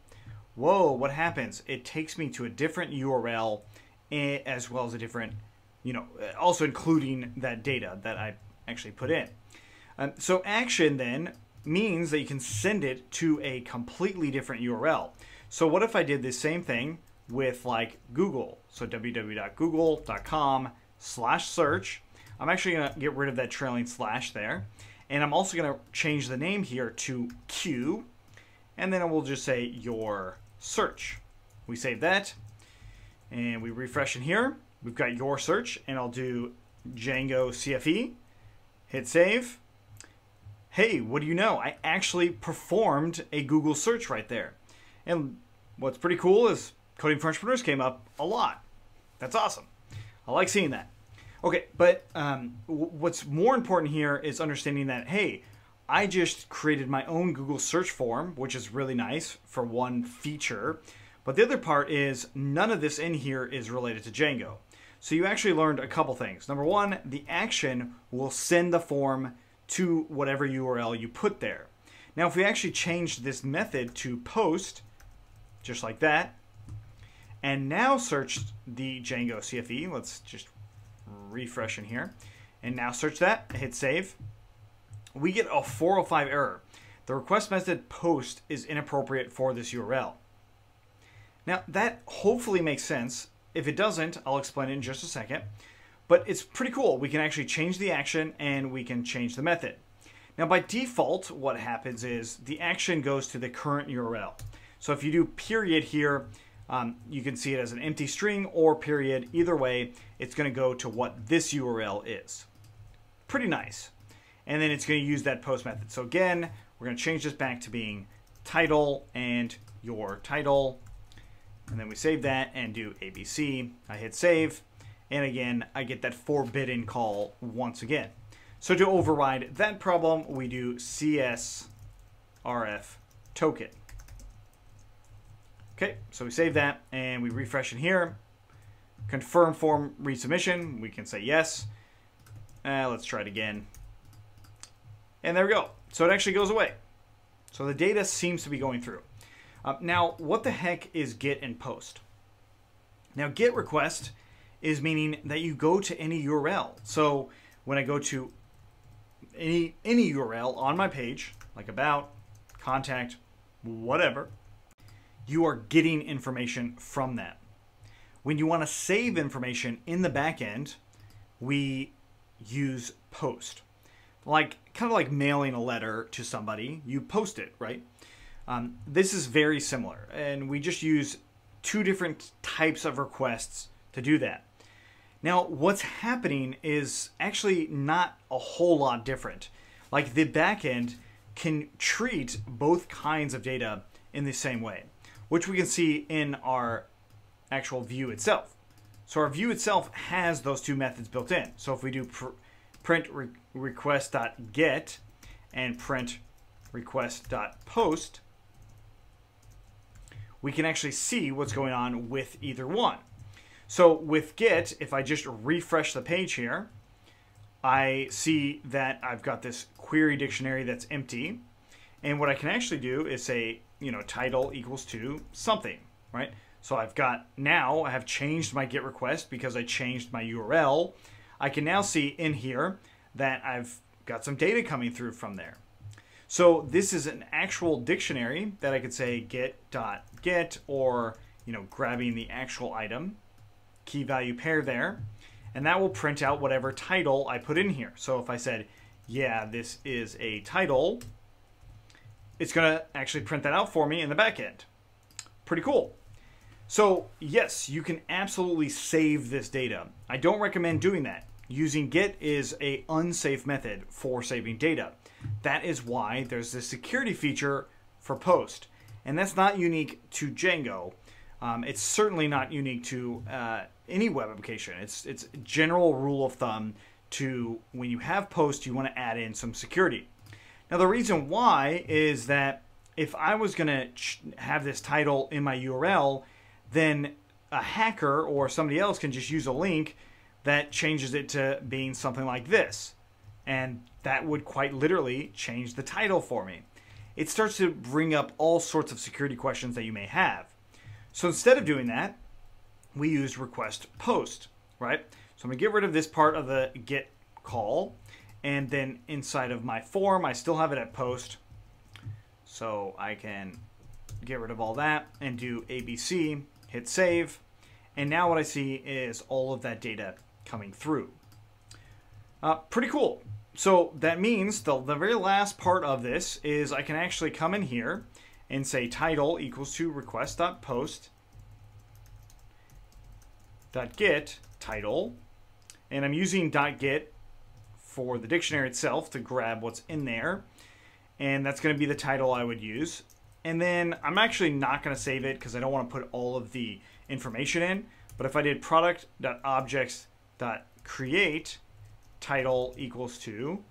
Whoa, what happens? It takes me to a different URL as well as a different, also including that data that I actually put in. So action then means that you can send it to a completely different URL. So what if I did the same thing with like Google? So www.google.com/search. I'm actually going to get rid of that trailing slash there. And I'm also going to change the name here to Q. And then we'll just say your search. We save that. And we refresh in here. We've got your search. And I'll do Django CFE. Hit save. Hey, what do you know? I actually performed a Google search right there. And what's pretty cool is Coding for Entrepreneurs came up a lot. That's awesome. I like seeing that. Okay, but what's more important here is understanding that, hey, I just created my own Google search form, which is really nice for one feature. But the other part is none of this in here is related to Django. So you actually learned a couple things. Number one, the action will send the form to whatever URL you put there. Now, if we actually change this method to post, just like that, and now search the Django CFE, let's just refresh in here, and now search that, hit save, we get a 405 error. The request method post is inappropriate for this URL. Now, that hopefully makes sense. If it doesn't, I'll explain it in just a second. But it's pretty cool. We can actually change the action and we can change the method. Now by default, what happens is the action goes to the current URL. So if you do period here, you can see it as an empty string or period. Either way, it's going to go to what this URL is. Pretty nice. And then it's going to use that post method. So again, we're going to change this back to being title and your title. And then we save that and do ABC. I hit save. And again, I get that forbidden call once again. So to override that problem, we do CSRF token. Okay, so we save that and we refresh in here. Confirm form resubmission. We can say yes. Let's try it again. And there we go. So it actually goes away. So the data seems to be going through. Now, what the heck is get and post? Now, get request is meaning that you go to any URL. So when I go to any URL on my page, like about, contact, whatever, you are getting information from that. When you want to save information in the back end, we use post. Kind of like mailing a letter to somebody, you post it, right? This is very similar, and we just use two different types of requests to do that. Now, what's happening is actually not a whole lot different. Like the backend can treat both kinds of data in the same way, which we can see in our actual view itself. So our view itself has those two methods built in. So if we do print request.get and print request.post, we can actually see what's going on with either one. So with get, if I just refresh the page here, I see that I've got this query dictionary that's empty. And what I can actually do is say, title equals to something, right? So now I have changed my get request because I changed my URL. I can now see in here that I've got some data coming through from there. So this is an actual dictionary that I could say get.get or, grabbing the actual item, key value pair there, and that will print out whatever title I put in here. So if I said, yeah, this is a title, it's going to actually print that out for me in the back end. Pretty cool. So yes, you can absolutely save this data. I don't recommend doing that. Using get is an unsafe method for saving data. That is why there's this security feature for post. And that's not unique to Django. It's certainly not unique to any web application. It's a general rule of thumb to when you have post, you want to add in some security. Now the reason why is that if I was going to have this title in my URL, then a hacker or somebody else can just use a link that changes it to being something like this. And that would quite literally change the title for me. It starts to bring up all sorts of security questions that you may have. So instead of doing that, we use request post, right? So I'm going to get rid of this part of the get call. And then inside of my form, I still have it at post. So I can get rid of all that and do ABC, hit save. And now what I see is all of that data coming through. Pretty cool. So that means the very last part of this is I can actually come in here and say title equals to request.post.get title. And I'm using .get for the dictionary itself to grab what's in there. And that's going to be the title I would use. And then I'm actually not going to save it because I don't want to put all of the information in. But if I did product.objects.create title equals to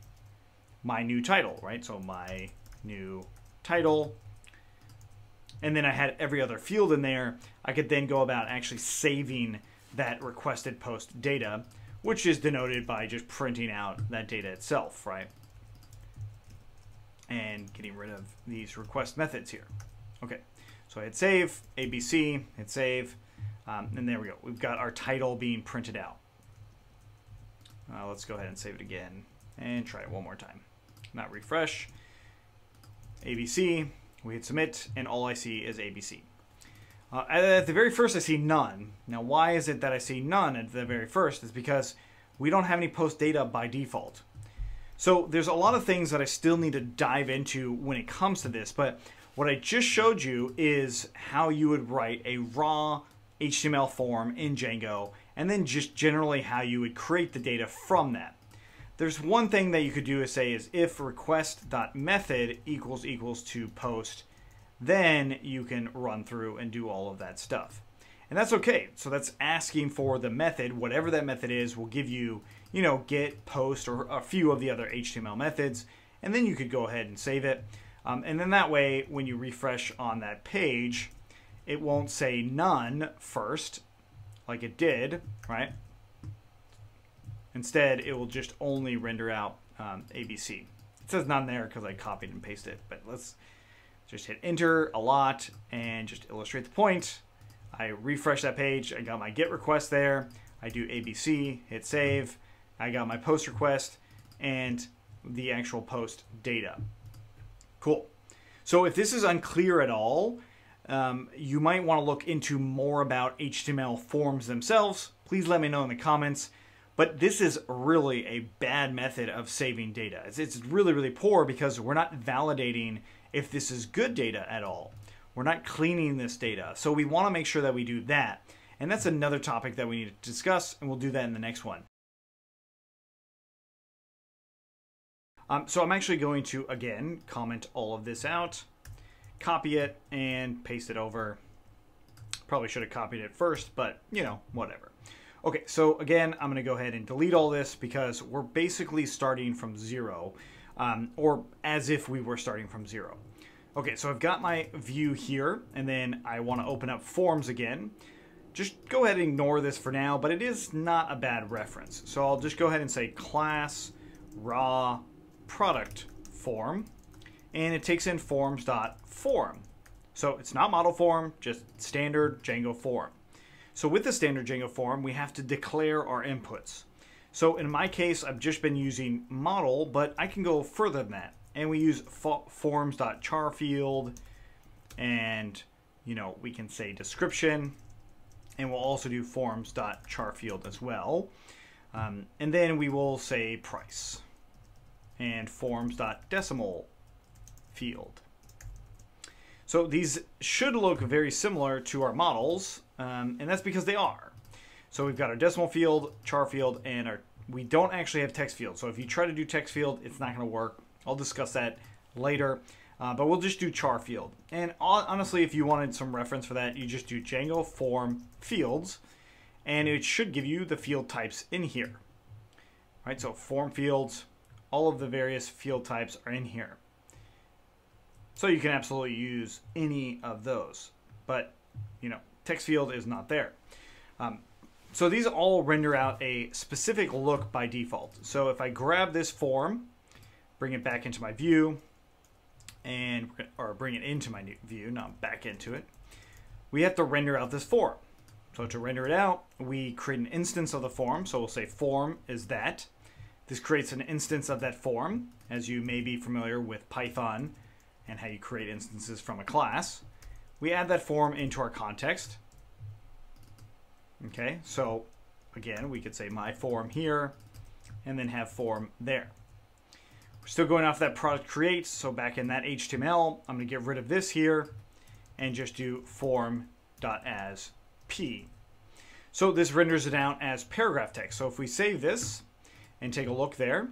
my new title, right? So my new title. And then I had every other field in there. I could then go about actually saving that requested post data, which is denoted by just printing out that data itself, right? And getting rid of these request methods here. Okay, so I hit save, ABC, hit save, and there we go. We've got our title being printed out. Let's go ahead and save it again and try it one more time. Not refresh. ABC, we hit submit, and all I see is ABC. At the very first, I see none. Now, why is it that I see none at the very first? It's because we don't have any post data by default. So there's a lot of things that I still need to dive into when it comes to this, but what I just showed you is how you would write a raw HTML form in Django, and then just generally how you would create the data from that. There's one thing that you could do is say is if request.method equals to post, then you can run through and do all of that stuff. And that's okay. So that's asking for the method, whatever that method is, will give you, get, post, or a few of the other HTML methods, and then you could go ahead and save it. And then that way, when you refresh on that page, it won't say none first, like it did, right? Instead, it will just only render out ABC. It says none there because I copied and pasted it, but let's just hit enter a lot and just illustrate the point. I refresh that page, I got my GET request there, I do ABC, hit save, I got my post request and the actual post data. Cool. So if this is unclear at all, you might want to look into more about HTML forms themselves. Please let me know in the comments. But this is really a bad method of saving data. It's really, really poor because we're not validating if this is good data at all. We're not cleaning this data. So we want to make sure that we do that. And that's another topic that we need to discuss, and we'll do that in the next one. So I'm actually going to, again, comment all of this out, copy it, and paste it over. Probably should have copied it first, but, whatever. Okay, so again, I'm going to go ahead and delete all this because we're basically starting from zero, or as if we were starting from zero. Okay, so I've got my view here, and then I want to open up forms again. Just go ahead and ignore this for now, but it is not a bad reference. So I'll just go ahead and say class raw product form, and it takes in forms.form. So it's not model form, just standard Django form. So with the standard Django form, we have to declare our inputs. So in my case, I've just been using model, but I can go further than that. And we use forms.charField, and we can say description, and we'll also do forms.charField as well. And then we will say price and forms.decimal field. So these should look very similar to our models, and that's because they are. So we've got our decimal field, char field, and we don't actually have text field. So if you try to do text field, it's not going to work. I'll discuss that later, but we'll just do char field. And honestly, if you wanted some reference for that, you just do Django form fields, and it should give you the field types in here. Right, so form fields, all of the various field types are in here. So you can absolutely use any of those, but text field is not there. So these all render out a specific look by default. So if I grab this form, bring it back into my view, or bring it into my new view, not back into it, we have to render out this form. So to render it out, we create an instance of the form. So we'll say form is that. This creates an instance of that form, as you may be familiar with Python and how you create instances from a class. We add that form into our context. Okay, so again, we could say my form here, and then have form there. We're still going off that product create, so back in that HTML, I'm going to get rid of this here and just do form.asP. So this renders it out as paragraph text. So if we save this and take a look there,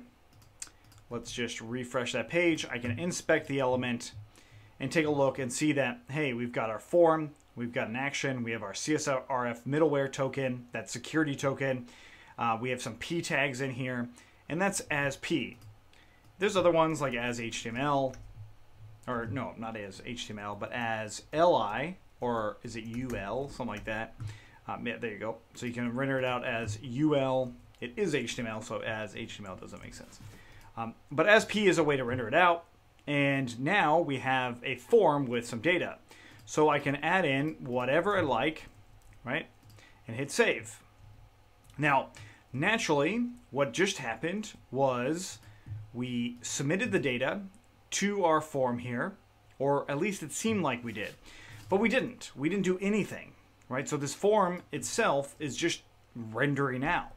let's just refresh that page. I can inspect the element and take a look and see that, hey, we've got our form, we've got an action, we have our CSRF middleware token, that security token, we have some P tags in here, and that's as P. There's other ones like as HTML, or no, not as HTML, but as LI, or is it UL, something like that. Yeah, there you go. So you can render it out as UL. It is HTML, so as HTML doesn't make sense. But as P is a way to render it out, and now we have a form with some data. So I can add in whatever I like, right, and hit save. Now, naturally, what just happened was we submitted the data to our form here, or at least it seemed like we did, but we didn't. We didn't do anything, right? So this form itself is just rendering out.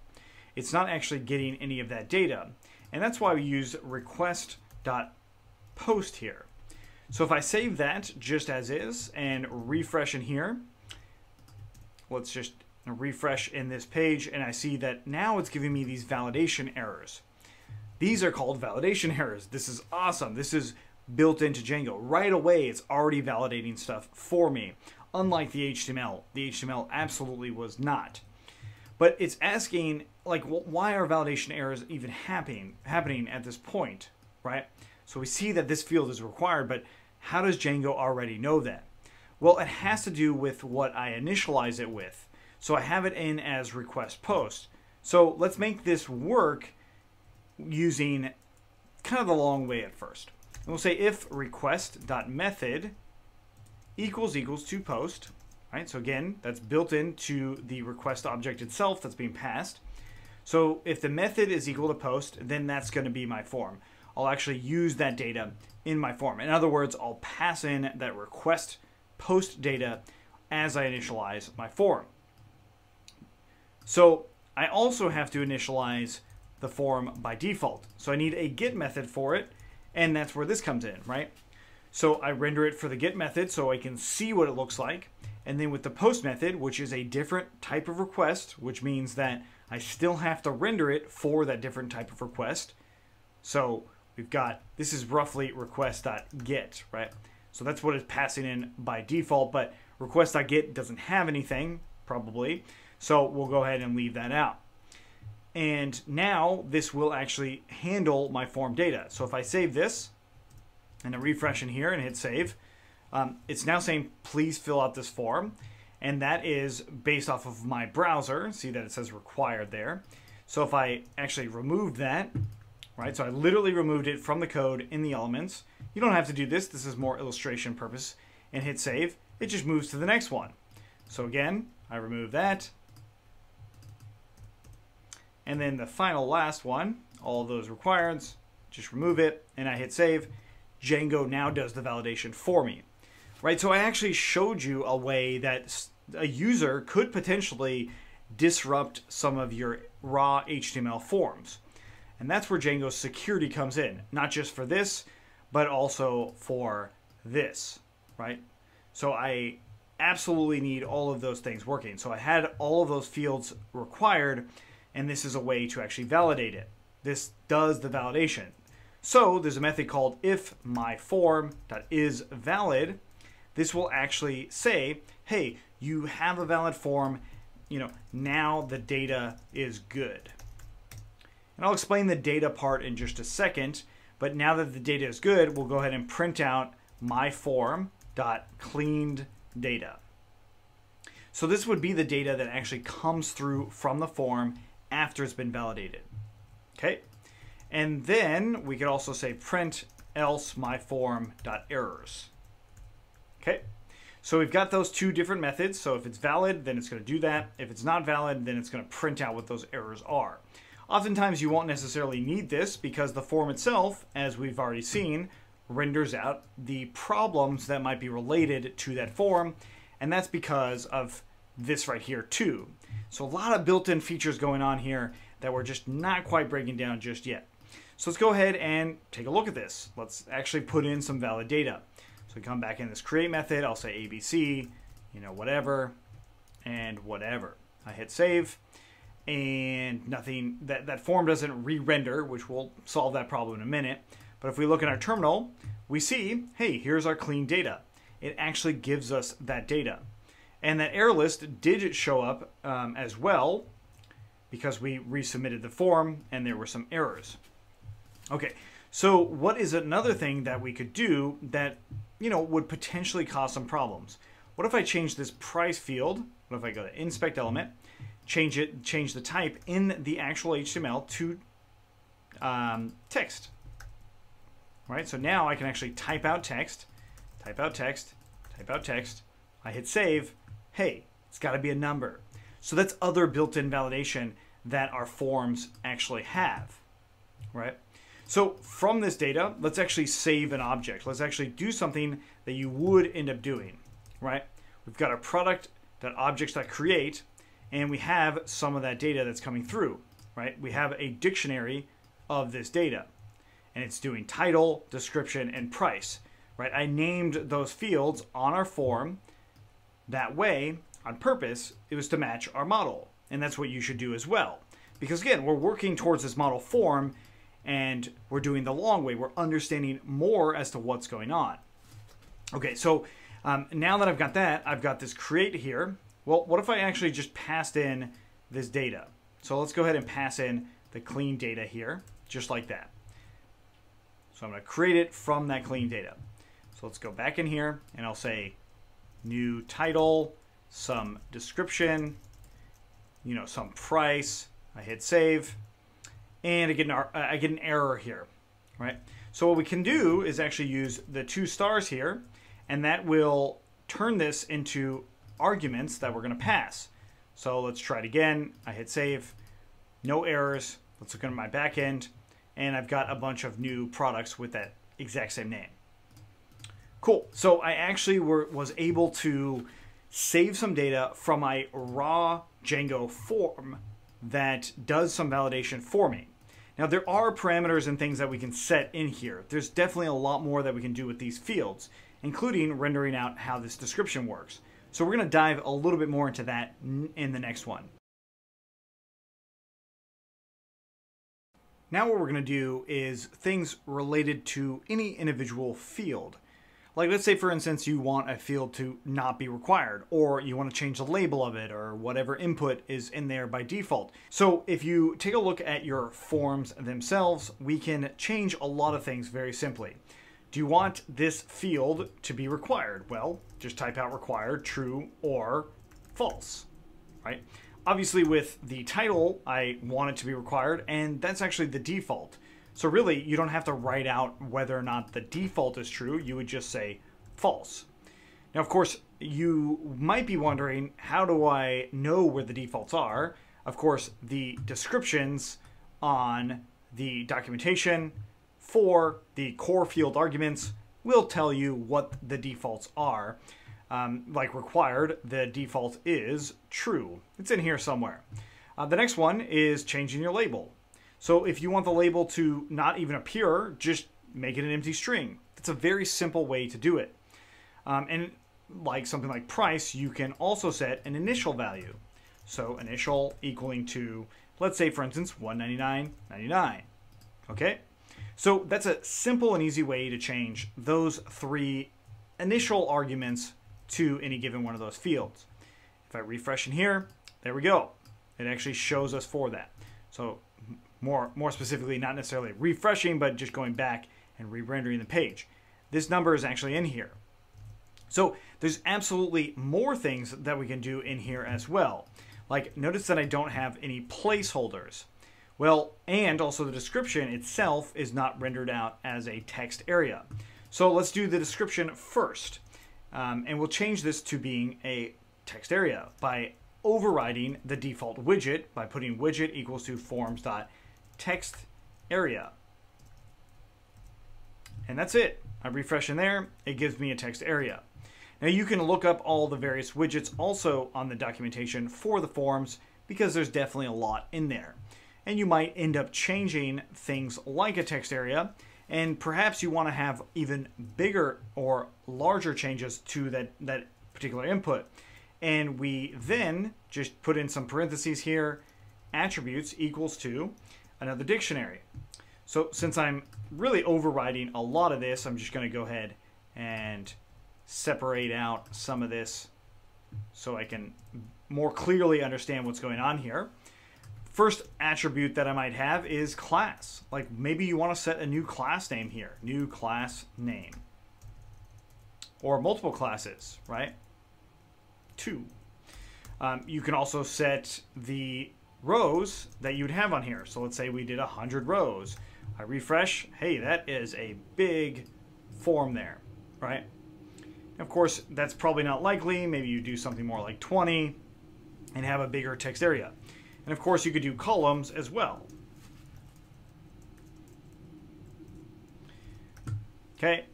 It's not actually getting any of that data. And that's why we use request.post here. So if I save that just as is and refresh in here, let's just refresh in this page, and I see that now it's giving me these validation errors. These are called validation errors. This is awesome. This is built into Django. Right away, it's already validating stuff for me, unlike the HTML. The HTML absolutely was not. But it's asking, like, why are validation errors even happening at this point, right? So we see that this field is required, but how does Django already know that? Well, it has to do with what I initialize it with. So I have it in as request post. So let's make this work using kind of the long way at first. And we'll say if request.method equals to post, right? So again, that's built into the request object itself that's being passed. So if the method is equal to post, then that's going to be my form. I'll actually use that data in my form. In other words, I'll pass in that request post data as I initialize my form. So I also have to initialize the form by default. So I need a get method for it, and that's where this comes in, right? So I render it for the get method so I can see what it looks like. And then with the post method, which is a different type of request, which means that I still have to render it for that different type of request. So we've got, this is roughly request.get, right? So that's what it's passing in by default, but request.get doesn't have anything, probably. So we'll go ahead and leave that out. And now this will actually handle my form data. So if I save this and I refresh in here and hit save, it's now saying, please fill out this form. And that is based off of my browser. See that it says required there. So if I actually removed that, right? So I literally removed it from the code in the elements. You don't have to do this. This is more illustration purpose. And hit save. It just moves to the next one. So again, I remove that. And then the final last one, all of those requireds, just remove it, and I hit save. Django now does the validation for me, right? So I actually showed you a way that a user could potentially disrupt some of your raw HTML forms. And that's where Django's security comes in, not just for this, but also for this, right? So I absolutely need all of those things working. So I had all of those fields required, and this is a way to actually validate it. This does the validation. So there's a method called ifMyForm.isValid. This will actually say, hey, you have a valid form, now the data is good. And I'll explain the data part in just a second, but now that the data is good, we'll go ahead and print out myForm.cleanedData. So this would be the data that actually comes through from the form after it's been validated. Okay, and then we could also say print else myForm.errors. Okay, so we've got those two different methods. So if it's valid, then it's going to do that. If it's not valid, then it's going to print out what those errors are. Oftentimes you won't necessarily need this because the form itself, as we've already seen, renders out the problems that might be related to that form, and that's because of this right here too. So a lot of built-in features going on here that we're just not quite breaking down just yet. So let's go ahead and take a look at this. Let's actually put in some valid data. So we come back in this create method. I'll say ABC, whatever, and whatever. I hit save, and nothing, that form doesn't re-render, which will solve that problem in a minute. But if we look in our terminal, we see, hey, here's our clean data. It actually gives us that data. And that error list did show up as well because we resubmitted the form and there were some errors. Okay, so what is another thing that we could do that would potentially cause some problems? What if I change this price field? What if I go to inspect element, change the type in the actual HTML to text? Right, so now I can actually type out text. I hit save. Hey, it's got to be a number. So that's other built-in validation that our forms actually have, right? So from this data, let's actually save an object. Let's actually do something that you would end up doing, right? We've got our product.objects.create, and we have some of that data that's coming through, right? We have a dictionary of this data. And it's doing title, description, and price, right? I named those fields on our form that way on purpose. It was to match our model. And that's what you should do as well. Because again, we're working towards this model form and we're doing the long way. We're understanding more as to what's going on. Okay, so now that I've got that, I've got this create here. Well, what if I actually just passed in this data? So let's go ahead and pass in the clean data here, just like that. So I'm going to create it from that clean data. So let's go back in here and I'll say new title, some description, you know, some price. I hit save and I get an error here, right? So what we can do is actually use the 2 stars here, and that will turn this into arguments that we're going to pass. So let's try it again. I hit save, no errors. Let's look at my back end, and I've got a bunch of new products with that exact same name. Cool. So I actually was able to save some data from my raw Django form that does some validation for me. Now there are parameters and things that we can set in here. There's definitely a lot more that we can do with these fields, including rendering out how this description works. So we're going to dive a little bit more into that in the next one. Now what we're going to do is things related to any individual field. Like let's say for instance you want a field to not be required, or you want to change the label of it, or whatever input is in there by default. So if you take a look at your forms themselves, we can change a lot of things very simply. Do you want this field to be required? Well, just type out required, true or false, right? Obviously with the title, I want it to be required, and that's actually the default. So really, you don't have to write out whether or not the default is true. You would just say false. Now, of course, you might be wondering, how do I know where the defaults are? Of course, the descriptions on the documentation for the core field arguments will tell you what the defaults are. Like required, the default is true. It's in here somewhere. The next one is changing your label. So if you want the label to not even appear, just make it an empty string. It's a very simple way to do it. And like something like price, you can also set an initial value. So initial equaling to, let's say for instance, $199.99. Okay? So that's a simple and easy way to change those 3 initial arguments to any given one of those fields. If I refresh in here, there we go. It actually shows us for that. So more specifically, not necessarily refreshing, but just going back and re-rendering the page. This number is actually in here. So there's absolutely more things that we can do in here as well. Like notice that I don't have any placeholders. Well, and also the description itself is not rendered out as a text area. So let's do the description first. And we'll change this to being a text area by overriding the default widget by putting widget equals to forms.text area. And that's it. I refresh in there, it gives me a text area. Now you can look up all the various widgets also on the documentation for the forms, because there's definitely a lot in there. And you might end up changing things like a text area, and perhaps you want to have even bigger or larger changes to that particular input. And we then just put in some parentheses here, attributes equals to another dictionary. So since I'm really overriding a lot of this, I'm just going to go ahead and separate out some of this so I can more clearly understand what's going on here. First attribute that I might have is class. Like maybe you want to set a new class name here, new class name. Or multiple classes, right? 2. You can also set the rows that you'd have on here. So let's say we did 100 rows. I refresh. Hey, that is a big form there, right? Of course, that's probably not likely. Maybe you do something more like 20 and have a bigger text area. And of course, you could do columns as well. Okay.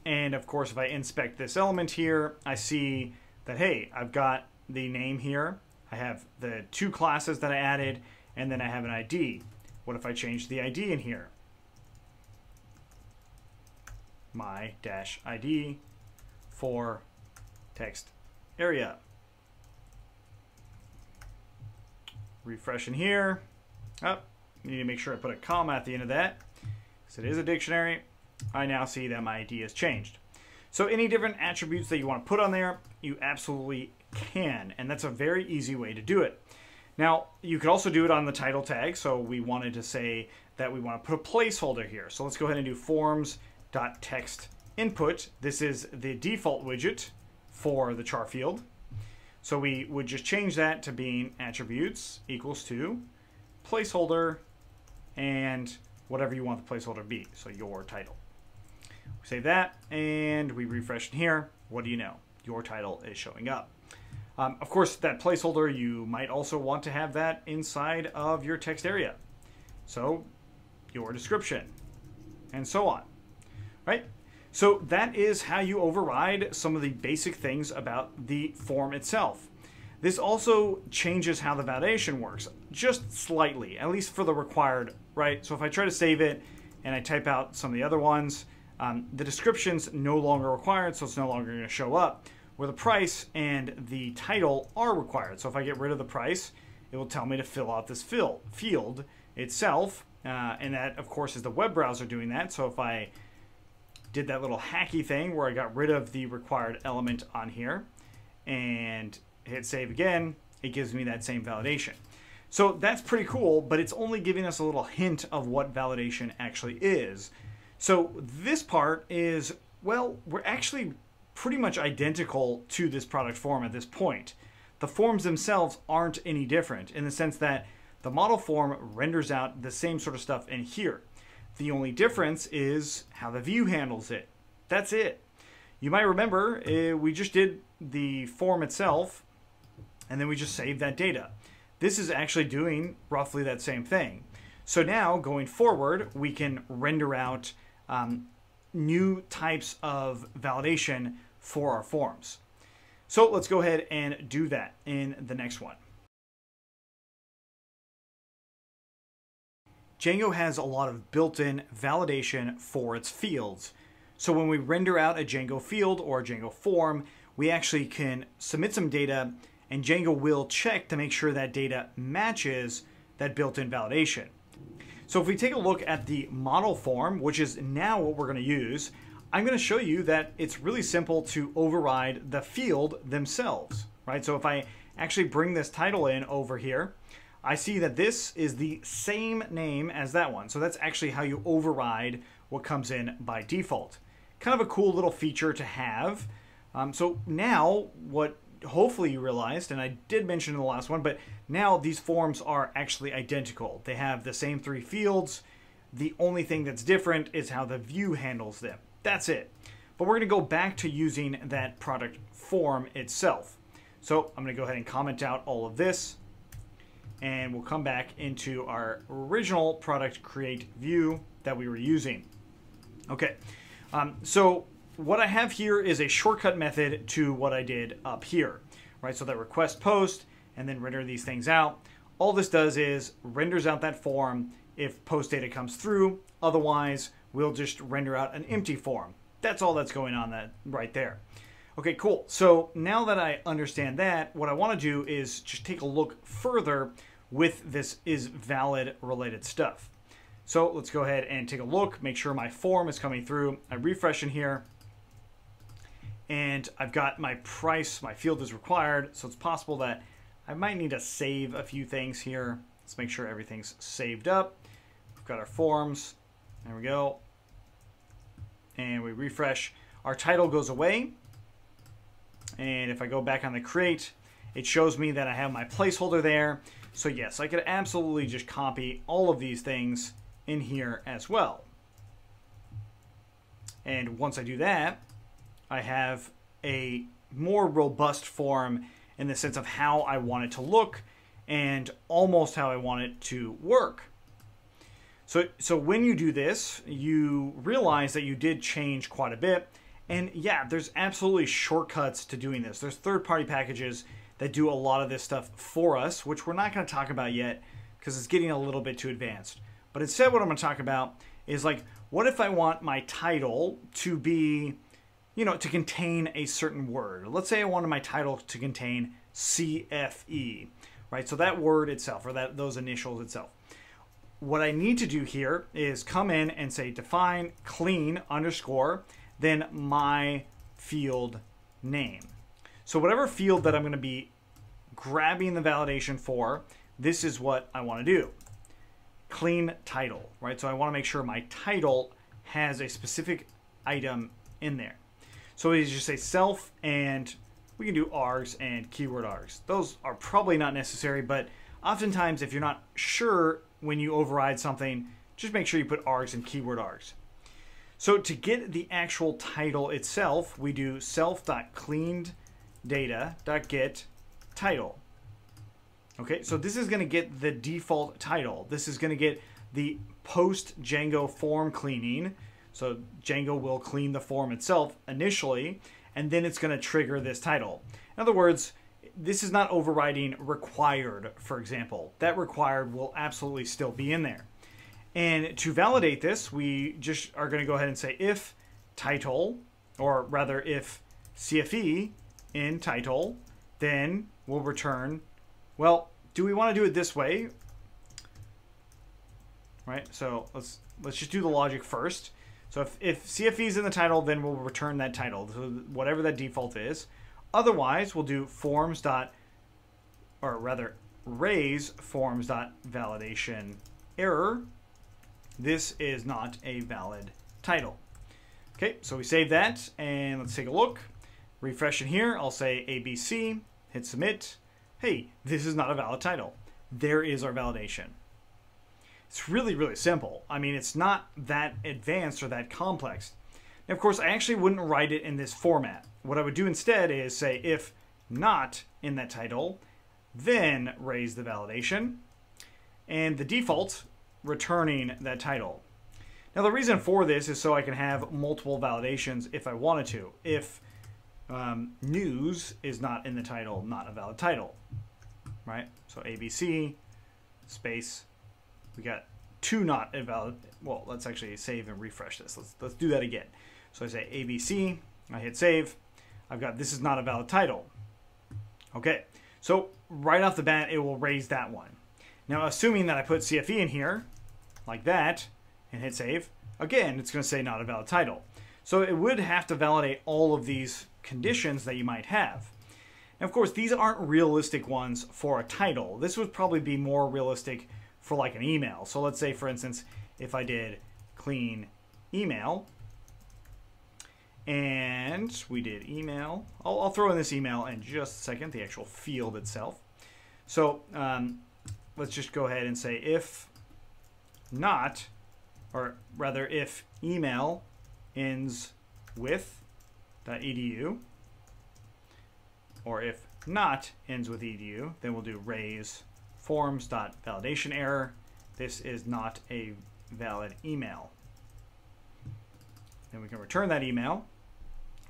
And of course, if I inspect this element here, I see that, hey, I've got the name here. I have the 2 classes that I added, and then I have an ID. What if I change the ID in here? My-ID for text area. Refresh in here. Oh, need to make sure I put a comma at the end of that, because it is a dictionary. I now see that my ID has changed. So any different attributes that you want to put on there, you absolutely can, and that's a very easy way to do it. Now, you could also do it on the title tag, so we wanted to say that we want to put a placeholder here. So let's go ahead and do forms.textInput. This is the default widget for the char field. So we would just change that to being attributes equals to placeholder and whatever you want the placeholder to be, so your title. We save that and we refresh in here. What do you know? Your title is showing up. Of course, that placeholder, you might also want to have that inside of your text area. So your description and so on, right? So that is how you override some of the basic things about the form itself. This also changes how the validation works, just slightly, at least for the required, right? So if I try to save it and I type out some of the other ones, the description's no longer required, so it's no longer going to show up, where the price and the title are required. So if I get rid of the price, it will tell me to fill out this field itself, and that, of course, is the web browser doing that. So if I did that little hacky thing where I got rid of the required element on here and hit save again, it gives me that same validation. So that's pretty cool, but it's only giving us a little hint of what validation actually is. So this part is, well, we're actually pretty much identical to this product form at this point. The forms themselves aren't any different in the sense that the model form renders out the same sort of stuff in here. The only difference is how the view handles it. That's it. You might remember we just did the form itself and then we just saved that data. This is actually doing roughly that same thing. So now going forward, we can render out new types of validation for our forms. So let's go ahead and do that in the next one. Django has a lot of built-in validation for its fields. So when we render out a Django field or a Django form, we actually can submit some data and Django will check to make sure that data matches that built-in validation. So if we take a look at the model form, which is now what we're going to use, I'm going to show you that it's really simple to override the field themselves, right? So if I actually bring this title in over here, I see that this is the same name as that one. So that's actually how you override what comes in by default. Kind of a cool little feature to have. So now what hopefully you realized, and I did mention in the last one, but now these forms are actually identical. They have the same three fields. The only thing that's different is how the view handles them. That's it. But we're going to go back to using that product form itself. So I'm going to go ahead and comment out all of this. And we'll come back into our original product CreateView that we were using. Okay, so what I have here is a shortcut method to what I did up here, right? So that request post and then render these things out. All this does is renders out that form if post data comes through. Otherwise, we'll just render out an empty form. That's all that's going on right there. Okay, cool. So now that I understand that, what I want to do is just take a look further with this is valid related stuff. So let's go ahead and take a look, make sure my form is coming through. I refresh in here and I've got my price, my field is required. So it's possible that I might need to save a few things here. Let's make sure everything's saved up. We've got our forms. There we go. And we refresh. Our title goes away. And if I go back on the create, it shows me that I have my placeholder there. So yes, I could absolutely just copy all of these things in here as well. And once I do that, I have a more robust form in the sense of how I want it to look and almost how I want it to work. So when you do this, you realize that you did change quite a bit. And yeah, there's absolutely shortcuts to doing this. There's third-party packages that do a lot of this stuff for us, which we're not going to talk about yet because it's getting a little bit too advanced. But instead what I'm going to talk about is like, what if I want my title to be, to contain a certain word? Let's say I wanted my title to contain CFE, right? So that word itself, or those initials itself. What I need to do here is come in and say define clean underscore, then my field name. So whatever field that I'm going to be grabbing the validation for, this is what I want to do. Clean title, right? So I want to make sure my title has a specific item in there. So we just say self, and we can do args and keyword args. Those are probably not necessary, but oftentimes if you're not sure when you override something, just make sure you put args and keyword args. So to get the actual title itself, we do self.cleanedData.get title. Okay, so this is going to get the default title. This is going to get the post Django form cleaning. So Django will clean the form itself initially, and then it's going to trigger this title. In other words, this is not overriding required, for example. That required will absolutely still be in there. And to validate this, we just are going to go ahead and say if title, or rather if CFE in title, then we'll return, well, do we want to do it this way? Right, so let's just do the logic first. So if CFE is in the title, then we'll return that title, so whatever that default is. Otherwise, we'll do raise forms.validation error. This is not a valid title. Okay, so we save that, and let's take a look. Refresh in here, I'll say ABC, hit submit. Hey, this is not a valid title. There is our validation. It's really, really simple. I mean, it's not that advanced or that complex. Now, of course, I actually wouldn't write it in this format. What I would do instead is say if not in that title, then raise the validation, and the default returning that title. Now, the reason for this is so I can have multiple validations if I wanted to. If news is not in the title, not a valid title, right? So ABC space, we got two not invalid. Well, let's actually save and refresh this. Let's do that again. So I say ABC, I hit save. I've got this is not a valid title. Okay, so right off the bat, it will raise that one. Now, assuming that I put CFE in here, like that, and hit save, again, it's going to say not a valid title. So it would have to validate all of these conditions that you might have. And of course, these aren't realistic ones for a title. This would probably be more realistic for like an email. So let's say, for instance, if I did clean email, and we did email, I'll throw in this email in just a second, the actual field itself. So let's just go ahead and say if not, or rather if email ends with .edu, or if not ends with edu, then we'll do raise forms.validation error. This is not a valid email. Then we can return that email.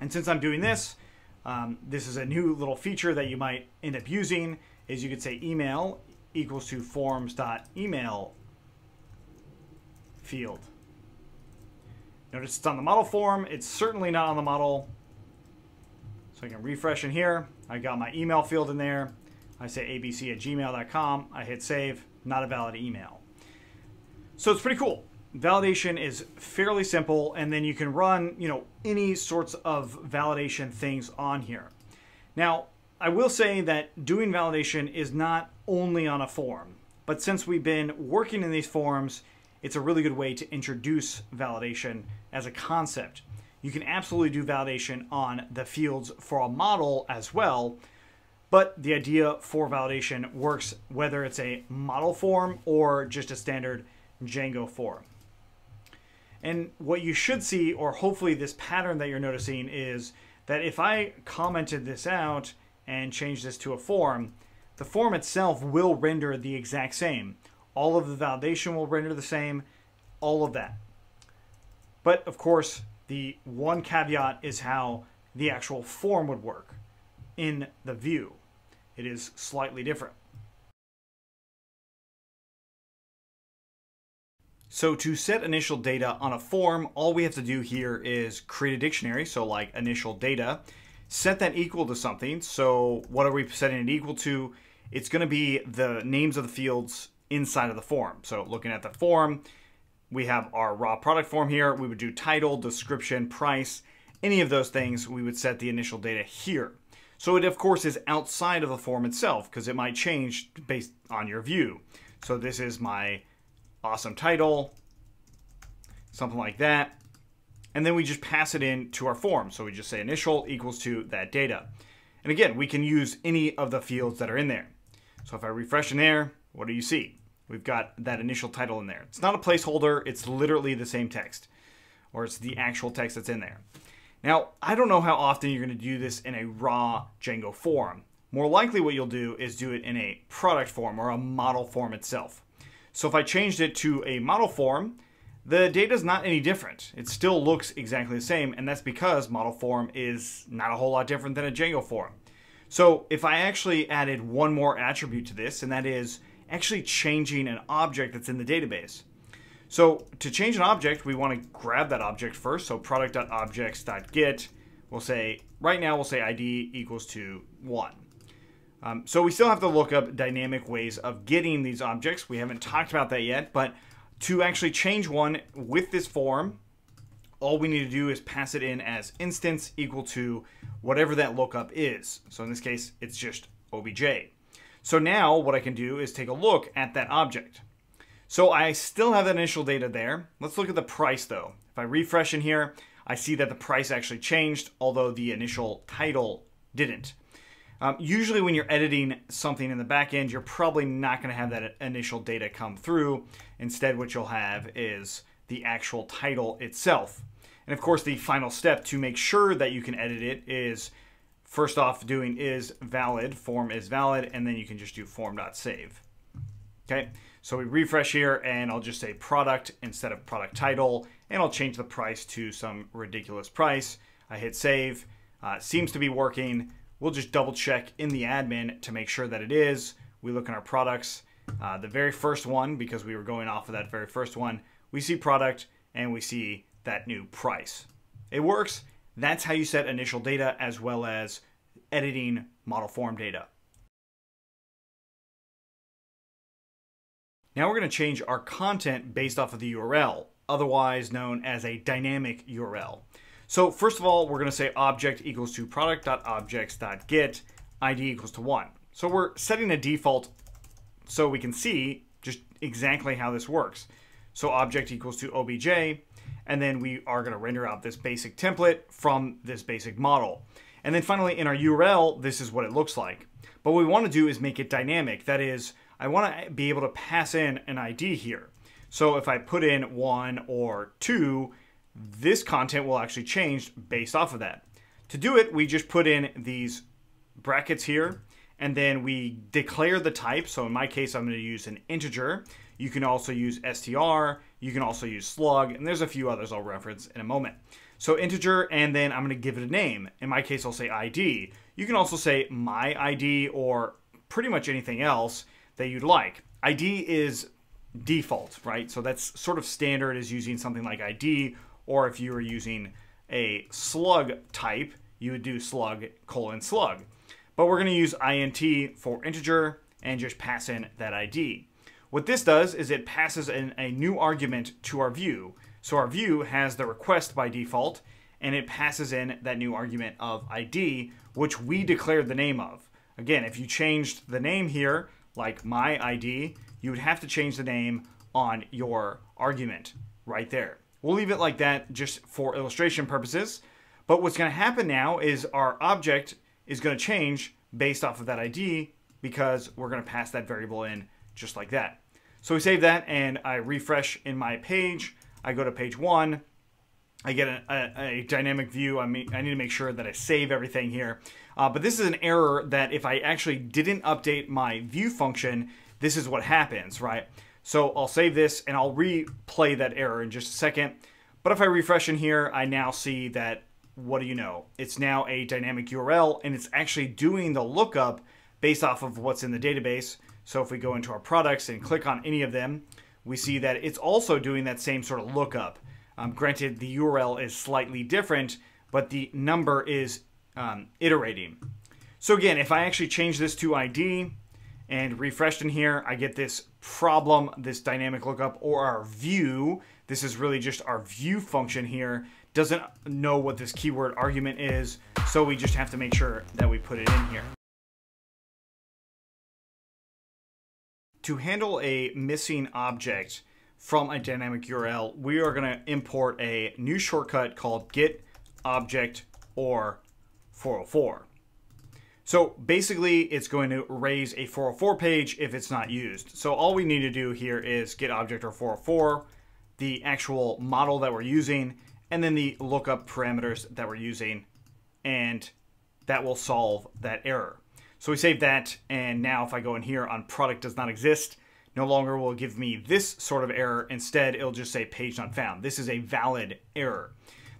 And since I'm doing this, this is a new little feature that you might end up using, is you could say email equals to forms.email field. Notice it's on the model form. It's certainly not on the model. So I can refresh in here. I got my email field in there. I say abc@gmail.com. I hit save. Not a valid email. So it's pretty cool. Validation is fairly simple, and then you can run, any sorts of validation things on here. Now, I will say that doing validation is not only on a form, but since we've been working in these forms, it's a really good way to introduce validation as a concept. You can absolutely do validation on the fields for a model as well, but the idea for validation works whether it's a model form or just a standard Django form. And what you should see, or hopefully this pattern that you're noticing, is that if I commented this out and changed this to a form, the form itself will render the exact same. All of the validation will render the same, all of that. But of course, the one caveat is how the actual form would work in the view. It is slightly different. So to set initial data on a form, all we have to do here is create a dictionary. So like initial data, set that equal to something. So what are we setting it equal to? It's going to be the names of the fields inside of the form. So looking at the form, we have our raw product form here. We would do title, description, price, any of those things. We would set the initial data here. So it of course is outside of the form itself because it might change based on your view. So this is my awesome title, something like that. And then we just pass it in to our form. So we just say initial equals to that data. And again, we can use any of the fields that are in there. So if I refresh in there, what do you see? We've got that initial title in there. It's not a placeholder. It's literally the same text, or it's the actual text that's in there. Now, I don't know how often you're going to do this in a raw Django form. More likely what you'll do is do it in a product form or a model form itself. So if I changed it to a model form, the data is not any different. It still looks exactly the same, and that's because model form is not a whole lot different than a Django form. So if I actually added one more attribute to this, and that is actually changing an object that's in the database. So to change an object, we want to grab that object first. So product.objects.get, we'll say, right now we'll say ID equals to 1. So we still have to look up dynamic ways of getting these objects. We haven't talked about that yet, but to actually change one with this form, all we need to do is pass it in as instance equal to whatever that lookup is. So in this case, it's just obj. So now what I can do is take a look at that object. So I still have that initial data there. Let's look at the price though. If I refresh in here, I see that the price actually changed, although the initial title didn't. Usually when you're editing something in the back end, you're probably not going to have that initial data come through. Instead, what you'll have is the actual title itself. And of course, the final step to make sure that you can edit it is first off doing is valid, form is valid, and then you can just do form.save. Okay, so we refresh here and I'll just say product instead of product title, and I'll change the price to some ridiculous price. I hit save, seems to be working. We'll just double check in the admin to make sure that it is. We look in our products, the very first one, because we were going off of that very first one, we see product and we see that new price. It works. That's how you set initial data as well as editing model form data. Now we're going to change our content based off of the URL, otherwise known as a dynamic URL. So first of all, we're going to say object equals to product.objects.get ID equals to 1. So we're setting a default so we can see just exactly how this works. So object equals to obj, and then we are going to render out this basic template from this basic model. And then finally in our URL, this is what it looks like. But what we want to do is make it dynamic. That is, I want to be able to pass in an ID here. So if I put in 1 or 2, this content will actually change based off of that. To do it, we just put in these brackets here, and then we declare the type. So in my case, I'm going to use an integer. You can also use str, you can also use slug, and there's a few others I'll reference in a moment. So integer, and then I'm going to give it a name. In my case, I'll say ID. You can also say my ID or pretty much anything else that you'd like. ID is default, right? So that's sort of standard, is using something like ID, or if you were using a slug type, you would do slug : slug. But we're going to use int for integer and just pass in that ID. What this does is it passes in a new argument to our view. So our view has the request by default, and it passes in that new argument of ID, which we declared the name of. Again, if you changed the name here, like my ID, you would have to change the name on your argument right there. We'll leave it like that just for illustration purposes. But what's going to happen now is our object is going to change based off of that ID because we're going to pass that variable in just like that. So we save that and I refresh in my page. I go to page 1. I get a dynamic view. I need to make sure that I save everything here. But this is an error that if I actually didn't update my view function, this is what happens, right? So I'll save this and I'll replay that error in just a second. But if I refresh in here, I now see that, what do you know? It's now a dynamic URL and it's actually doing the lookup based off of what's in the database. So if we go into our products and click on any of them, we see that it's also doing that same sort of lookup. Granted, the URL is slightly different, but the number is iterating. So again, if I actually change this to ID and refreshed in here, I get this problem, this dynamic lookup, or our view. This is really just our view function here. Doesn't know what this keyword argument is, so we just have to make sure that we put it in here. To handle a missing object from a dynamic URL, we are going to import a new shortcut called getObject or 404. So basically, it's going to raise a 404 page if it's not used. So all we need to do here is getObject or 404, the actual model that we're using, and then the lookup parameters that we're using, and that will solve that error. So we save that, and now if I go in here on product does not exist, no longer will it give me this sort of error. Instead, it'll just say page not found. This is a valid error.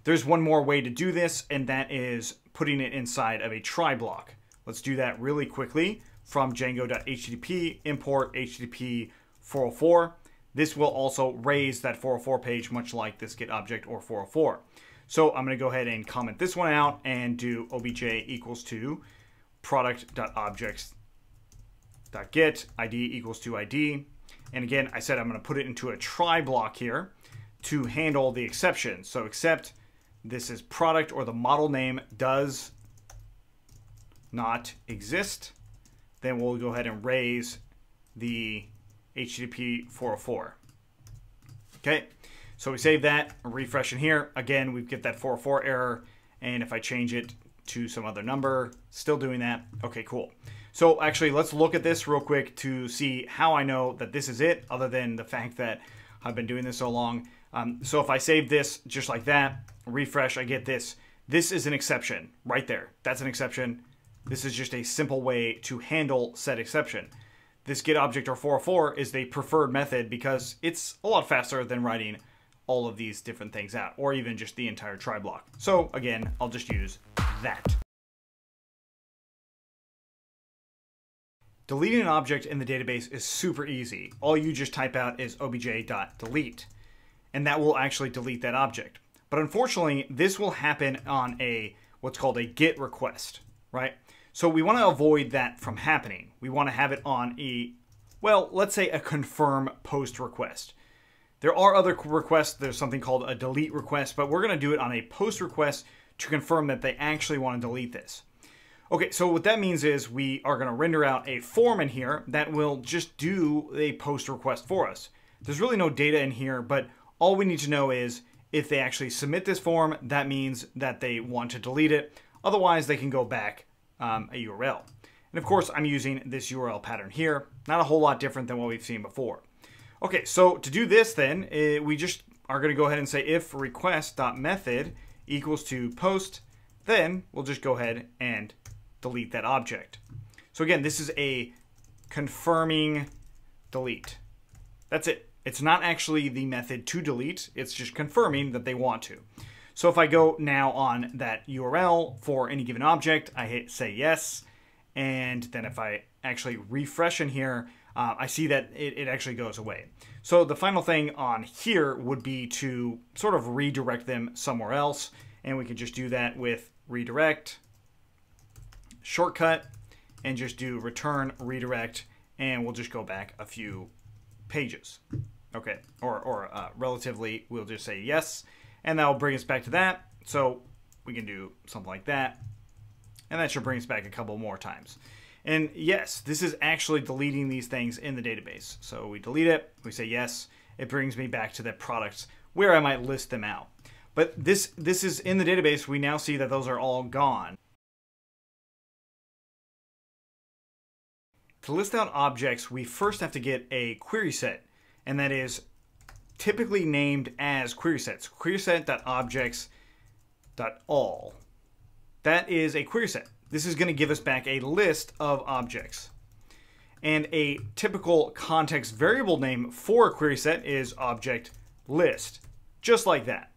There's one more way to do this, and that is putting it inside of a try block. Let's do that really quickly from Django.http import HTTP 404. This will also raise that 404 page, much like this getObject or 404. So I'm going to go ahead and comment this one out and do obj equals to product.objects.get ID equals to ID. And again, I said I'm going to put it into a try block here to handle the exception. So except this is product or the model name does not exist, then we'll go ahead and raise the HTTP 404. Okay, so we save that, refresh in here. Again, we get that 404 error, and if I change it to some other number, still doing that. Okay, cool. So actually, let's look at this real quick to see how I know that this is it, other than the fact that I've been doing this so long. So if I save this just like that, refresh, I get this. This is an exception right there. That's an exception. This is just a simple way to handle said exception. This getObject or 404 is the preferred method because it's a lot faster than writing all of these different things out, or even just the entire try block. So again, I'll just use that. Deleting an object in the database is super easy. All you just type out is obj.delete, and that will actually delete that object. But unfortunately, this will happen on a what's called a GET request, right? So we want to avoid that from happening. We want to have it on a, well, let's say a confirm post request. There are other requests. There's something called a delete request, but we're going to do it on a post request to confirm that they actually want to delete this. Okay, so what that means is we are going to render out a form in here that will just do a post request for us. There's really no data in here, but all we need to know is if they actually submit this form, that means that they want to delete it. Otherwise, they can go back a URL. And of course, I'm using this URL pattern here. Not a whole lot different than what we've seen before. Okay, so to do this then, we just are going to go ahead and say if request.method equals to post, then we'll just go ahead and delete that object. So again, this is a confirming delete. That's it. It's not actually the method to delete. It's just confirming that they want to. So if I go now on that URL for any given object, I hit say yes. And then if I actually refresh in here, I see that it actually goes away. So the final thing on here would be to sort of redirect them somewhere else. And we could just do that with redirect, shortcut, and just do return redirect. And we'll just go back a few pages. Okay, or relatively, we'll just say yes. And that will bring us back to that. So we can do something like that. And that should bring us back a couple more times. And yes, this is actually deleting these things in the database. So we delete it, we say yes, it brings me back to the products where I might list them out. But this is in the database, we now see that those are all gone. To list out objects, we first have to get a query set, and that is typically named as query sets. QuerySet.objects.all. That is a query set. This is going to give us back a list of objects. And a typical context variable name for a query set is object list, just like that.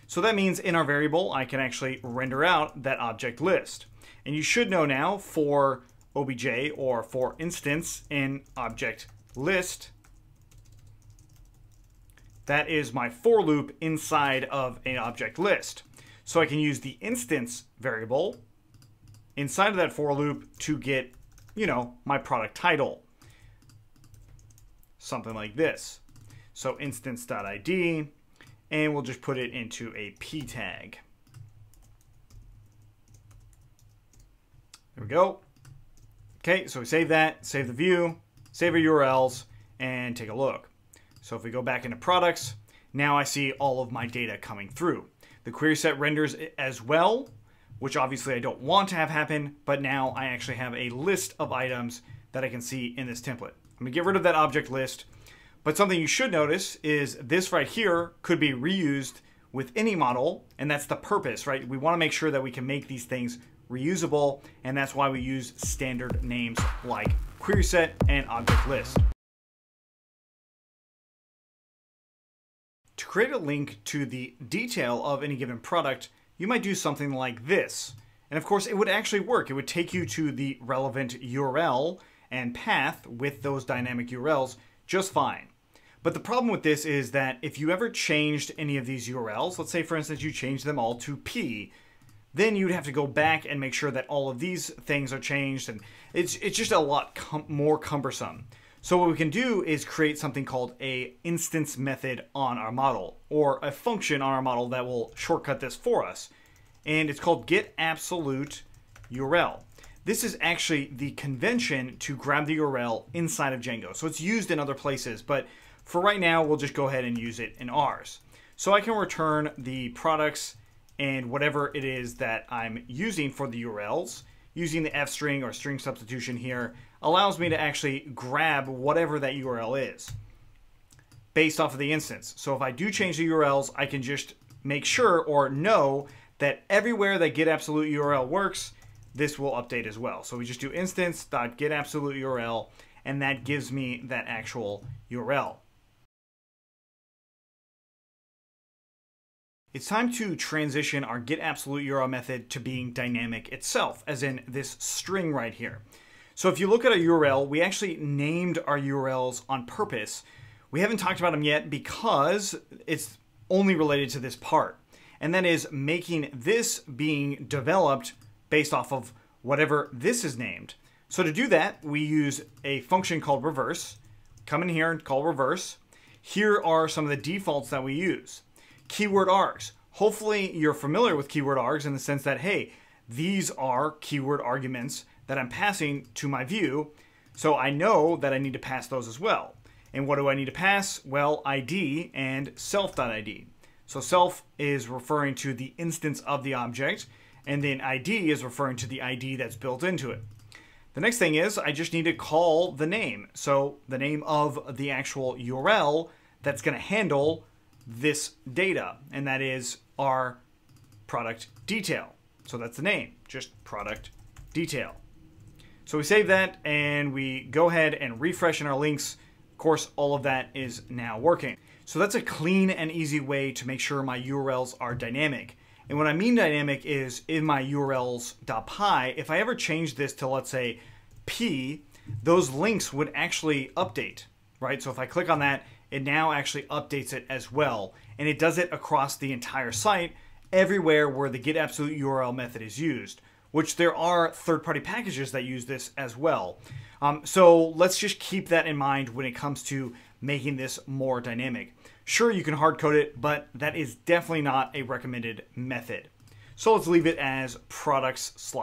So that means in our variable, I can actually render out that object list. And you should know now for obj or for instance in object list, That is my for loop inside of an object list. So I can use the instance variable inside of that for loop to get, my product title. Something like this. So instance.id, and we'll just put it into a p tag. There we go. Okay, so we save that, save the view, save our URLs, and take a look. So if we go back into products, now I see all of my data coming through. The query set renders as well, which obviously I don't want to have happen, but now I actually have a list of items that I can see in this template. I'm going to get rid of that object list, but something you should notice is this right here could be reused with any model, and that's the purpose, right? We want to make sure that we can make these things reusable, and that's why we use standard names like query set and object list. To create a link to the detail of any given product, you might do something like this. And of course, it would actually work. It would take you to the relevant URL and path with those dynamic URLs just fine. But the problem with this is that if you ever changed any of these URLs, let's say for instance you changed them all to P, then you'd have to go back and make sure that all of these things are changed, and it's just a lot more cumbersome. So what we can do is create something called a instance method on our model, or a function on our model that will shortcut this for us. And it's called getAbsoluteURL. This is actually the convention to grab the URL inside of Django. So it's used in other places, but for right now, we'll just go ahead and use it in ours. So I can return the products and whatever it is that I'm using for the URLs. Using the f string or string substitution here allows me to actually grab whatever that URL is based off of the instance. So if I do change the URLs, I can just make sure or know that everywhere that getAbsoluteURL works, this will update as well. So we just do instance.getAbsoluteURL, and that gives me that actual URL. It's time to transition our getAbsoluteURL method to being dynamic itself, as in this string right here. So if you look at a URL, we actually named our URLs on purpose. We haven't talked about them yet because it's only related to this part. And that is making this being developed based off of whatever this is named. So to do that, we use a function called reverse. Come in here and call reverse. Here are some of the defaults that we use. Keyword args. Hopefully you're familiar with keyword args in the sense that, hey, these are keyword arguments that I'm passing to my view, so I know that I need to pass those as well. And what do I need to pass? Well, ID and self.id. So self is referring to the instance of the object, and then ID is referring to the ID that's built into it. The next thing is I just need to call the name. So the name of the actual URL that's going to handle this data, and that is our product detail. So that's the name, just product detail. So we save that and we go ahead and refresh in our links. Of course, all of that is now working. So that's a clean and easy way to make sure my URLs are dynamic. And what I mean dynamic is in my urls.py, if I ever change this to, let's say, P, those links would actually update, right? So if I click on that, it now actually updates it as well. And it does it across the entire site, everywhere where the getAbsoluteURL method is used, which there are third-party packages that use this as well. So let's just keep that in mind when it comes to making this more dynamic. Sure, you can hard code it, but that is definitely not a recommended method. So let's leave it as products/.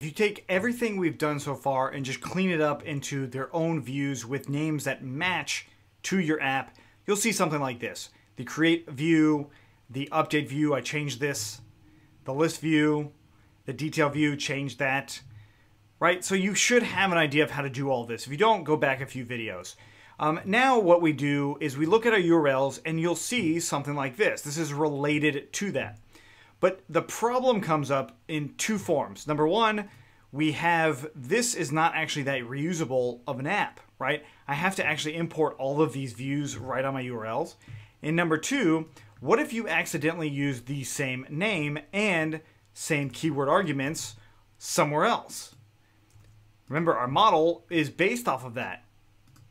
If you take everything we've done so far and just clean it up into their own views with names that match to your app, you'll see something like this. The CreateView, the UpdateView, I changed this. The ListView, the DetailView, changed that. Right? So you should have an idea of how to do all this. If you don't, go back a few videos. Now what we do is we look at our URLs and you'll see something like this. This is related to that. But the problem comes up in two forms. Number one, we have this is not actually that reusable of an app, right? I have to actually import all of these views right on my URLs. And number two, what if you accidentally use the same name and same keyword arguments somewhere else? Remember, our model is based off of that.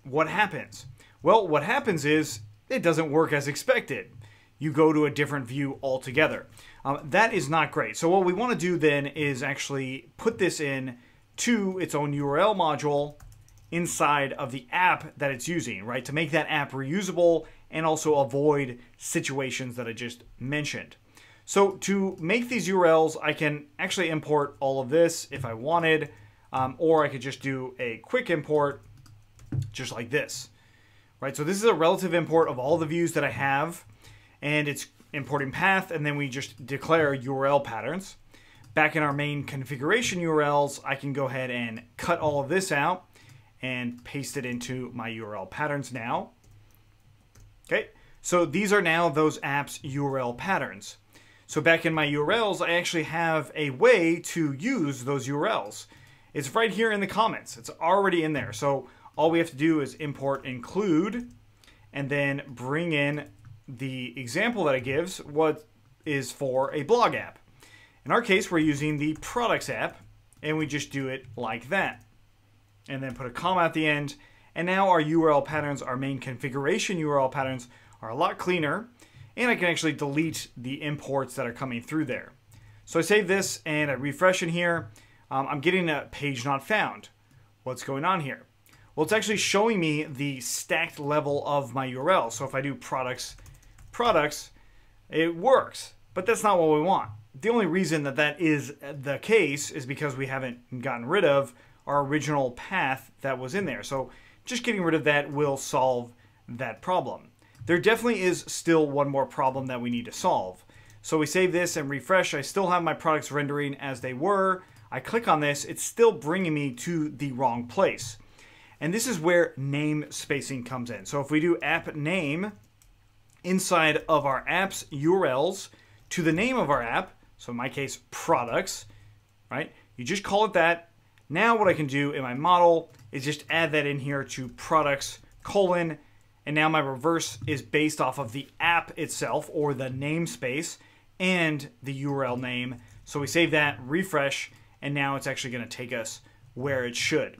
what happens? Well, what happens is it doesn't work as expected. You go to a different view altogether. That is not great. So what we want to do then is actually put this in to its own URL module inside of the app that it's using, right? To make that app reusable and also avoid situations that I just mentioned. So to make these URLs, I can actually import all of this if I wanted, or I could just do a quick import just like this, right? So this is a relative import of all the views that I have, and it's importing path, and then we just declare URL patterns. Back in our main configuration URLs, I can go ahead and cut all of this out and paste it into my URL patterns now. Okay, so these are now those apps URL patterns. So back in my URLs, I actually have a way to use those URLs. It's right here in the comments. It's already in there. So all we have to do is import include and then bring in the example that it gives, what is for a blog app. In our case, we're using the products app, and we just do it like that. And then put a comma at the end. And now our URL patterns, our main configuration URL patterns, are a lot cleaner. And I can actually delete the imports that are coming through there. So I save this and I refresh in here. I'm getting a page not found. What's going on here? Well, it's actually showing me the stacked level of my URL. So if I do products, it works. But that's not what we want. The only reason that that is the case is because we haven't gotten rid of our original path that was in there. So just getting rid of that will solve that problem. There definitely is still one more problem that we need to solve. So we save this and refresh. I still have my products rendering as they were. I click on this, it's still bringing me to the wrong place. And this is where namespacing comes in. So if we do app name inside of our app's URLs to the name of our app, so in my case, products, right? You just call it that. Now what I can do in my model is just add that in here to products, colon, and now my reverse is based off of the app itself or the namespace and the URL name. So we save that, refresh, and now it's actually going to take us where it should.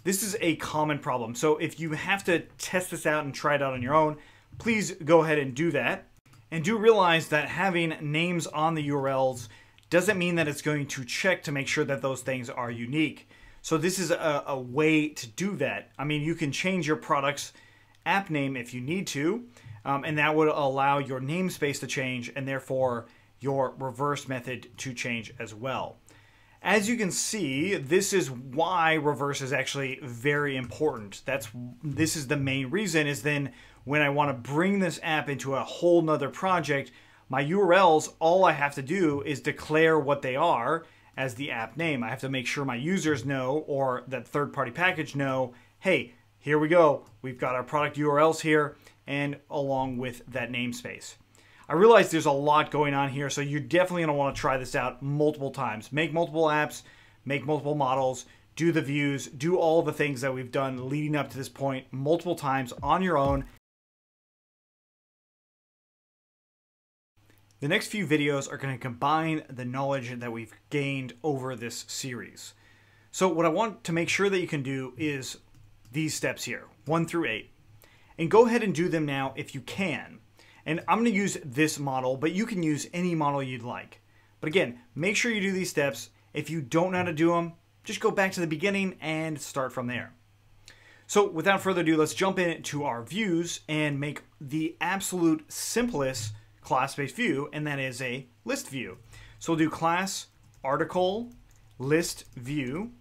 This is a common problem. So if you have to test this out and try it out on your own, please go ahead and do that. And do realize that having names on the URLs doesn't mean that it's going to check to make sure that those things are unique. So this is a way to do that. I mean, you can change your product's app name if you need to, and that would allow your namespace to change and therefore your reverse method to change as well. As you can see, this is why reverse is actually very important. This is the main reason, is then when I want to bring this app into a whole nother project, my URLs, all I have to do is declare what they are as the app name. I have to make sure my users know, or that third-party package know, hey, here we go. We've got our product URLs here, and along with that namespace. I realize there's a lot going on here, so you're definitely going to want to try this out multiple times. Make multiple apps, make multiple models, do the views, do all the things that we've done leading up to this point multiple times on your own. The next few videos are going to combine the knowledge that we've gained over this series. So what I want to make sure that you can do is these steps here, 1 through 8. And go ahead and do them now if you can. And I'm going to use this model, but you can use any model you'd like. But again, make sure you do these steps. If you don't know how to do them, just go back to the beginning and start from there. So without further ado, let's jump into our views and make the absolute simplest class-based view, and that is a list view. So we'll do class article list view,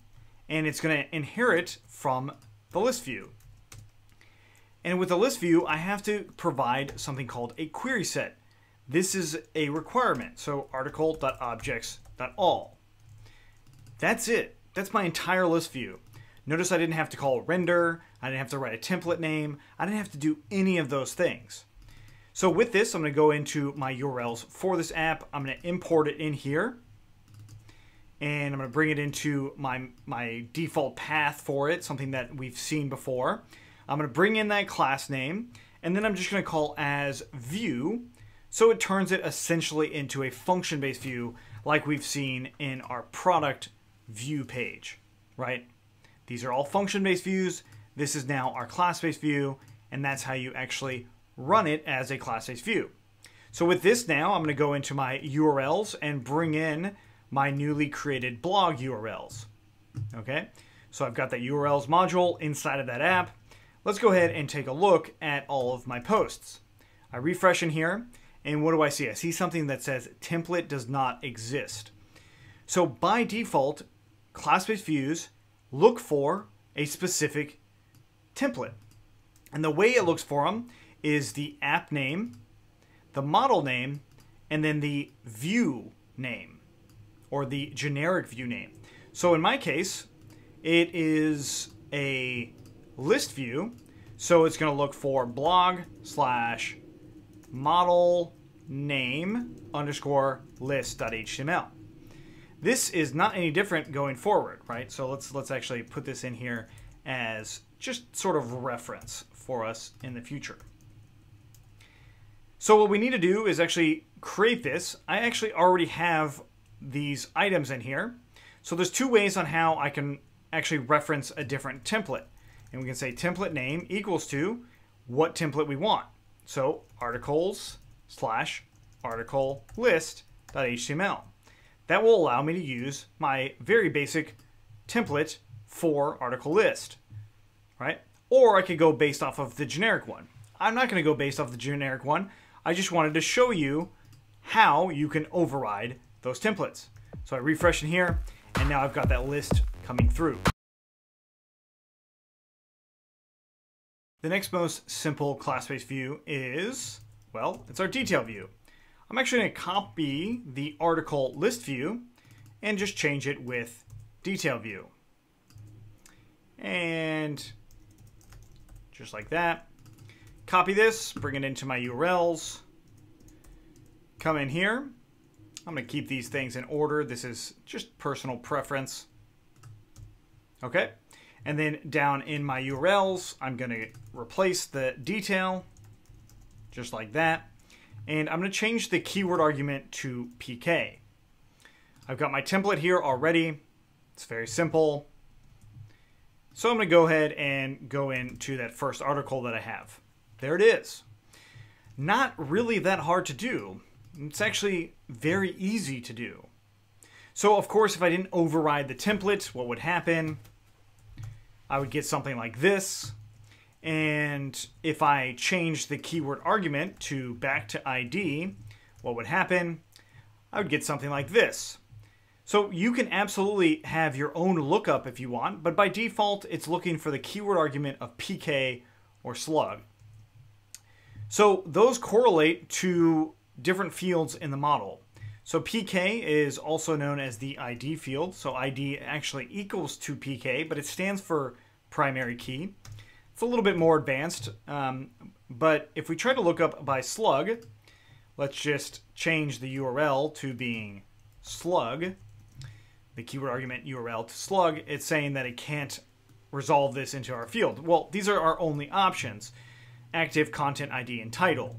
and it's going to inherit from the list view. And with the list view, I have to provide something called a query set. This is a requirement. So article.objects.all. That's it. That's my entire list view. Notice I didn't have to call render. I didn't have to write a template name. I didn't have to do any of those things. So with this, I'm going to go into my URLs for this app. I'm going to import it in here. And I'm going to bring it into my default path for it, something that we've seen before. I'm going to bring in that class name, and then I'm just going to call as view, so it turns it essentially into a function-based view like we've seen in our product view page, right? These are all function-based views. this is now our class-based view, and that's how you actually run it as a class-based view. So with this now, I'm going to go into my URLs and bring in my newly created blog URLs. Okay, so I've got that URLs module inside of that app. Let's go ahead and take a look at all of my posts. I refresh in here, and what do I see? I see something that says template does not exist. So by default, class-based views look for a specific template. And the way it looks for them is the app name, the model name, and then the view name, or the generic view name. So in my case, it is a list view, so it's going to look for blog/model name _ list.html. This is not any different going forward, right? So let's actually put this in here as just sort of reference for us in the future. So what we need to do is actually create this. I actually already have these items in here. So there's two ways on how I can actually reference a different template. And we can say template name equals to what template we want. So articles/article list.html. That will allow me to use my very basic template for article list, right? Or I could go based off of the generic one. I'm not going to go based off the generic one. I just wanted to show you how you can override those templates. So I refresh in here, and now I've got that list coming through. The next most simple class-based view is, well, it's our detail view. I'm actually going to copy the article list view and just change it with detail view. And just like that. Copy this, bring it into my URLs. Come in here. I'm going to keep these things in order. This is just personal preference. Okay. And then down in my URLs, I'm going to replace the detail just like that. And I'm going to change the keyword argument to PK. I've got my template here already. It's very simple. So I'm going to go ahead and go into that first article that I have. There it is. Not really that hard to do. It's actually very easy to do. So of course, if I didn't override the template, what would happen? I would get something like this. And if I change the keyword argument to back to ID, what would happen? I would get something like this. So you can absolutely have your own lookup if you want, but by default, it's looking for the keyword argument of PK or slug. So those correlate to different fields in the model. So PK is also known as the ID field. So ID actually equals to PK, but it stands for primary key. It's a little bit more advanced, but if we try to look up by slug, let's just change the URL to being slug, the keyword argument URL to slug. It's saying that it can't resolve this into our field. Well, these are our only options: active, content ID, and title.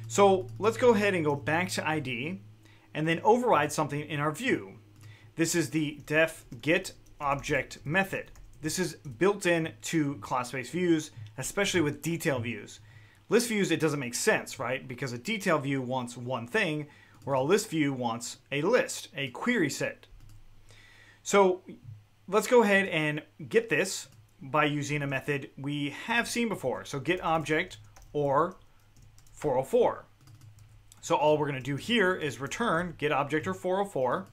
So let's go ahead and go back to ID and then override something in our view. This is the def get object method. This is built in to class-based views, especially with detail views. List views, it doesn't make sense, right? Because a detail view wants one thing, where a list view wants a list, a query set. So let's go ahead and get this by using a method we have seen before. So get object or 404. So all we're going to do here is return get object or 404,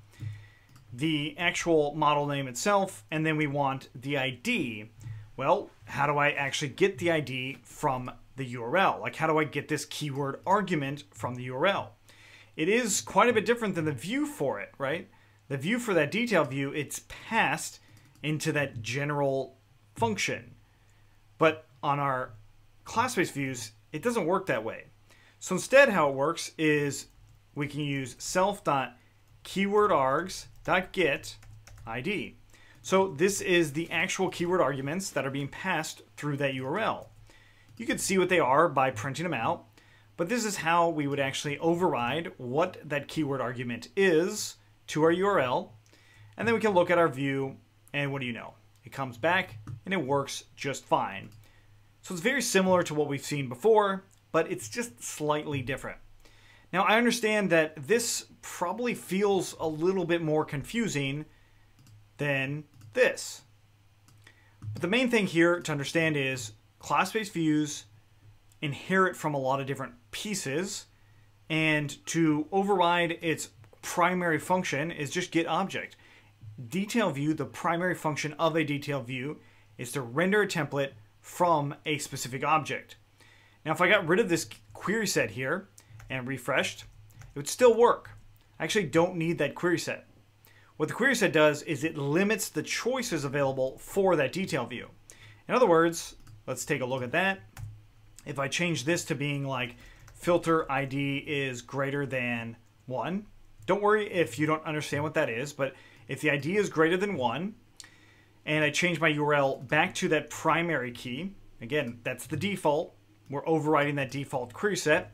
the actual model name itself, and then we want the ID. Well, how do I actually get the ID from the URL? Like, how do I get this keyword argument from the URL? It is quite a bit different than the view for it, right? The view for that detail view, it's passed into that general function. But on our class-based views, it doesn't work that way. So instead, how it works is we can use self.keywordargs.get ID. So this is the actual keyword arguments that are being passed through that URL. You can see what they are by printing them out, but this is how we would actually override what that keyword argument is to our URL. And then we can look at our view, and what do you know? It comes back and it works just fine. So it's very similar to what we've seen before, but it's just slightly different. Now I understand that this probably feels a little bit more confusing than this. But the main thing here to understand is class-based views inherit from a lot of different pieces, and to override its primary function is just getObject. DetailView, the primary function of a DetailView, is to render a template from a specific object. Now if I got rid of this query set here and refreshed, it would still work. I actually don't need that query set. What the query set does is it limits the choices available for that detail view. In other words, let's take a look at that. If I change this to being like filter ID is greater than 1, don't worry if you don't understand what that is, but if the ID is greater than 1, and I change my URL back to that primary key, again, that's the default. We're overriding that default query set.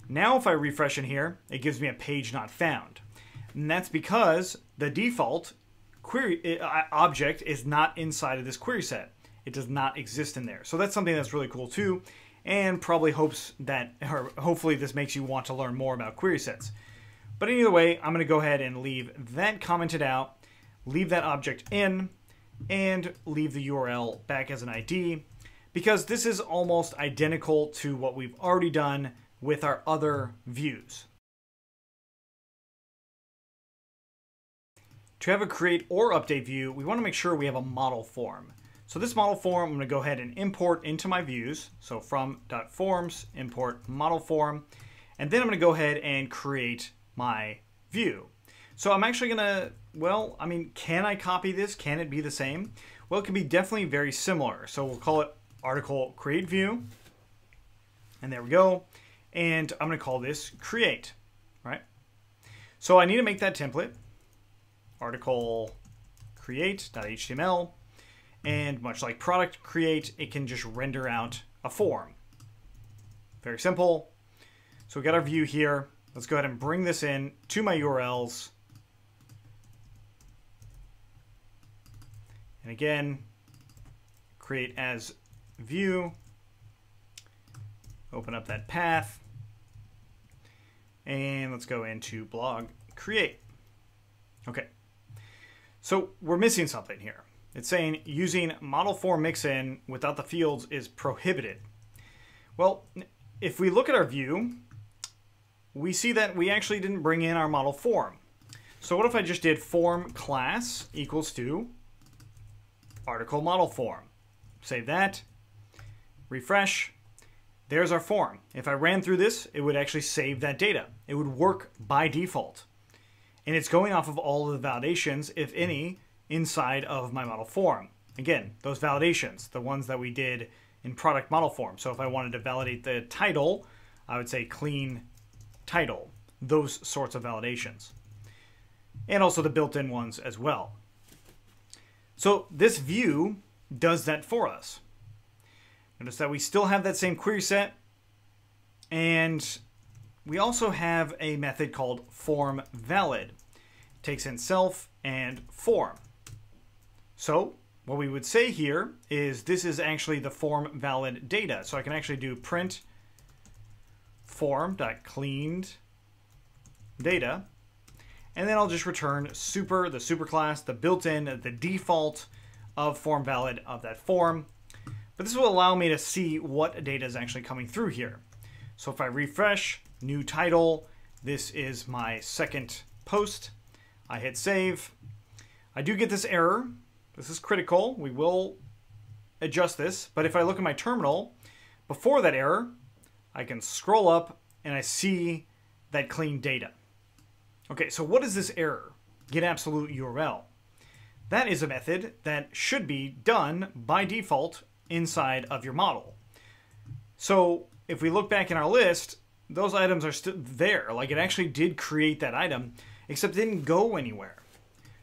Now if I refresh in here, it gives me a page not found. And that's because the default query object is not inside of this query set. It does not exist in there. So that's something that's really cool too, and probably hopefully this makes you want to learn more about query sets. But either way, I'm going to go ahead and leave that commented out, leave that object in, and leave the URL back as an ID, because this is almost identical to what we've already done with our other views. To have a create or update view, we want to make sure we have a model form. So this model form, I'm going to go ahead and import into my views. So from.forms, import model form, and then I'm going to go ahead and create my view. So I'm actually going to, well, I mean, can I copy this? Can it be the same? Well, it can be definitely very similar. So we'll call it article CreateView, and there we go. And I'm going to call this create, right? So I need to make that template, article create.html, and much like product create, it can just render out a form. Very simple. So we got our view here. Let's go ahead and bring this in to my URLs. And again, create as view, open up that path, and let's go into blog create. Okay, so we're missing something here. It's saying using model form Mixin without the fields is prohibited. Well, if we look at our view, we see that we actually didn't bring in our model form. So what if I just did form class equals to article model form? Save that, refresh. There's our form. If I ran through this, it would actually save that data. It would work by default. And it's going off of all of the validations, if any, inside of my model form. Again, those validations, the ones that we did in product model form. So if I wanted to validate the title, I would say clean title, those sorts of validations. And also the built-in ones as well. So this view does that for us. Notice that we still have that same query set, and we also have a method called formValid. It takes in self and form. So what we would say here is this is actually the formValid data. So I can actually do print form.cleaned data, and then I'll just return the super class, the built-in, the default of formValid of that form. But this will allow me to see what data is actually coming through here. So if I refresh, new title, this is my second post. I hit save. I do get this error. This is critical. We will adjust this. But if I look at my terminal, before that error, I can scroll up and I see that clean data. Okay, so what is this error? Get absolute URL. That is a method that should be done by default inside of your model. So if we look back in our list, those items are still there. Like it actually did create that item, except it didn't go anywhere.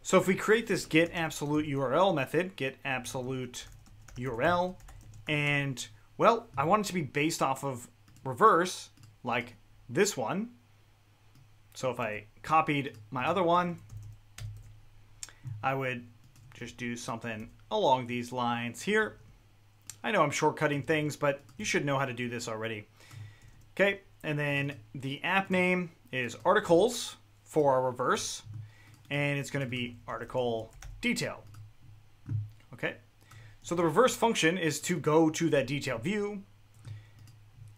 So if we create this get absolute URL method, get absolute URL, and well, I want it to be based off of reverse, like this one. So if I copied my other one, I would just do something along these lines here. I know I'm shortcutting things, but you should know how to do this already. Okay, and then the app name is articles for our reverse, and it's going to be article detail. Okay, so the reverse function is to go to that detail view.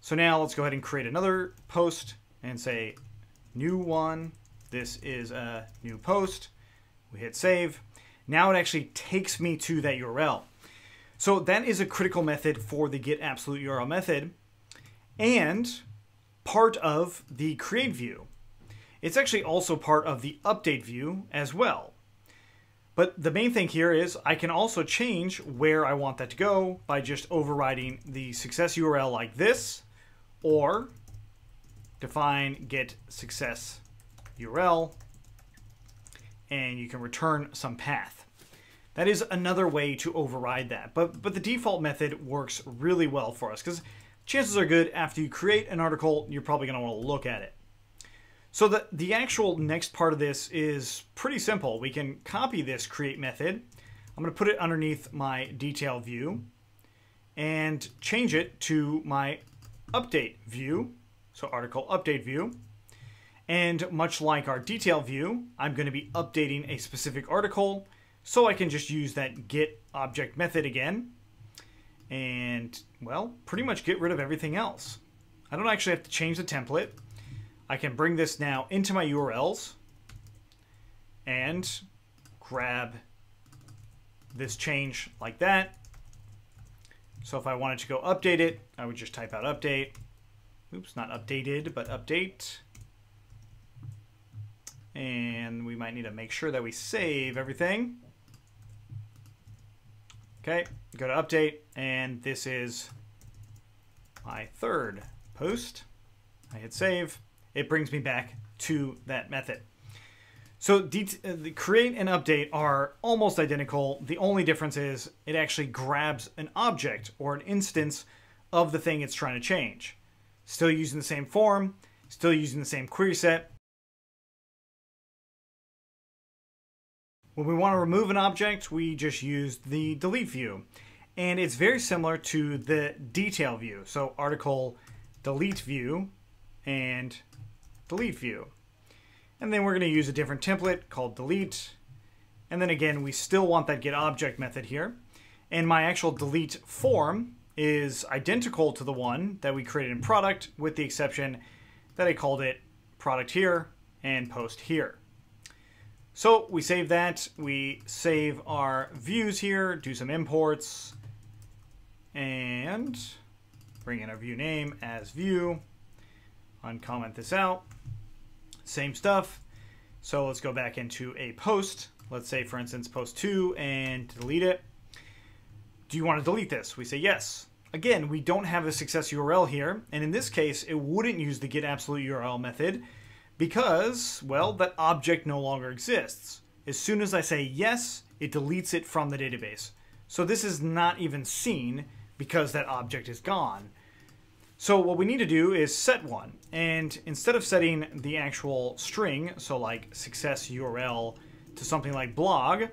So now let's go ahead and create another post and say new one. This is a new post. We hit save. Now it actually takes me to that URL. So that is a critical method for the get absolute URL method and part of the CreateView. It's actually also part of the UpdateView as well. But the main thing here is I can also change where I want that to go by just overriding the success URL like this, or define get success URL, and you can return some path. That is another way to override that. But the default method works really well for us because chances are good after you create an article, you're probably going to want to look at it. So the actual next part of this is pretty simple. We can copy this create method. I'm going to put it underneath my detail view and change it to my update view. So article update view. And much like our detail view, I'm going to be updating a specific article. So I can just use that get object method again and, well, pretty much get rid of everything else. I don't actually have to change the template. I can bring this now into my URLs and grab this change like that. So if I wanted to go update it, I would just type out update. Oops, not updated, but update. And we might need to make sure that we save everything. Okay, go to update, and this is my third post. I hit save. It brings me back to that method. So the create and update are almost identical. The only difference is it actually grabs an object or an instance of the thing it's trying to change. Still using the same form, still using the same query set. When we want to remove an object, we just use the delete view. And it's very similar to the detail view. So article delete view and delete view. And then we're going to use a different template called delete. And then again, we still want that get object method here. And my actual delete form is identical to the one that we created in product, with the exception that I called it product here and post here. So we save that, we save our views here, do some imports, and bring in our view name as view, uncomment this out, same stuff. So let's go back into a post, let's say for instance post 2, and delete it. Do you want to delete this? We say yes. Again, we don't have a success URL here, and in this case it wouldn't use the get absolute URL method, because, well, that object no longer exists. As soon as I say yes, it deletes it from the database. So this is not even seen because that object is gone. So what we need to do is set one. And instead of setting the actual string, so like success URL to something like blog,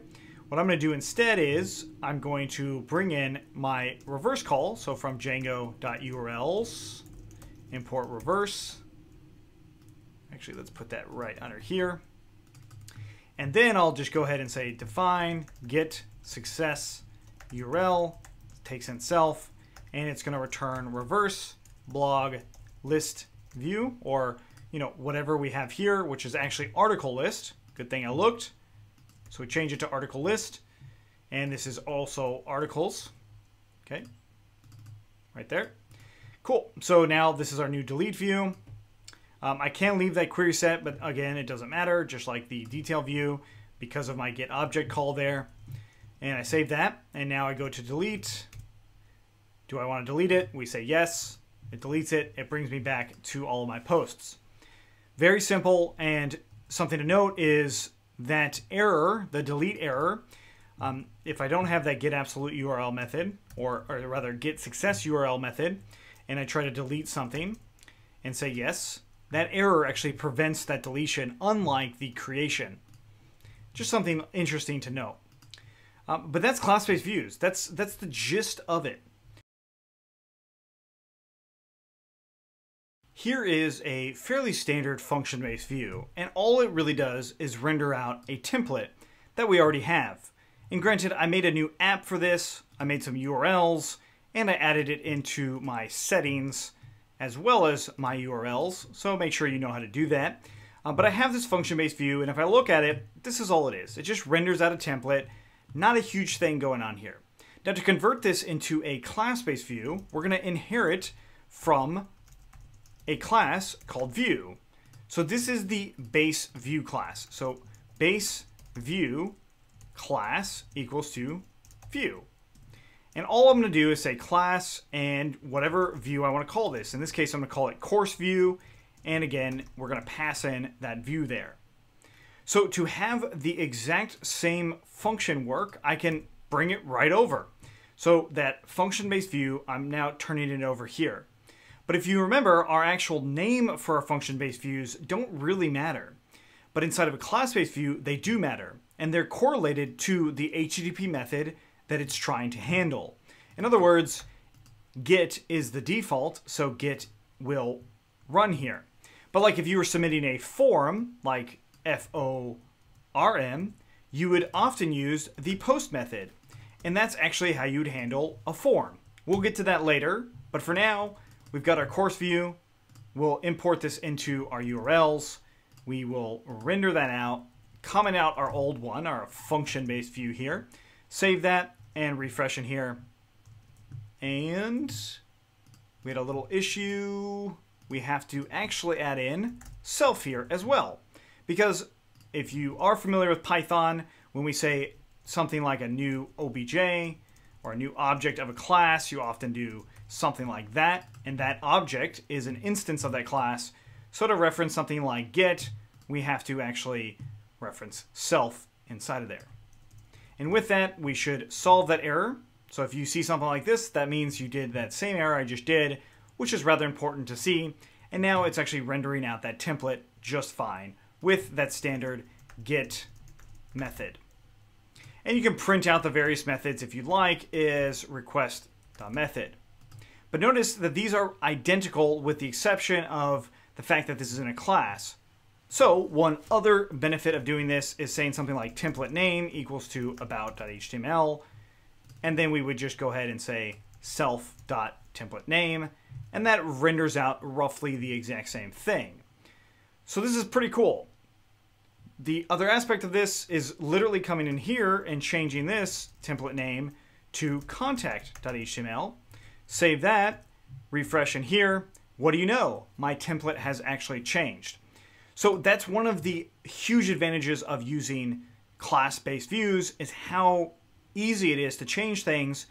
what I'm going to do instead is I'm going to bring in my reverse call. So from Django.URLs, import reverse. Actually, let's put that right under here. And then I'll just go ahead and say define get success URL, takes in self, and it's going to return reverse blog list view, or whatever we have here, which is actually article list. Good thing I looked. So we change it to article list, and this is also articles. Okay, right there. Cool. So now this is our new delete view. I can leave that query set, but again, it doesn't matter, just like the detail view, because of my get object call there. And I save that, and now I go to delete. Do I want to delete it? We say yes. It deletes it. It brings me back to all of my posts. Very simple, and something to note is that error, the delete error, if I don't have that get absolute URL method, or rather get success URL method, and I try to delete something and say yes, that error actually prevents that deletion, unlike the creation. Just something interesting to note. But that's class-based views. That's the gist of it. Here is a fairly standard function-based view, and all it really does is render out a template that we already have. And granted, I made a new app for this, I made some URLs, and I added it into my settings as well as my URLs, so make sure you know how to do that. But I have this function-based view, and if I look at it, this is all it is. It just renders out a template, not a huge thing going on here. Now to convert this into a class-based view, we're going to inherit from a class called view. So this is the base view class. So base view class equals to view. And all I'm going to do is say class and whatever view I want to call this. In this case, I'm going to call it course view. And again, we're going to pass in that view there. So to have the exact same function work, I can bring it right over. So that function-based view, I'm now turning it over here. But if you remember, our actual name for our function-based views don't really matter. But inside of a class-based view, they do matter. And they're correlated to the HTTP method that it's trying to handle. In other words, get is the default, so get will run here. But like if you were submitting a form, like FORM, you would often use the post method. And that's actually how you'd handle a form. We'll get to that later, but for now, we've got our course view. We'll import this into our URLs. We will render that out, comment out our old one, our function-based view here, save that, and refresh in here. And we had a little issue. We have to actually add in self here as well. Because if you are familiar with Python, when we say something like a new OBJ or a new object of a class, you often do something like that, and that object is an instance of that class. So to reference something like get, we have to actually reference self inside of there. And with that, we should solve that error. So if you see something like this, that means you did that same error I just did, which is rather important to see. And now it's actually rendering out that template just fine with that standard get method. And you can print out the various methods if you'd like is request.method. But notice that these are identical with the exception of the fact that this is in a class. So one other benefit of doing this is saying something like template name equals to about.html. And then we would just go ahead and say self.template name. And that renders out roughly the exact same thing. So this is pretty cool. The other aspect of this is literally coming in here and changing this template name to contact.html. Save that, refresh in here. What do you know? My template has actually changed. So that's one of the huge advantages of using class-based views is how easy it is to change things.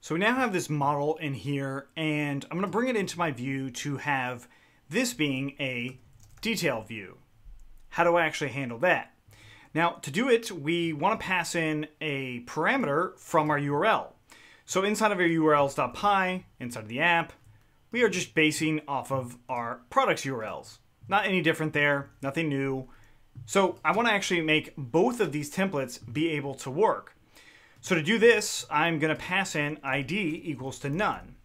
So we now have this model in here, and I'm going to bring it into my view to have this being a detail view. How do I actually handle that? Now, to do it, we want to pass in a parameter from our URL. So inside of our urls.py, inside of the app, we are just basing off of our products URLs. Not any different there, nothing new. So I want to actually make both of these templates be able to work. So to do this, I'm going to pass in ID equals to none.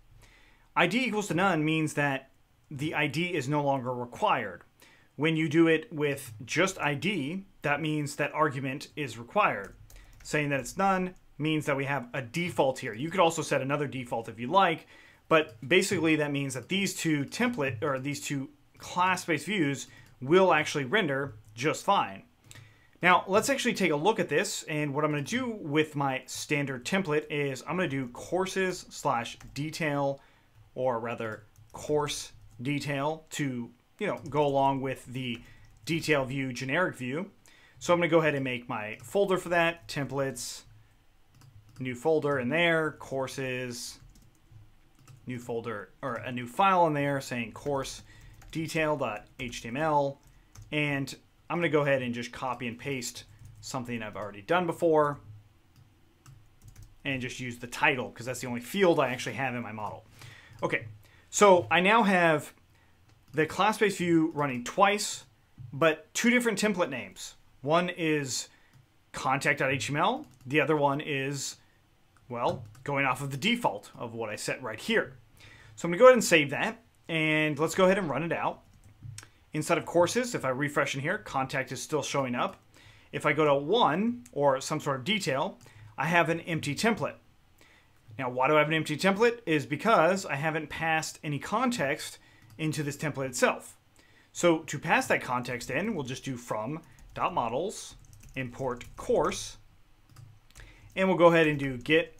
ID equals to none means that the ID is no longer required. When you do it with just ID, that means that argument is required. Saying that it's none means that we have a default here. You could also set another default if you like, but basically that means that these two template or these two class-based views will actually render just fine. Now let's actually take a look at this, and what I'm going to do with my standard template is I'm going to do courses/detail, or rather course detail to go along with the DetailView generic view. So I'm going to go ahead and make my folder for that, templates, new folder in there, courses, new folder or a new file in there saying course detail.html, and I'm going to go ahead and just copy and paste something I've already done before and just use the title because that's the only field I actually have in my model. Okay, so I now have the class-based view running twice, but two different template names. One is contact.html. The other one is, well, going off of the default of what I set right here. So I'm going to go ahead and save that, and let's go ahead and run it out. Inside of courses, if I refresh in here, contact is still showing up. If I go to 1 or some sort of detail, I have an empty template. Now, why do I have an empty template? Is because I haven't passed any context into this template itself. So to pass that context in, we'll just do from.models, import course, and we'll go ahead and do get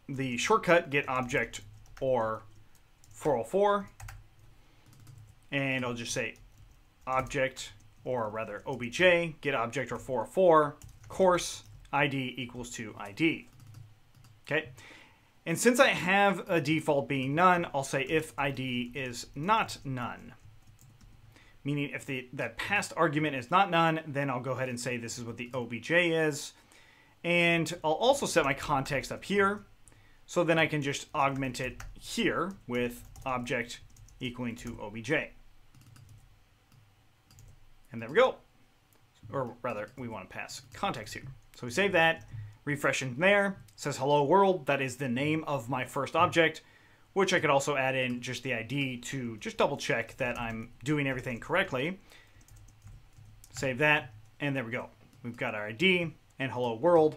the shortcut, get object or 404, and I'll just say object, or rather obj, get object or 404, course, ID equals to ID. Okay. And since I have a default being none, I'll say if ID is not none. Meaning if that past argument is not none, then I'll go ahead and say this is what the obj is. And I'll also set my context up here. So then I can just augment it here with object equaling to obj. And there we go. Or rather, we want to pass context here. So we save that, refresh in there, says hello world. That is the name of my first object, which I could also add in just the ID to just double check that I'm doing everything correctly. Save that, and there we go. We've got our ID and hello world.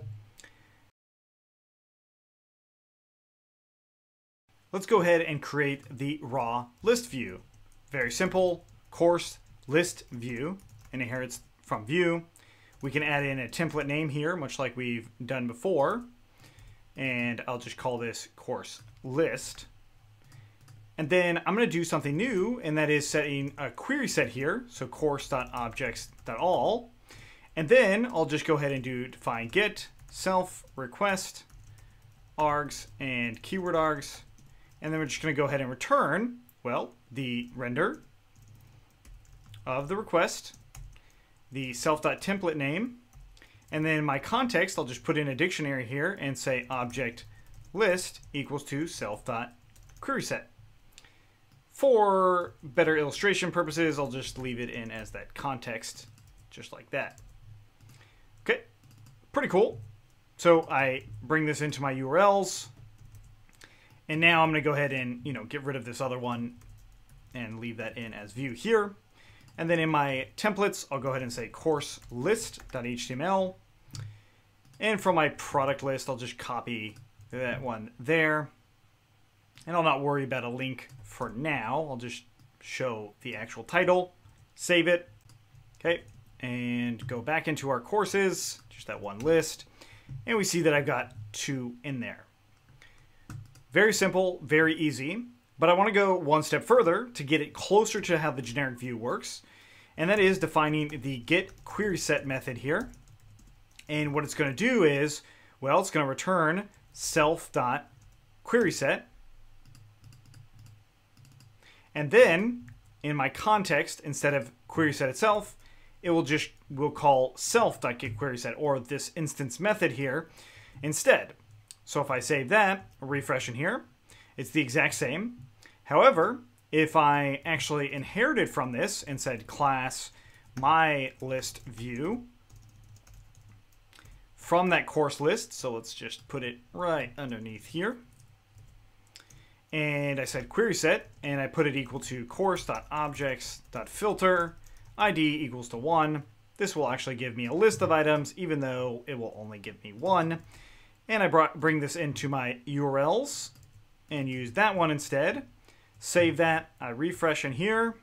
Let's go ahead and create the raw list view. Very simple, course list view, and inherits from view. We can add in a template name here, much like we've done before. And I'll just call this course list. And then I'm going to do something new, and that is setting a query set here. So course.objects.all. And then I'll just go ahead and define get, self, request, args, and keyword args. And then we're just going to go ahead and return, well, the render of the request, the self.template name, and then my context, I'll just put in a dictionary here and say object list equals to self.querySet. For better illustration purposes, I'll just leave it in as that context, just like that. Okay, pretty cool. So I bring this into my URLs, and now I'm going to go ahead and get rid of this other one and leave that in as view here. And then in my templates, I'll go ahead and say course list.html. And from my product list, I'll just copy that one there. And I'll not worry about a link for now. I'll just show the actual title, save it. Okay, and go back into our courses, just that one list. And we see that I've got 2 in there. Very simple, very easy. But I want to go one step further to get it closer to how the generic view works. And that is defining the getQuerySet method here. And what it's going to do is, well, it's going to return self.querySet. And then in my context, instead of querySet itself, we'll call self.getQuerySet, or this instance method here instead. So if I save that, refresh in here, it's the exact same. However, if I actually inherited from this and said class my list view from that course list, so let's just put it right underneath here. And I said query set, and I put it equal to course.objects.filter, ID equals to 1. This will actually give me a list of items, even though it will only give me 1. And I bring this into my URLs and use that one instead. Save that. I refresh in here.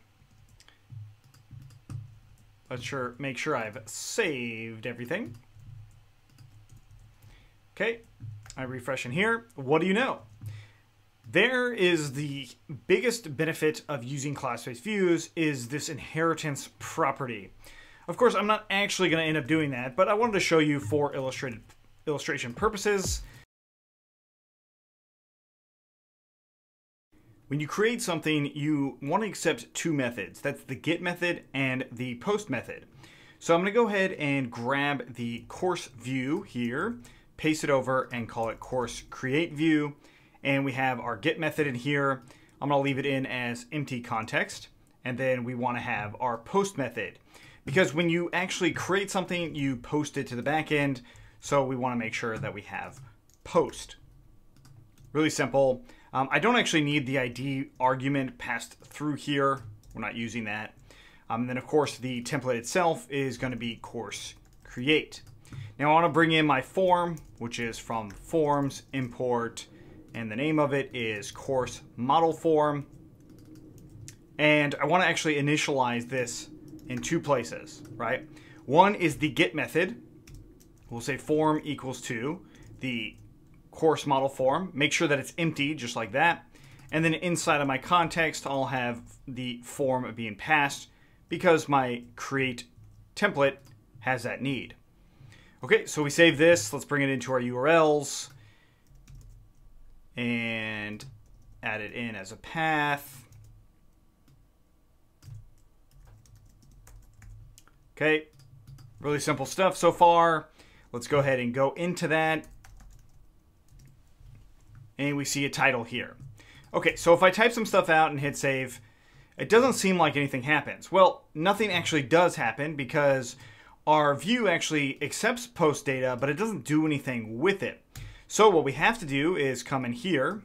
Let's make sure I've saved everything. Okay, I refresh in here. What do you know? There is the biggest benefit of using class-based views is this inheritance property. Of course, I'm not actually going to end up doing that, but I wanted to show you for illustration purposes. When you create something, you want to accept 2 methods. That's the get method and the post method. So I'm going to go ahead and grab the course view here, paste it over, and call it course CreateView. And we have our get method in here. I'm going to leave it in as empty context. And then we want to have our post method. because when you actually create something, you post it to the back end. So we want to make sure that we have post. Really simple. I don't actually need the ID argument passed through here. We're not using that. And then, of course, the template itself is going to be course create. Now, I want to bring in my form, which is from forms, import, and the name of it is course model form. And I want to actually initialize this in two places, right? One is the get method. We'll say form equals to the course model form. Make sure that it's empty, just like that. And then inside of my context, I'll have the form being passed because my create template has that need. Okay, so we save this. Let's bring it into our URLs and add it in as a path. Okay, really simple stuff so far. Let's go ahead and go into that. And we see a title here. Okay, so if I type some stuff out and hit save, it doesn't seem like anything happens. Well, nothing actually does happen because our view actually accepts post data, but it doesn't do anything with it. So what we have to do is come in here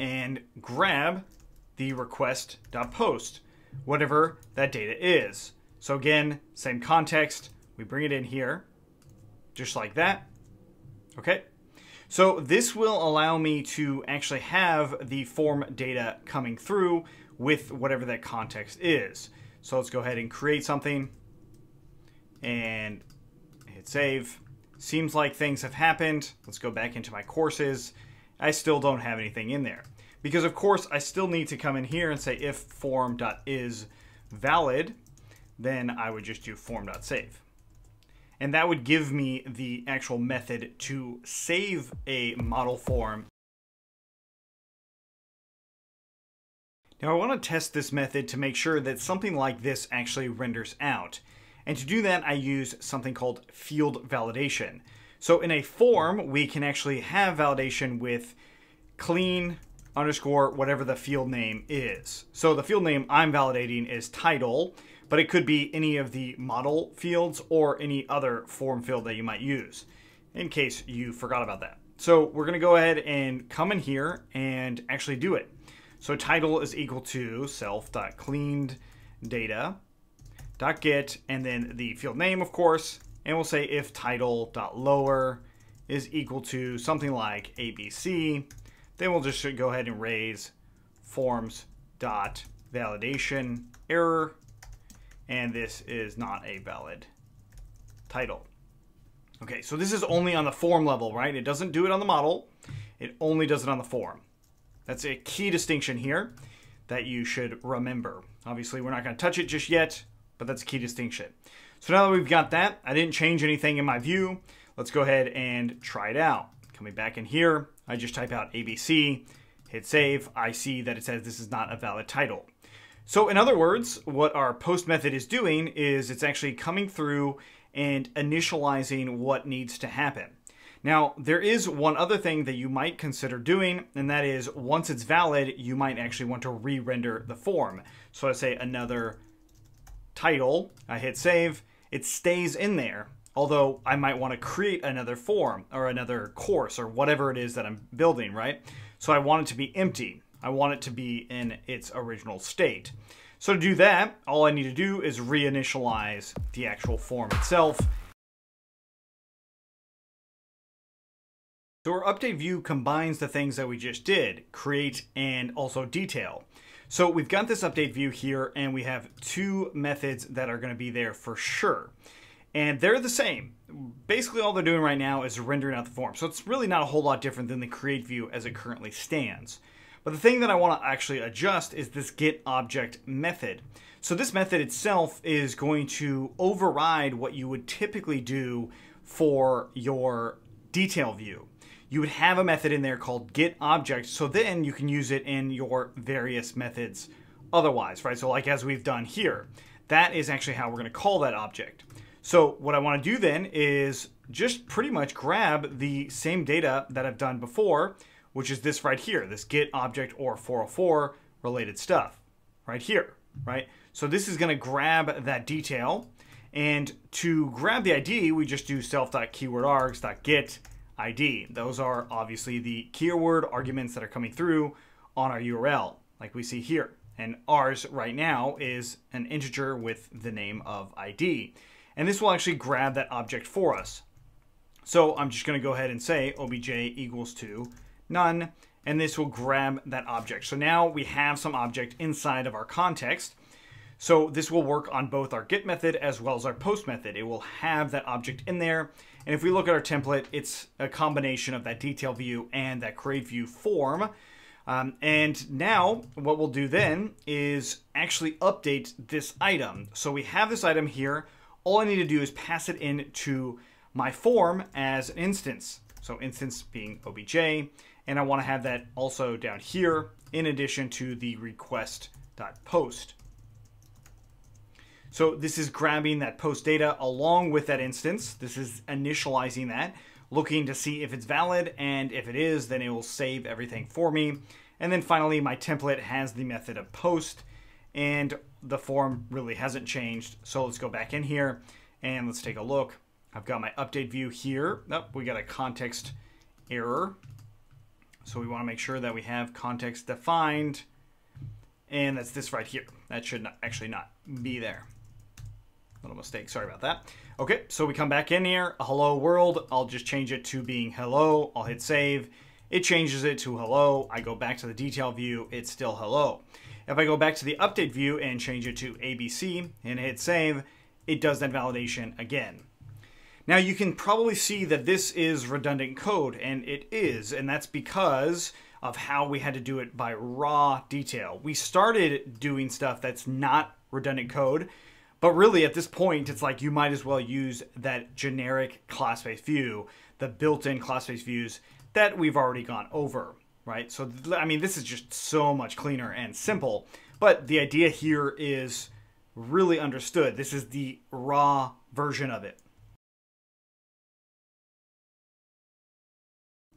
and grab the request.post, whatever that data is. So again, same context, we bring it in here, just like that. Okay. So this will allow me to actually have the form data coming through with whatever that context is. So let's go ahead and create something and hit save. Seems like things have happened. Let's go back into my courses. I still don't have anything in there because of course I still need to come in here and say if form.isValid, then I would just do form.save. And that would give me the actual method to save a model form. Now I want to test this method to make sure that something like this actually renders out. And to do that, I use something called field validation. So in a form, we can actually have validation with clean underscore whatever the field name is. So the field name I'm validating is title, but it could be any of the model fields or any other form field that you might use, in case you forgot about that. So we're going to go ahead and come in here and actually do it. So title is equal to self.cleanedData.get, and then the field name, of course, and we'll say if title.lower is equal to something like ABC, then we'll just go ahead and raise forms.validation error. And this is not a valid title. Okay, so this is only on the form level, right? It doesn't do it on the model. It only does it on the form. That's a key distinction here that you should remember. Obviously, we're not going to touch it just yet, but that's a key distinction. So now that we've got that, I didn't change anything in my view. Let's go ahead and try it out. Coming back in here, I just type out ABC, hit save. I see that it says this is not a valid title. So in other words, what our post method is doing is it's actually coming through and initializing what needs to happen. Now, there is one other thing that you might consider doing, and that is once it's valid, you might actually want to re-render the form. So I say another title, I hit save, it stays in there, although I might want to create another form or another course or whatever it is that I'm building, right? So I want it to be empty. I want it to be in its original state. So to do that, all I need to do is reinitialize the actual form itself. So our UpdateView combines the things that we just did, create and also detail. So we've got this UpdateView here and we have two methods that are going to be there for sure. And they're the same. Basically all they're doing right now is rendering out the form. So it's really not a whole lot different than the CreateView as it currently stands. But the thing that I want to actually adjust is this getObject method. So this method itself is going to override what you would typically do for your DetailView. You would have a method in there called getObject, so then you can use it in your various methods otherwise, right? So like as we've done here, that is actually how we're going to call that object. So what I want to do then is just pretty much grab the same data that I've done before, which is this right here, this get object or 404 related stuff right here, right? So this is going to grab that detail. And to grab the ID, we just do self.keywordargs.get ID. Those are obviously the keyword arguments that are coming through on our URL, like we see here. And ours right now is an integer with the name of ID. And this will actually grab that object for us. So I'm just going to go ahead and say obj equals to none, and this will grab that object. So now we have some object inside of our context. So this will work on both our get method as well as our post method. It will have that object in there. And if we look at our template, it's a combination of that DetailView and that CreateView form. And now what we'll do then is actually update this item. So we have this item here. All I need to do is pass it into my form as an instance. So instance being obj. And I want to have that also down here in addition to the request.post. So this is grabbing that post data along with that instance. This is initializing that, looking to see if it's valid, and if it is, then it will save everything for me. And then finally, my template has the method of post, and the form really hasn't changed. So let's go back in here, and let's take a look. I've got my update view here. Nope, we got a context error. So we want to make sure that we have context defined, and that's this right here. That should actually not be there. Little mistake, sorry about that. Okay, so we come back in here, hello world. I'll just change it to being hello. I'll hit save. It changes it to hello. I go back to the detail view, it's still hello. If I go back to the update view and change it to ABC and hit save, it does that validation again. Now you can probably see that this is redundant code, and it is, and that's because of how we had to do it by raw detail. We started doing stuff that's not redundant code, but really at this point, it's like you might as well use that generic class-based view, the built-in class-based views that we've already gone over, right? So, I mean, this is just so much cleaner and simple, but the idea here is really understood. This is the raw version of it.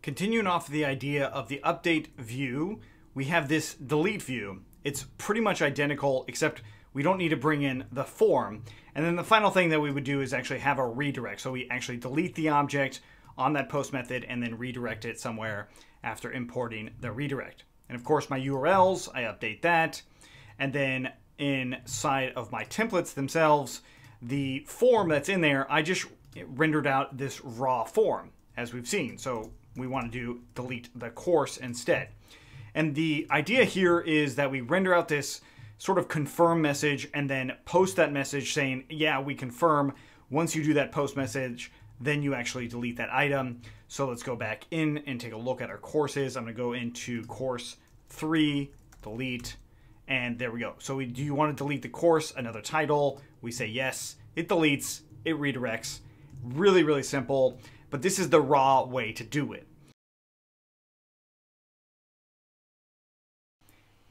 Continuing off the idea of the update view, we have this delete view. It's pretty much identical, except we don't need to bring in the form. And then the final thing that we would do is actually have a redirect. So we actually delete the object on that post method and then redirect it somewhere after importing the redirect. And of course my URLs, I update that. And then inside of my templates themselves, the form that's in there, I just rendered out this raw form as we've seen. So we want to do delete the course instead. And the idea here is that we render out this sort of confirm message and then post that message saying, yeah, we confirm. Once you do that post message, then you actually delete that item. So let's go back in and take a look at our courses. I'm going to go into course 3, delete, and there we go. So do you want to delete the course, another title? We say yes, it deletes, it redirects. Really, really simple, but this is the raw way to do it.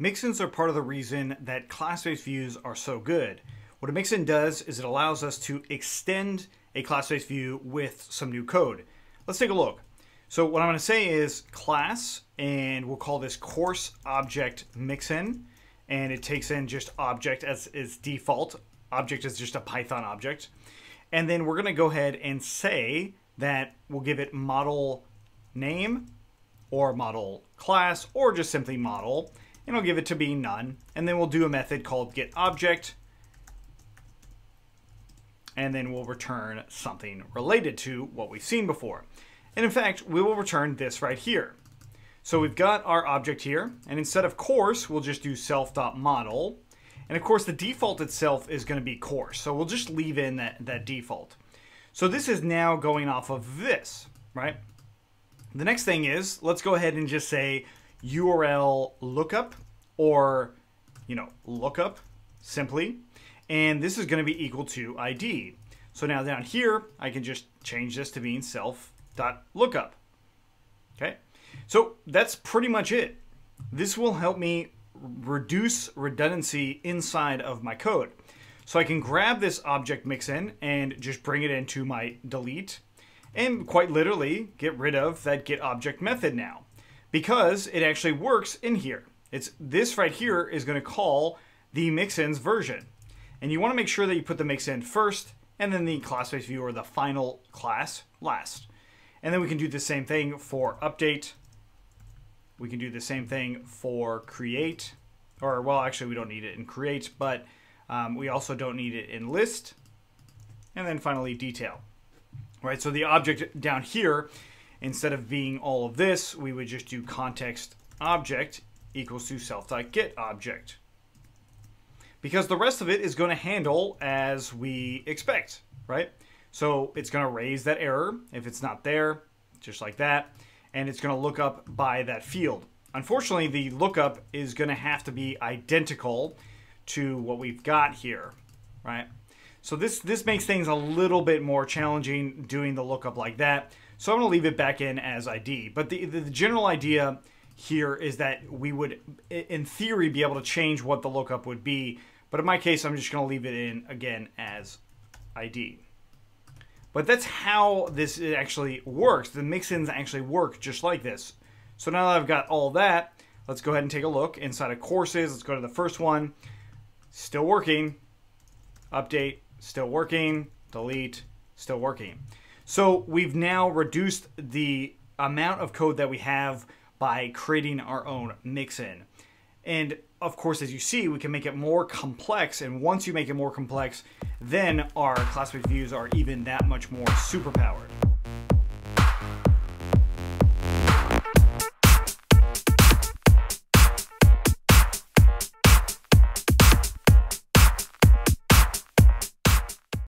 Mixins are part of the reason that class-based views are so good. What a mixin does is it allows us to extend a class-based view with some new code. Let's take a look. So what I'm going to say is class, and we'll call this course object mixin, and it takes in just object as its default. Object is just a Python object. And then we're going to go ahead and say that we'll give it model name or model class or just simply model. And I'll give it to be none. And then we'll do a method called getObject. And then we'll return something related to what we've seen before. And in fact, we will return this right here. So we've got our object here. And instead of course, we'll just do self.model. And of course, the default itself is going to be course. So we'll just leave in that default. So this is now going off of this, right? The next thing is, let's go ahead and just say URL lookup or, lookup simply. And this is going to be equal to ID. So now down here, I can just change this to being self.lookup. Okay. So that's pretty much it. This will help me reduce redundancy inside of my code. So I can grab this object mixin and just bring it into my delete and quite literally get rid of that getObject method now because it actually works in here. It's this right here is going to call the mixin's version. And you want to make sure that you put the Mixin first, and then the class-based view or the final class last. And then we can do the same thing for update. We can do the same thing for create, or well, actually we don't need it in create, but we also don't need it in list. And then finally detail. Right, so the object down here, instead of being all of this, we would just do context object equals to self.getObject. Because the rest of it is going to handle as we expect, right? So it's going to raise that error if it's not there, just like that, and it's going to look up by that field. Unfortunately, the lookup is going to have to be identical to what we've got here, right? So this makes things a little bit more challenging doing the lookup like that. So I'm going to leave it back in as ID. But the general idea here is that we would, in theory, be able to change what the lookup would be. But in my case, I'm just going to leave it in, again, as ID. But that's how this actually works. The mixins actually work just like this. So now that I've got all that, let's go ahead and take a look inside of courses. Let's go to the first one. Still working. Update. Still working. Delete. Still working. So we've now reduced the amount of code that we have by creating our own mixin. And of course, as you see, we can make it more complex. And once you make it more complex, then our class-based views are even that much more superpowered.